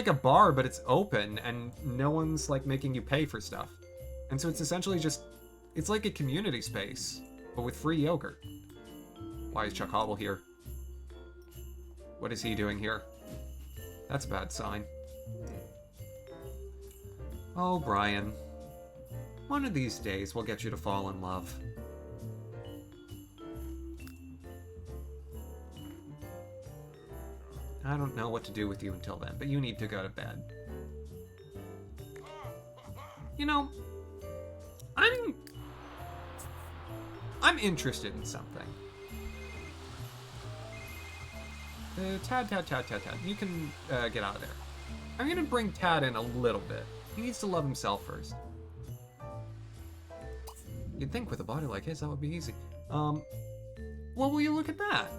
a bar, but it's open and no one's like making you pay for stuff. And so it's essentially it's like a community space, but with free yogurt. Why is Chuck Hobble here? What is he doing here? That's a bad sign. Oh, Brian. One of these days we'll get you to fall in love. I don't know what to do with you until then, but you need to go to bed. You know, I'm interested in something. Tad. You can get out of there. I'm gonna bring Tad in a little bit. He needs to love himself first. You'd think with a body like his, that would be easy. Well, will you look at that?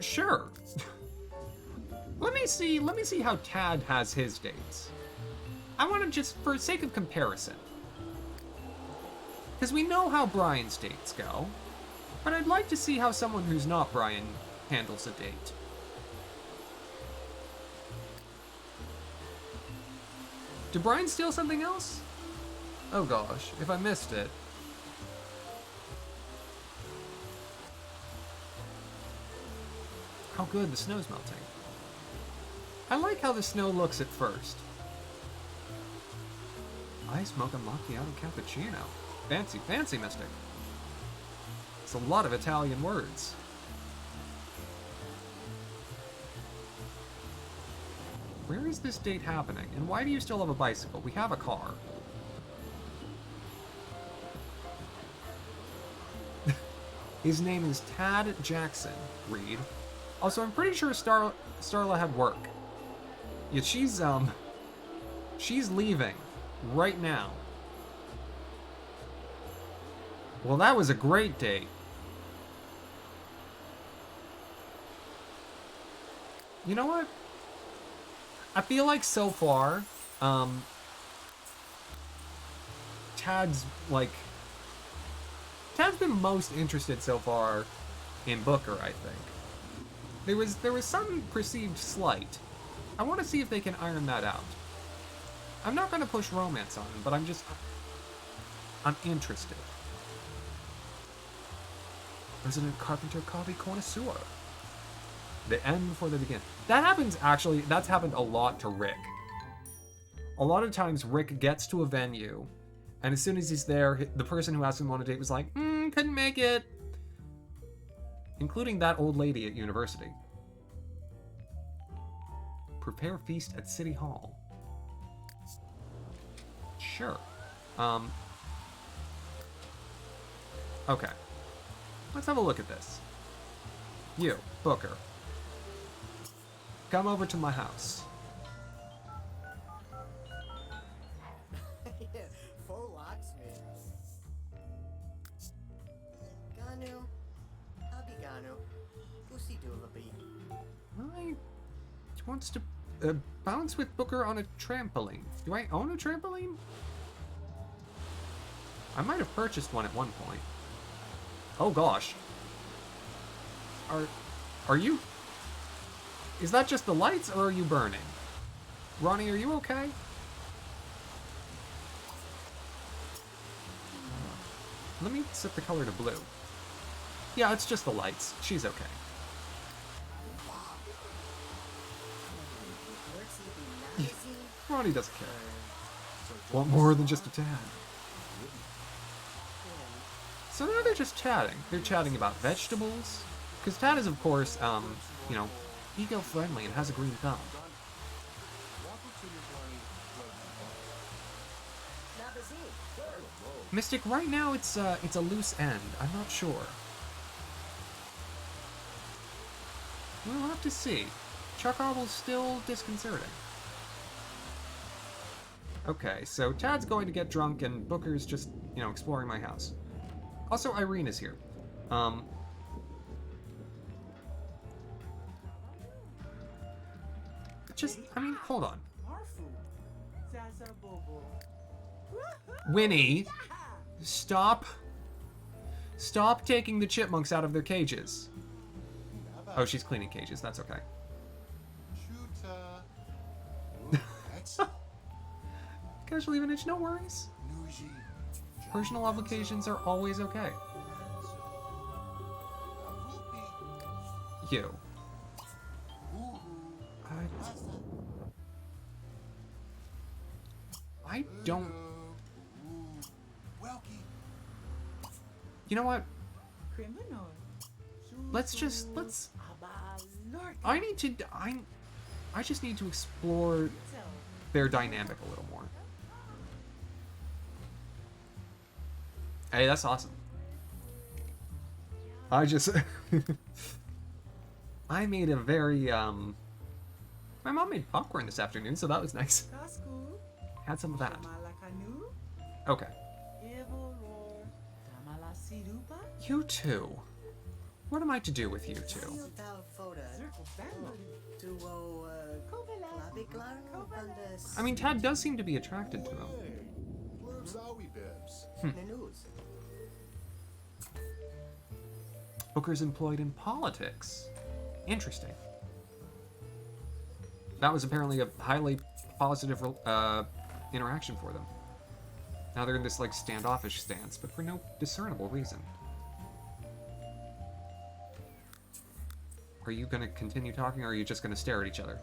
Sure. Let me see how Tad has his dates. I want to just, for sake of comparison. Because we know how Brian's dates go. But I'd like to see how someone who's not Brian handles a date. Did Brian steal something else? Oh gosh, if I missed it. How good the snow's melting. I like how the snow looks at first. Ice mocha macchiato cappuccino. Fancy, fancy, Mystic. It's a lot of Italian words. Where is this date happening? And why do you still have a bicycle? We have a car. His name is Tad Jackson, Reed. Also, I'm pretty sure Starla had work. Yeah, she's leaving right now. Well, that was a great date. You know what? I feel like so far, Tad's been most interested so far in Booker, I think. There was some perceived slight. I want to see if they can iron that out. I'm not going to push romance on him, but I'm interested. Resident Carpenter Coffee Connoisseur. The end before they begin. That happens, actually, that's happened a lot to Rick. A lot of times Rick gets to a venue, and as soon as he's there, the person who asked him on a date was like, couldn't make it. Including that old lady at university. Prepare feast at City Hall. Sure. Okay. Let's have a look at this. You, Booker. Come over to my house. Full locksmith. Ganu. Abi Ganu. Usi Dulabi. I wants to bounce with Booker on a trampoline. Do I own a trampoline? I might have purchased one at one point. Oh gosh. Are you... Is that just the lights, or are you burning? Ronnie, are you okay? Let me set the color to blue. Yeah, it's just the lights. She's okay. Ronnie doesn't care. Want more than just a tad. So now they're just chatting. They're chatting about vegetables. Because Tad is, of course, you know, eco-friendly and has a green thumb. Mystic, right now it's a loose end. I'm not sure. We'll have to see. Chuck Arbel's still disconcerting. Okay, so Tad's going to get drunk and Booker's just, you know, exploring my house. Also, Irene is here. Just, I mean, hold on. Winnie, stop taking the chipmunks out of their cages. Oh, she's cleaning cages, that's okay. Casual evenage, no worries. Personal obligations are always okay. You. I don't... You know what? Let's... I just need to explore their dynamic a little more. Hey, that's awesome. I just... I made a very, My mom made popcorn this afternoon, so that was nice. Had some of that. Okay. You two. What am I to do with you two? I mean, Tad does seem to be attracted to him. Booker's employed in politics. Interesting. That was apparently a highly positive interaction for them. Now they're in this, like, standoffish stance, but for no discernible reason. Are you gonna continue talking, or are you just gonna stare at each other?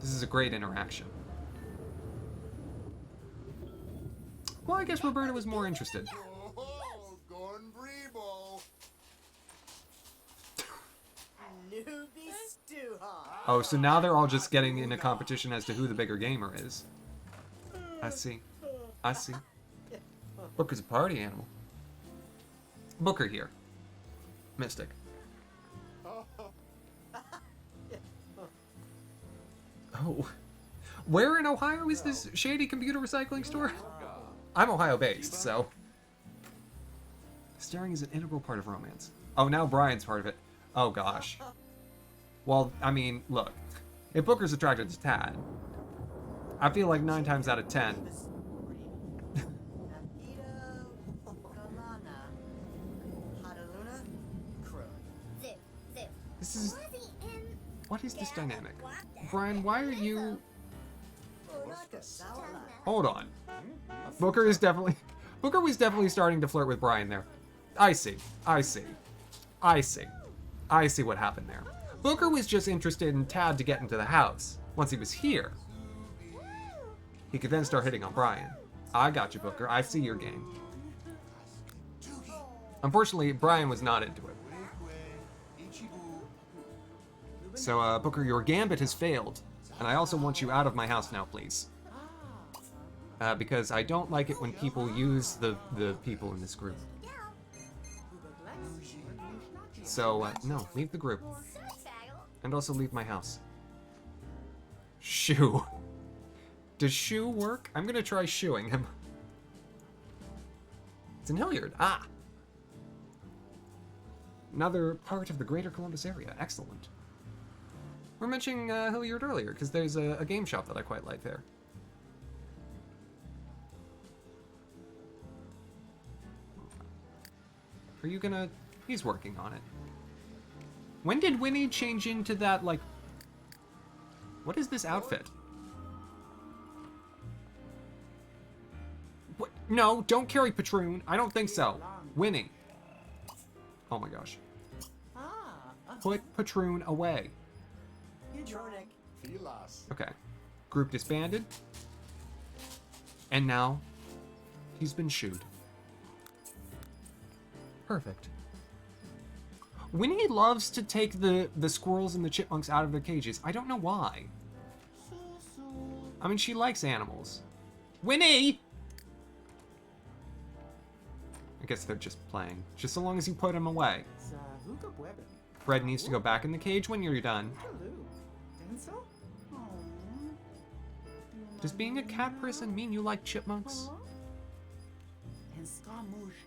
This is a great interaction. Well, I guess Roberta was more interested. Newbie stew, huh? Oh, so now they're all just getting in a competition as to who the bigger gamer is. I see. I see. Booker's a party animal. Booker here. Mystic. Oh. Where in Ohio is this shady computer recycling store? I'm Ohio-based, so... Staring is an integral part of romance. Oh, now Brian's part of it. Oh, gosh. Well, I mean, look. If Booker's attracted to Tad, I feel like 9 times out of 10... This is... What is this dynamic? Brian, why are you... Hold on. Booker was definitely starting to flirt with Brian there. I see. I see. I see. I see what happened there. Booker was just interested in Tad to get into the house. Once he was here, he could then start hitting on Brian. I got you, Booker. I see your game. Unfortunately, Brian was not into it. So, Booker, your gambit has failed. And I also want you out of my house now, please. Because I don't like it when people use the people in this group. So, no, leave the group. And also leave my house. Shoo. Does shoo work? I'm gonna try shooing him. It's in Hilliard. Ah! Another part of the greater Columbus area. Excellent. We're mentioning Hilliard earlier, because there's a game shop that I quite like there. Are you gonna... He's working on it. When did Winnie change into that, like... What is this outfit? What? No, don't carry Patroon. I don't think so. Winnie. Oh my gosh. Put Patroon away. Okay. Group disbanded. And now, he's been shooed. Perfect. Winnie loves to take the squirrels and the chipmunks out of their cages. I don't know why. I mean, she likes animals. Winnie! I guess they're just playing. Just so long as you put them away. Fred needs to go back in the cage when you're done. Does being a cat person mean you like chipmunks?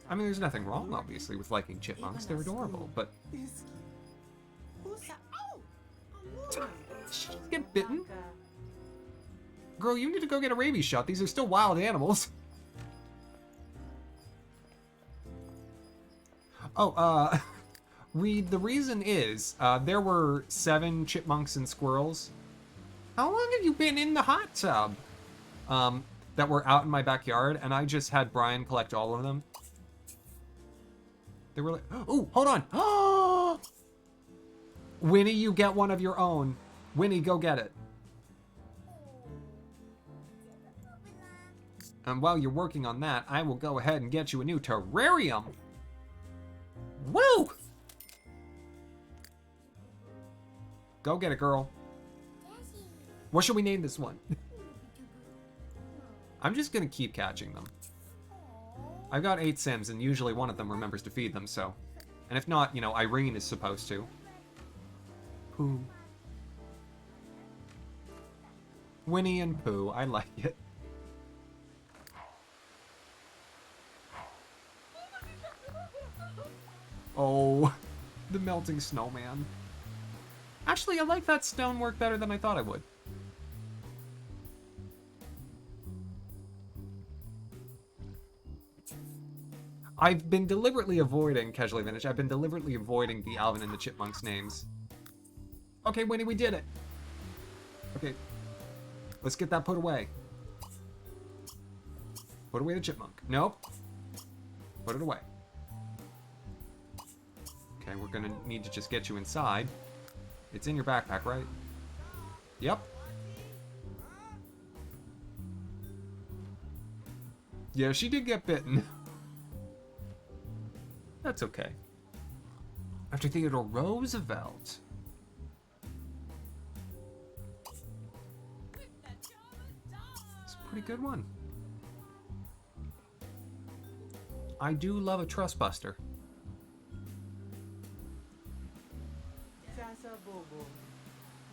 I mean, there's nothing wrong, obviously, with liking chipmunks. They're adorable, but... Get bitten? Girl, you need to go get a rabies shot. These are still wild animals. Oh, the reason is, there were 7 chipmunks and squirrels. How long have you been in the hot tub? That were out in my backyard, and I just had Brian collect all of them. They were like, oh, hold on. Winnie, you get one of your own. Winnie, go get it. And while you're working on that, I will go ahead and get you a new terrarium. Woo! Go get it, girl. What should we name this one? I'm just gonna keep catching them. I've got 8 Sims, and usually one of them remembers to feed them, so... And if not, you know, Irene is supposed to. Pooh. Winnie and Pooh, I like it. Oh, the melting snowman. Actually, I like that stonework better than I thought I would. I've been deliberately avoiding, Casually Vintage, I've been deliberately avoiding the Alvin and the Chipmunks names. Okay, Winnie, we did it. Okay. Let's get that put away. Put away the chipmunk. Nope. Put it away. Okay, we're gonna need to just get you inside. It's in your backpack, right? Yep. Yeah, she did get bitten. That's okay. After Theodore Roosevelt. It's a pretty good one. I do love a trust buster.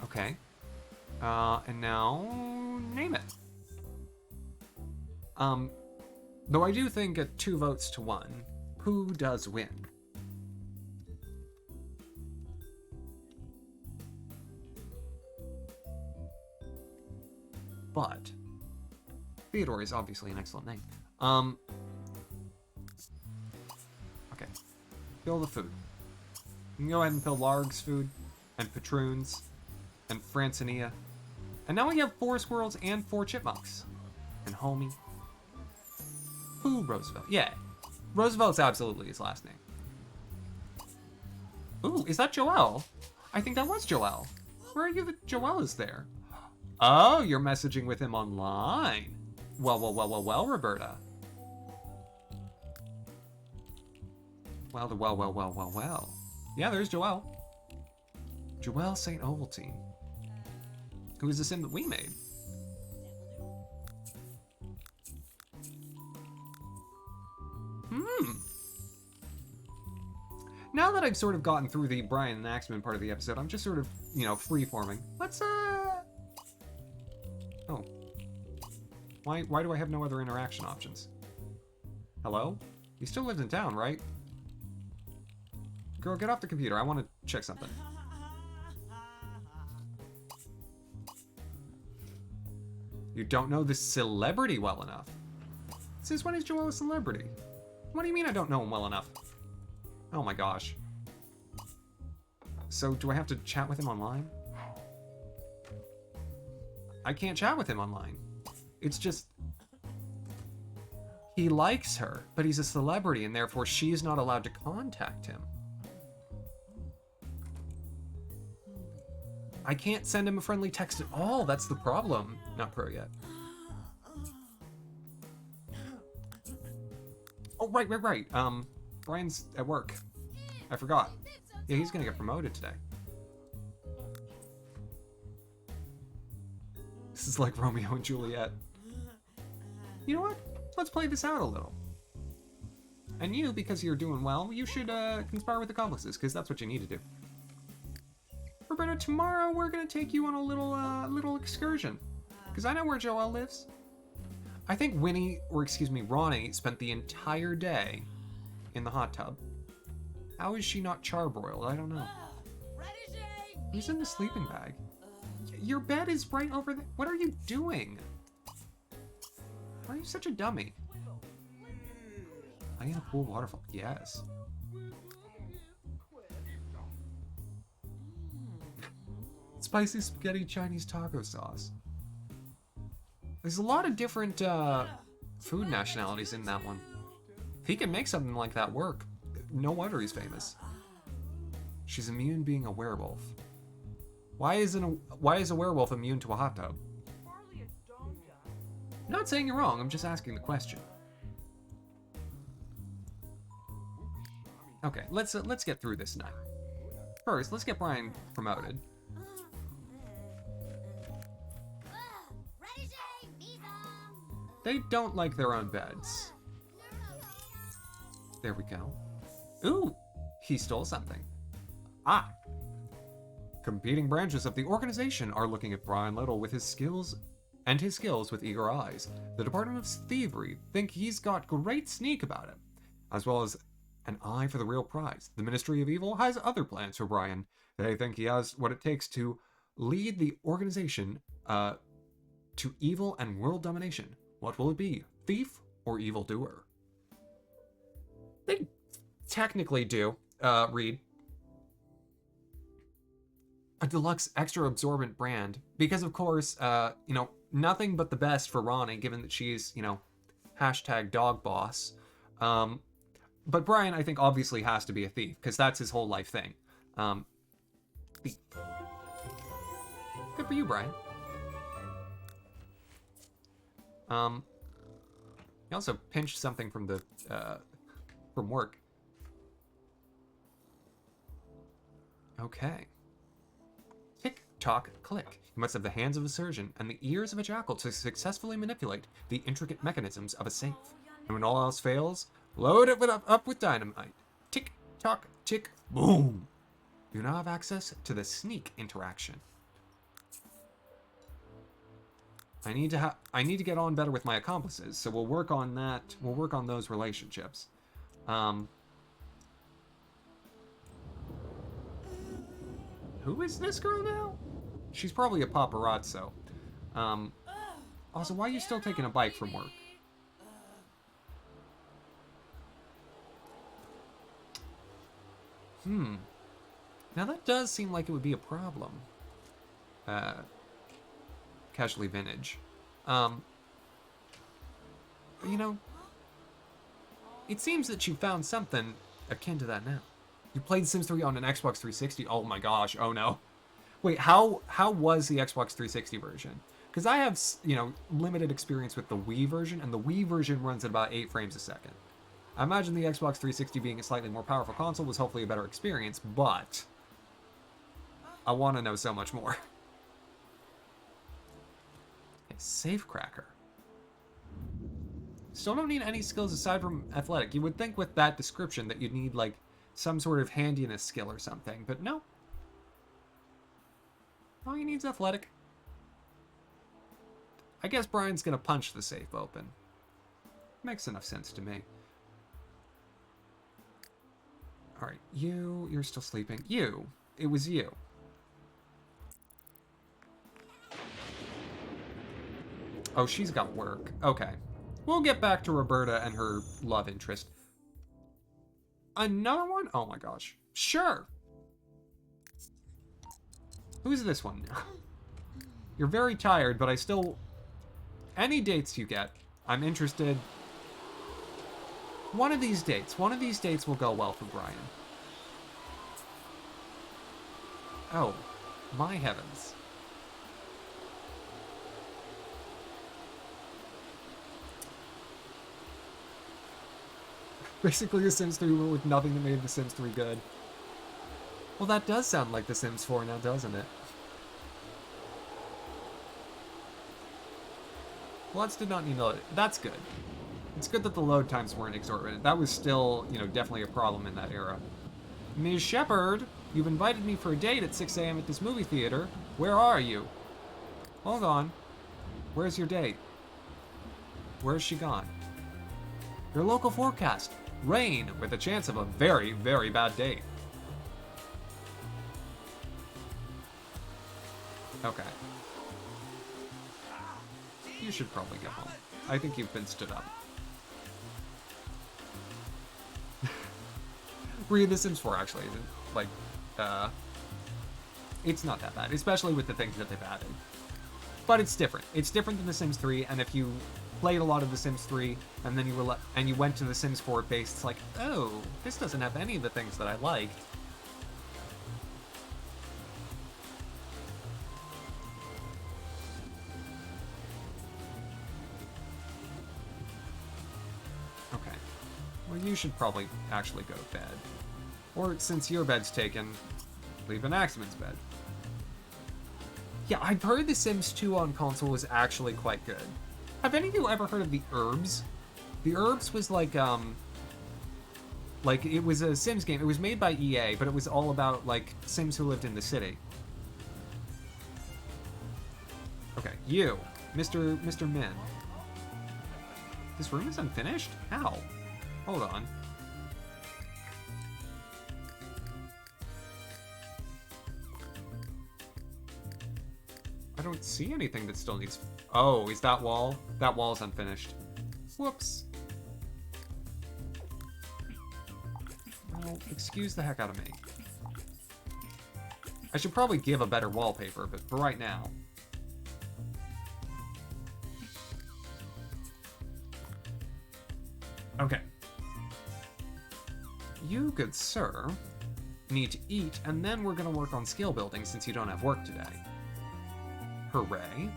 Okay. And now name it. Though I do think at 2 votes to 1, who does win? But Theodore is obviously an excellent name. Okay. Fill the food. You can go ahead and fill Larg's food, and Patroon's, and Francinia. And now we have 4 squirrels and 4 chipmunks. And Homie. Who Roosevelt? Yeah. Roosevelt's absolutely his last name. Ooh, is that Joelle? I think that was Joelle. Where are you that Joelle is there? Oh, you're messaging with him online. Well, Roberta. Well. Yeah, there's Joelle. Joelle St. Ovaltine. Who is the sim that we made? Now that I've sort of gotten through the Brian and Axamin part of the episode, I'm just sort of, free-forming. Let's, Oh. Why do I have no other interaction options? Hello? He still lives in town, right? Girl, get off the computer. I want to check something. You don't know this celebrity well enough. Since when is Joel a celebrity? What do you mean I don't know him well enough? Oh my gosh. So do I have to chat with him online? I can't chat with him online. It's just... He likes her, but he's a celebrity and therefore she's not allowed to contact him. I can't send him a friendly text at all, that's the problem. Not pro yet. Oh, right. Brian's at work. I forgot. Yeah, he's gonna get promoted today. This is like Romeo and Juliet. You know what? Let's play this out a little. And you, because you're doing well, you should conspire with accomplices, because that's what you need to do. Roberta, tomorrow we're gonna take you on a little excursion. Because I know where Joelle lives. I think Ronnie spent the entire day in the hot tub. How is she not charbroiled? I don't know. Who's in the sleeping bag? Your bed is right over there. What are you doing? Why are you such a dummy? I need a pool waterfall. Yes. Spicy spaghetti Chinese taco sauce. There's a lot of different food nationalities in that one. If he can make something like that work, no wonder he's famous. She's immune being a werewolf. Why is a werewolf immune to a hot tub? I'm not saying you're wrong, I'm just asking the question. Okay, let's get through this night. First, let's get Brian promoted. They don't like their own beds. There we go. Ooh, he stole something. Ah. Competing branches of the organization are looking at Brian Little with his skills with eager eyes. The Department of Thievery think he's got great sneak about him, as well as an eye for the real prize. The Ministry of Evil has other plans for Brian. They think he has what it takes to lead the organization to evil and world domination. What will it be? Thief or evildoer? They technically do, Reed. A deluxe extra absorbent brand. Because of course, nothing but the best for Ronnie, given that she's, you know, hashtag dog boss. But Brian, I think, obviously has to be a thief, because that's his whole life thing. Thief. Good for you, Brian. He also pinched something from the, from work. Okay. Tick, tock, click. You must have the hands of a surgeon and the ears of a jackal to successfully manipulate the intricate mechanisms of a safe. And when all else fails, load it up with dynamite. Tick, tock, tick, boom. You now have access to the sneak interaction. I need to get on better with my accomplices, so we'll work on that. We'll work on those relationships. Who is this girl now? She's probably a paparazzo. Also, why are you still taking a bike from work? Now that does seem like it would be a problem. Casually vintage. You know, it seems that you found something akin to that now. You played Sims 3 on an Xbox 360. Oh my gosh, oh no. Wait, how was the Xbox 360 version? Because I have, you know, limited experience with the Wii version, and the Wii version runs at about 8 frames a second. I imagine the Xbox 360 being a slightly more powerful console was hopefully a better experience, but I want to know so much more. Okay, safe cracker. Still don't need any skills aside from athletic. You would think with that description that you'd need, like, some sort of handiness skill or something, but no. All he needs athletic. I guess Brian's gonna punch the safe open. Makes enough sense to me. Alright, you're still sleeping. It was you. Oh, she's got work. Okay. We'll get back to Roberta and her love interest. Another one? Oh my gosh. Sure. Who's this one? You're very tired, but I still... Any dates you get, I'm interested. One of these dates will go well for Brian. Oh, my heavens. Basically, The Sims 3 with nothing that made The Sims 3 good. Well, that does sound like The Sims 4 now, doesn't it? Lots did not need to load. That's good. It's good that the load times weren't exorbitant. That was still, you know, definitely a problem in that era. Ms. Shepard, you've invited me for a date at 6 a.m. at this movie theater. Where are you? Hold on. Where's your date? Where's she gone? Your local forecast. Rain, with a chance of a very, very bad date. Okay. You should probably go home. I think you've been stood up. The Sims 4 actually isn't, like, it's not that bad, especially with the things that they've added. But it's different. It's different than The Sims 3, and if you played a lot of The Sims 3, and then you went to The Sims 4 base, it's like, oh, this doesn't have any of the things that I liked. Okay. Well, you should probably actually go to bed. Or, since your bed's taken, leave in Axamin's bed. Yeah, I've heard The Sims 2 on console was actually quite good. Have any of you ever heard of The Herbs? The Herbs was like, it was a Sims game. It was made by EA, but it was all about, like, Sims who lived in the city. Okay, you, Mr. Min. This room is unfinished? How? Hold on. I don't see anything that still needs... Oh, is that wall? That wall's unfinished. Whoops. Well, excuse the heck out of me. I should probably give a better wallpaper, but for right now... Okay. You, good sir, need to eat, and then we're gonna work on skill building since you don't have work today. Hooray.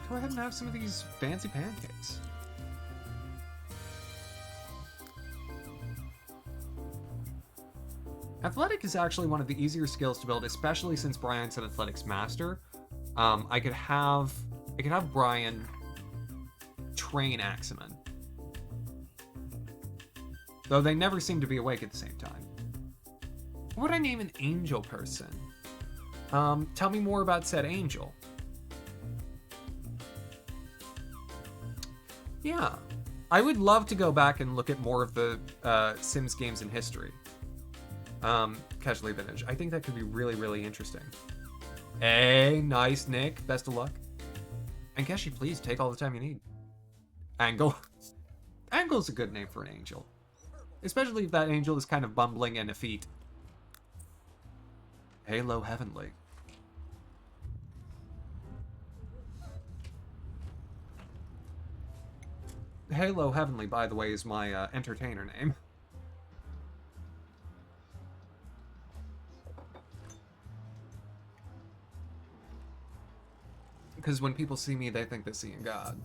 Go ahead and have some of these fancy pancakes. Athletic is actually one of the easier skills to build, especially since Brian's an athletics master. I could have Brian train Axamin. Though they never seem to be awake at the same time. What would I name an angel person? Tell me more about said angel. Yeah. I would love to go back and look at more of the Sims games in history. Casually vintage. I think that could be really, really interesting. Hey, nice, Nick. Best of luck. And Keshi, please take all the time you need. Angle. Angle's a good name for an angel. Especially if that angel is kind of bumbling and effete. Halo Heavenly. Halo Heavenly, by the way, is my entertainer name. Because when people see me, they think they're seeing God.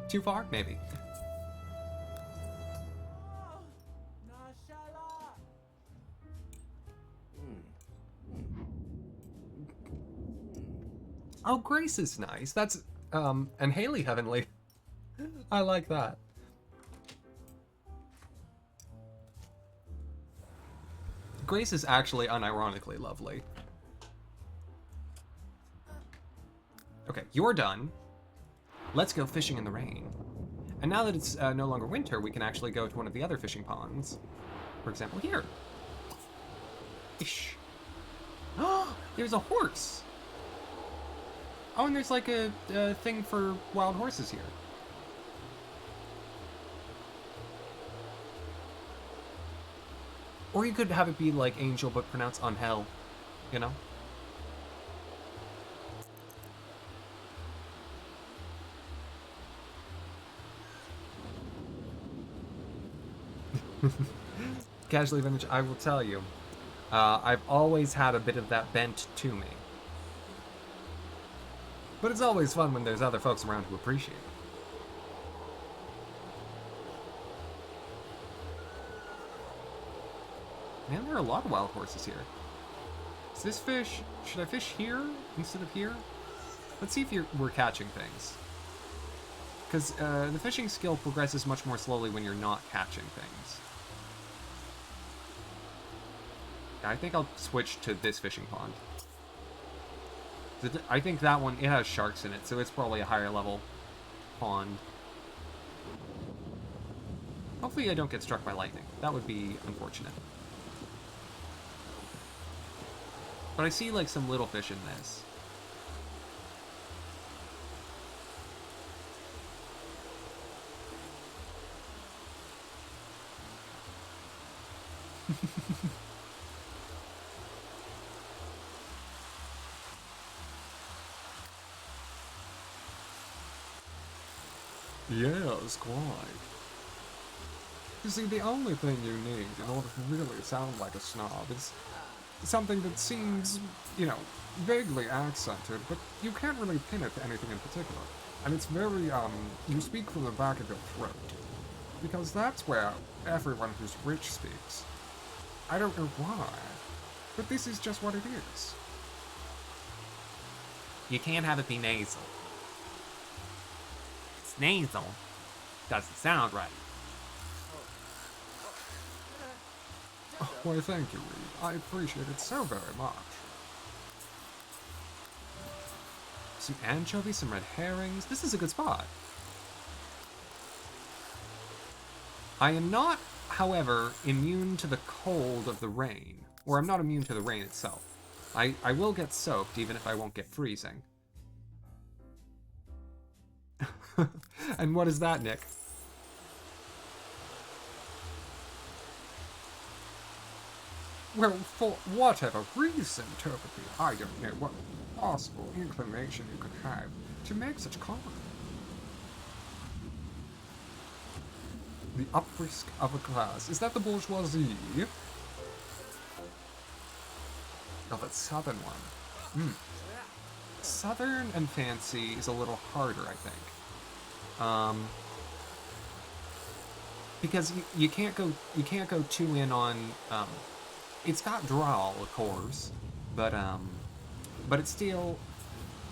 Too far? Maybe. Oh, Grace is nice. That's, and Haley Heavenly. I like that. Grace is actually unironically lovely. Okay, you're done. Let's go fishing in the rain. And now that it's no longer winter, we can actually go to one of the other fishing ponds. For example, here. Ish. Oh, there's a horse. Oh, and there's like a thing for wild horses here. Or you could have it be like angel, but pronounced Angel, you know? Casually vintage, I will tell you, I've always had a bit of that bent to me. But it's always fun when there's other folks around who appreciate it. Man, there are a lot of wild horses here. Is this fish... Should I fish here instead of here? Let's see if we're catching things. Because the fishing skill progresses much more slowly when you're not catching things. I think I'll switch to this fishing pond. I think that one, it has sharks in it, so it's probably a higher level pond. Hopefully I don't get struck by lightning. That would be unfortunate. But I see like some little fish in this. Yes, quite. You see, the only thing you need in order to really sound like a snob is something that seems, you know, vaguely accented, but you can't really pin it to anything in particular. And it's very, you speak from the back of your throat. Because that's where everyone who's rich speaks. I don't know why, but this is just what it is. You can't have it be nasal. It's nasal. Doesn't sound right. Oh, why, thank you, Reed. I appreciate it so very much. Some anchovies, some red herrings. This is a good spot. I am not, however, immune to the cold of the rain. Or I'm not immune to the rain itself. I will get soaked, even if I won't get freezing. And what is that, Nick? Well, for whatever reason, Turpity, I don't know what possible inclination you could have to make such comment. The uprisk of a class. Is that the bourgeoisie? Oh, that southern one. Southern and fancy is a little harder, I think. Because you can't go too in on. It's got drawl, of course, but it's still,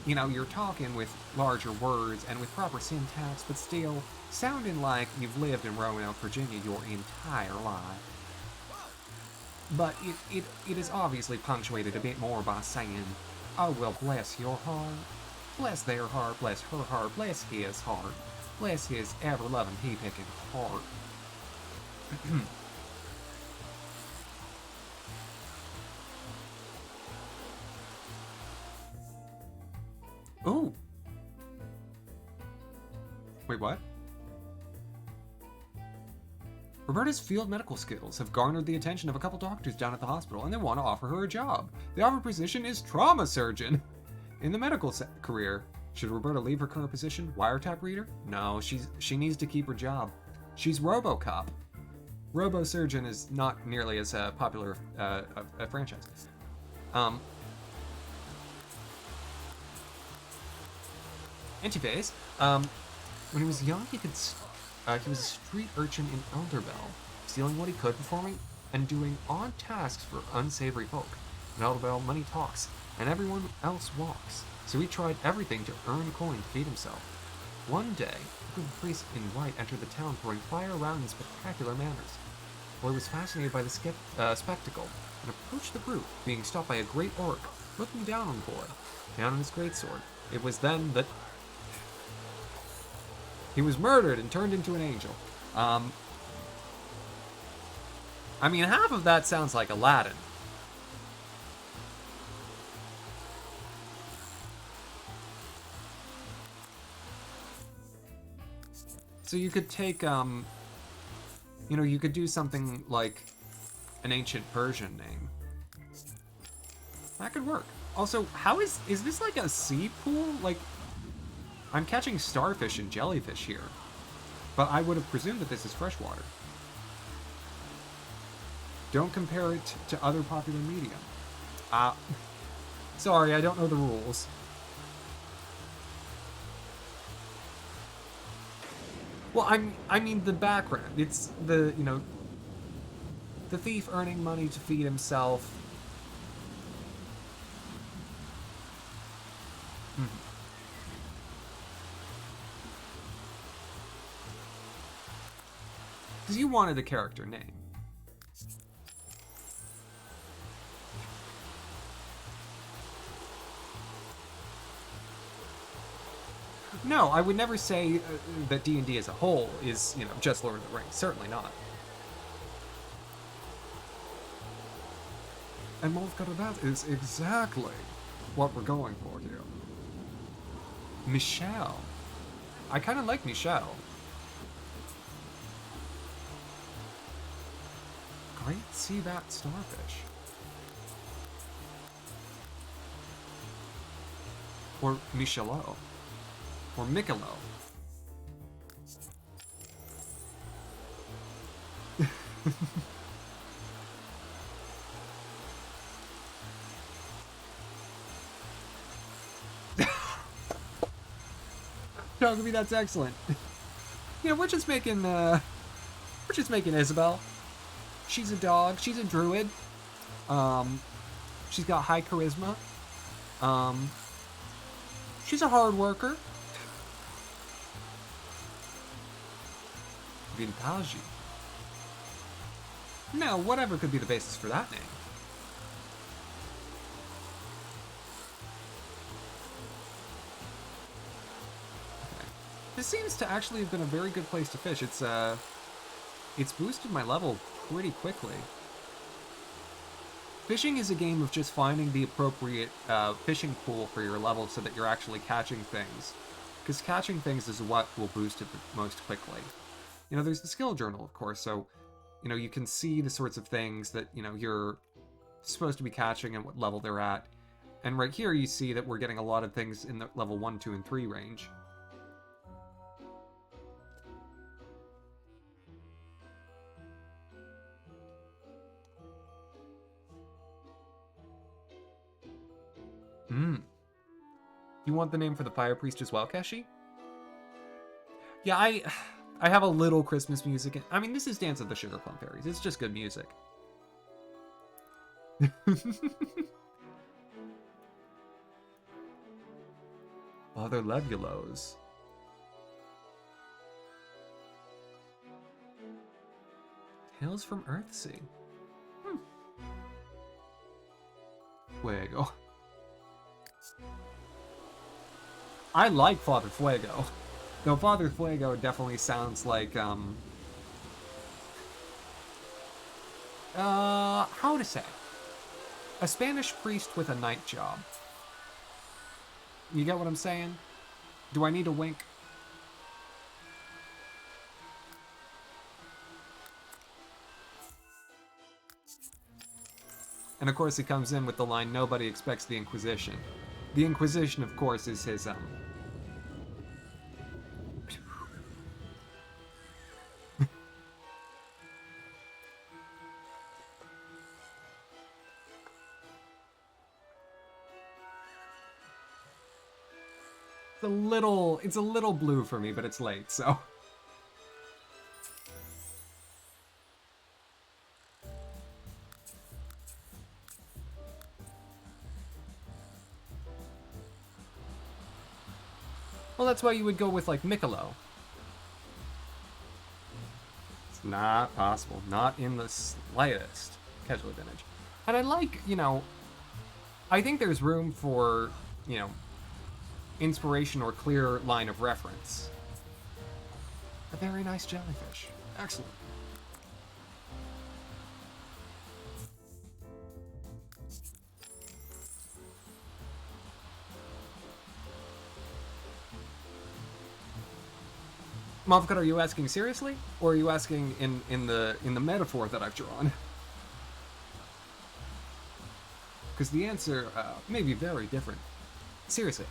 you're talking with larger words and with proper syntax, but still sounding like you've lived in Roanoke, Virginia your entire life. But it is obviously punctuated a bit more by saying, oh, well, bless your heart, bless their heart, bless her heart, bless his heart, bless his ever-loving pea-picking heart. Ooh. Wait, what? Roberta's field medical skills have garnered the attention of a couple doctors down at the hospital, and they want to offer her a job. The offered position is trauma surgeon. In the medical career, should Roberta leave her current position? Wiretap reader? No, she needs to keep her job. She's RoboCop. RoboSurgeon is not nearly as popular a franchise. Antiphase. When he was young, he was a street urchin in Elderbell, stealing what he could, performing and doing odd tasks for unsavory folk. In Elderbell, money talks, and everyone else walks. So he tried everything to earn coin to feed himself. One day, a group of priests in white entered the town, pouring fire around in spectacular manners. Boy was fascinated by the spectacle and approached the group, being stopped by a great orc, looking down on the boy, down on his greatsword. It was then that he was murdered and turned into an angel. I mean, half of that sounds like Aladdin. So you could take, you could do something like an ancient Persian name. That could work. Also, is this like a seed pool? Like, I'm catching starfish and jellyfish here, but I would have presumed that this is freshwater. Don't compare it to other popular medium. Sorry, I don't know the rules. Well, I mean the background. It's the thief earning money to feed himself. Because you wanted a character name. No, I would never say that D&D as a whole is, just Lord of the Rings. Certainly not. And Molfgar, that is exactly what we're going for here. Michelle. I kind of like Michelle. Great sea bat starfish. Or Michelot. Or Michelob. Togepi, that's excellent. We're just making Isabel. She's a dog. She's a druid. She's got high charisma. She's a hard worker. Vintage. No, whatever could be the basis for that name. Okay. This seems to actually have been a very good place to fish. It's boosted my level pretty quickly. Fishing is a game of just finding the appropriate fishing pool for your level so that you're actually catching things. Because catching things is what will boost it the most quickly. There's the skill journal, of course, so, you can see the sorts of things that, you're supposed to be catching and what level they're at. And right here you see that we're getting a lot of things in the level 1, 2, and 3 range. You want the name for the fire priest as well, Keshi? Yeah, I have a little Christmas music. I mean, this is Dance of the Sugar Plum Fairies. It's just good music. Father Lebulos. Tales from Earthsea. Fuego. I like Father Fuego. Though Father Fuego definitely sounds like, how to say? A Spanish priest with a night job. You get what I'm saying? Do I need a wink? And of course he comes in with the line, nobody expects the Inquisition. The Inquisition, of course, is his, It's a little blue for me, but it's late, so. Well, that's why you would go with, like, Michelob. It's not possible. Not in the slightest. Casual advantage. And I like, you know, I think there's room for, you know, inspiration or clear line of reference. A very nice jellyfish. Excellent. Mofcut, are you asking seriously, or are you asking in the metaphor that I've drawn? Because the answer may be very different. Seriously.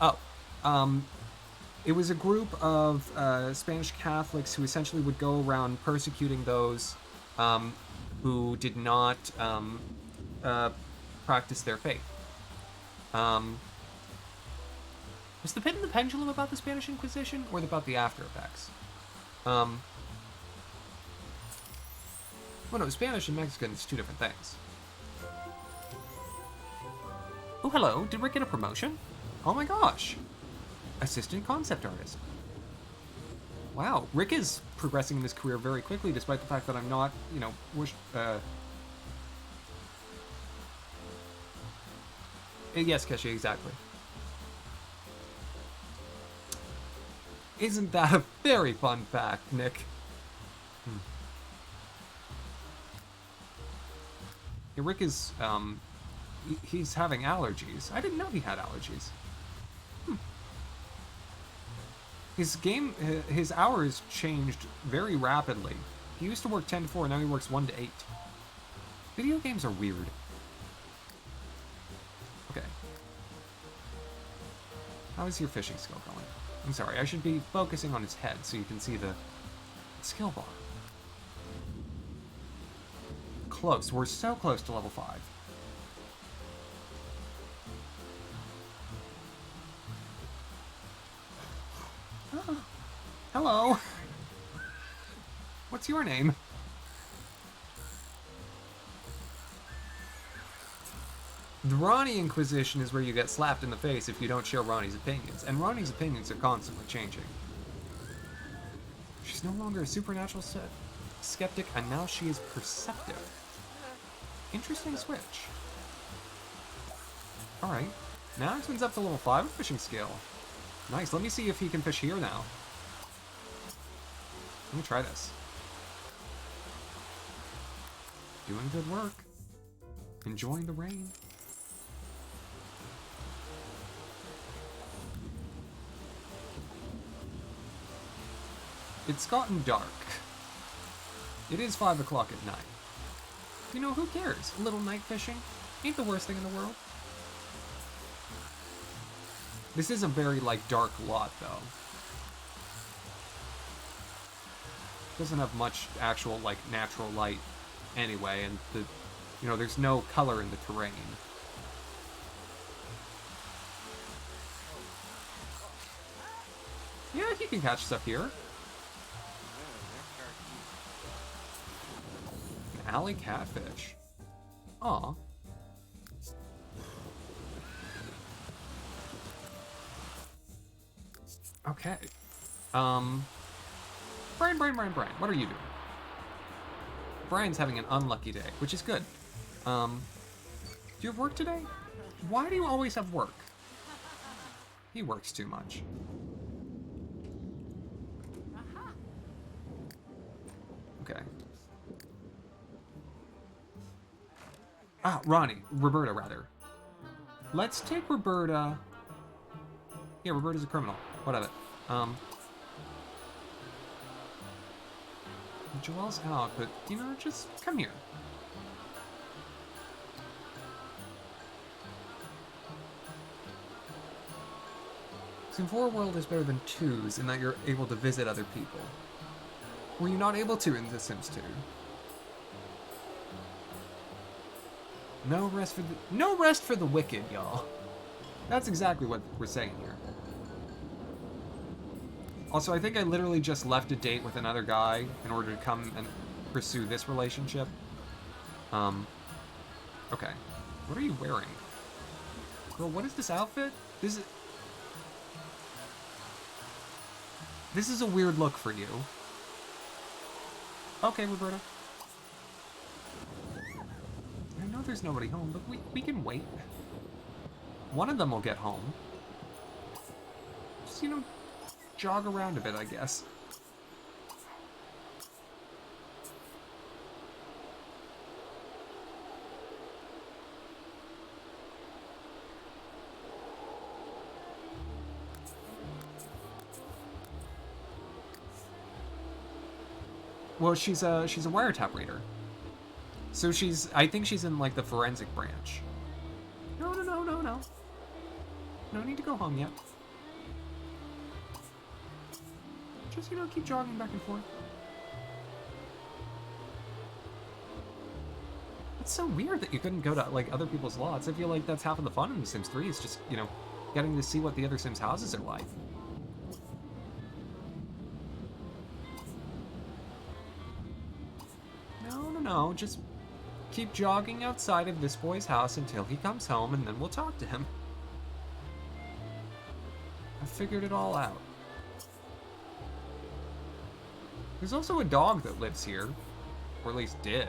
It was a group of Spanish Catholics who essentially would go around persecuting those who did not practice their faith. Was the Pit and the Pendulum about the Spanish Inquisition, or about the after effects? Well, no, Spanish and Mexican is two different things. Oh, hello. Did Rick get a promotion? Oh my gosh. Assistant concept artist. Wow, Rick is progressing in his career very quickly, despite the fact that I'm not, you know, yes, Keshi, exactly. Isn't that a very fun fact, Nick? Yeah, Rick is, he's having allergies. I didn't know he had allergies. His hours changed very rapidly. He used to work 10 to 4, now he works 1 to 8. Video games are weird. Okay. How is your fishing skill going? I'm sorry, I should be focusing on his head so you can see the skill bar. Close. We're so close to level 5. Hello. What's your name? The Ronnie Inquisition is where you get slapped in the face if you don't share Ronnie's opinions, and Ronnie's opinions are constantly changing. She's no longer a supernatural skeptic, and now she is perceptive. Interesting switch. Alright, now Axamin's up to level 5 of fishing skill. Nice, let me see if he can fish here now. Let me try this. Doing good work. Enjoying the rain. It's gotten dark. It is 5 o'clock at night. You know, who cares? A little night fishing ain't the worst thing in the world. This is a very, like, dark lot, though. Doesn't have much actual, like, natural light anyway, and you know, there's no color in the terrain. can catch stuff here. An alley catfish. Aw. Okay. Brian, what are you doing? Brian's having an unlucky day, which is good. Do you have work today? Why do you always have work? He works too much. Okay. Ah, Roberta, rather. Let's take Roberta. Yeah, Roberta's a criminal. What of it? Joel's out, but, you know, just come here. Sim 4 world is better than 2's in that you're able to visit other people. Were you not able to in The Sims 2? No rest for the wicked, y'all. That's exactly what we're saying here. Also, I think I literally just left a date with another guy in order to come and pursue this relationship. Okay. What are you wearing? Girl, what is this outfit? This is a weird look for you. Okay, Roberta. I know there's nobody home, but we can wait. One of them will get home. Just, you know, jog around a bit, I guess. Well, she's a wiretap reader. So I think she's in, like, the forensic branch. No. No need to go home yet. Just, you know, keep jogging back and forth. It's so weird that you couldn't go to, like, other people's lots. I feel like that's half of the fun in The Sims 3 is just, you know, getting to see what the other Sims houses are like. No, just keep jogging outside of this boy's house until he comes home, and then we'll talk to him. I figured it all out. There's also a dog that lives here, or at least did.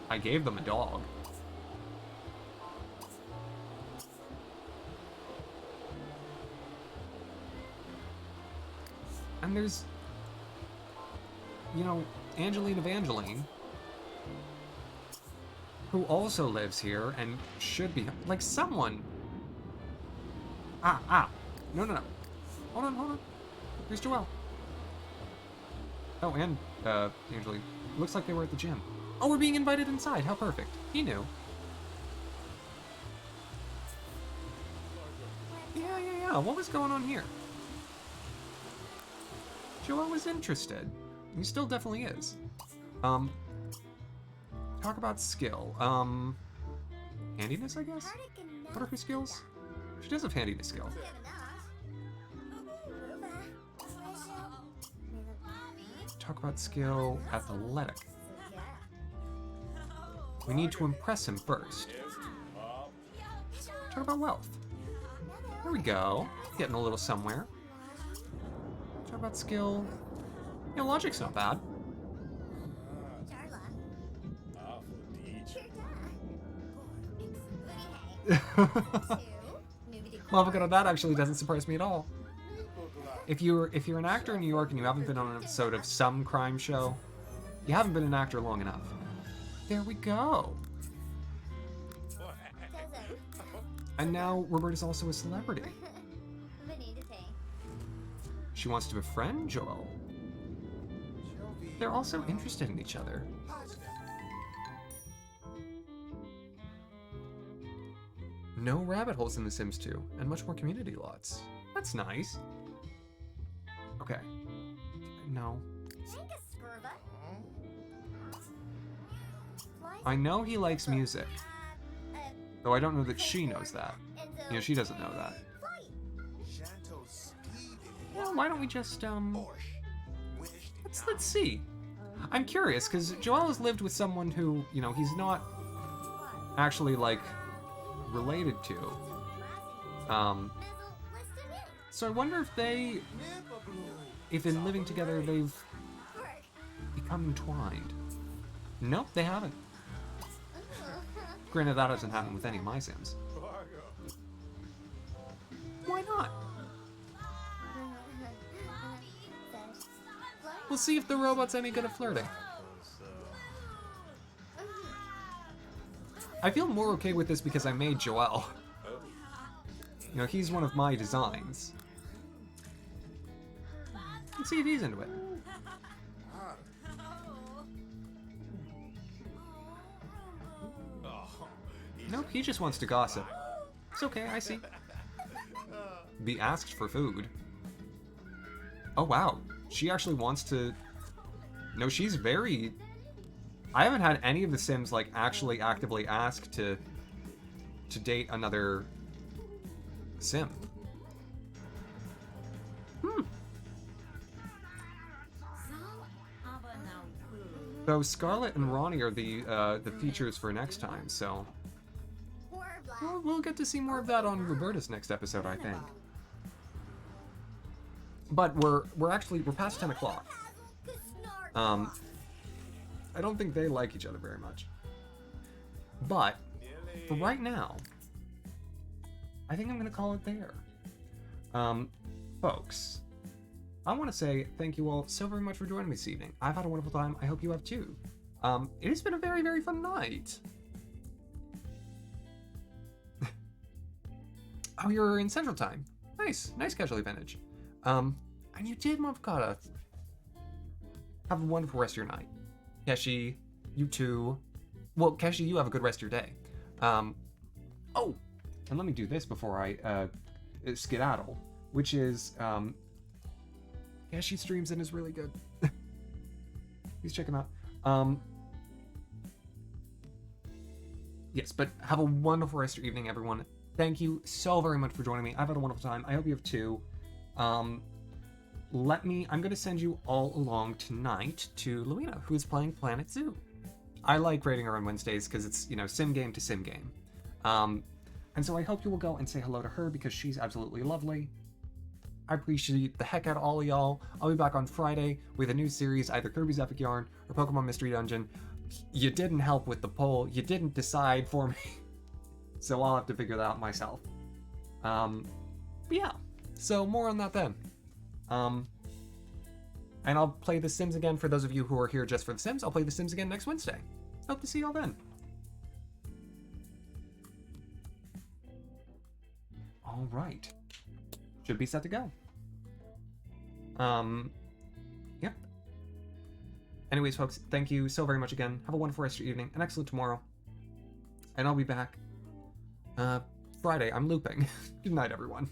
I gave them a dog. And there's, you know, Evangeline, who also lives here and should be, like, someone. No. Hold on. Here's Joelle. Oh, and, Angeline. Looks like they were at the gym. Oh, we're being invited inside. How perfect. He knew. Yeah. What was going on here? Joelle was interested. He still definitely is. Talk about skill. Handiness, I guess? What are her skills? She does have handiness skill. Talk about skill athletic. We need to impress him first. Talk about wealth. There we go. Getting a little somewhere. Talk about skill. Yeah, logic's not bad. Well, that actually doesn't surprise me at all. If you're an actor in New York and you haven't been on an episode of some crime show, you haven't been an actor long enough. There we go. And now Roberta's also a celebrity. She wants to befriend Joel. They're also interested in each other. No rabbit holes in The Sims 2, and much more community lots. That's nice. Okay. No. I know he likes music. Though I don't know that she knows that. You know, she doesn't know that. know, why don't we just, let's see. I'm curious, because Joel has lived with someone who, you know, he's not actually, like, related to. So I wonder if in living together they've become entwined. Nope, they haven't. Granted, that doesn't happen with any of my Sims. Why not? We'll see if the robot's any good at flirting. I feel more okay with this because I made Joel. You know, he's one of my designs. Let's see if he's into it. Nope, he just wants to gossip. It's okay, I see. Be asked for food. Oh wow, she actually wants to... No, she's very... I haven't had any of the Sims, like, actually actively ask to date another Sim. So Scarlet and Ronnie are the features for next time, so... We'll get to see more of that on Roberta's next episode, I think. But we're past 10 o'clock. I don't think they like each other very much. But, for right now, I think I'm going to call it there. Folks, I want to say thank you all so very much for joining me this evening. I've had a wonderful time. I hope you have too. It has been a very, very fun night. Oh, you're in Central Time. Nice. Nice casual advantage. And you did, Mavkata. Have a wonderful rest of your night. Keshi, you too. Well, Keshi, you have a good rest of your day. Oh, and let me do this before I skedaddle, which is, Keshi streams and is really good. Please check him out. Yes, but have a wonderful rest of your evening, everyone. Thank you so very much for joining me. I've had a wonderful time. I hope you have too. I'm going to send you all along tonight to Luina, who's playing Planet Zoo. I like rating her on Wednesdays because it's, you know, sim game to sim game. And so I hope you will go and say hello to her because she's absolutely lovely. I appreciate the heck out of all of y'all. I'll be back on Friday with a new series, either Kirby's Epic Yarn or Pokemon Mystery Dungeon. You didn't help with the poll. You didn't decide for me. So I'll have to figure that out myself. But yeah, so more on that then. And I'll play The Sims again for those of you who are here just for The Sims. I'll play The Sims again next Wednesday. Hope to see y'all then. All right. Should be set to go. Yep. Anyways, folks, thank you so very much again. Have a wonderful rest of your evening, an excellent tomorrow. And I'll be back Friday. I'm looping. Good night, everyone.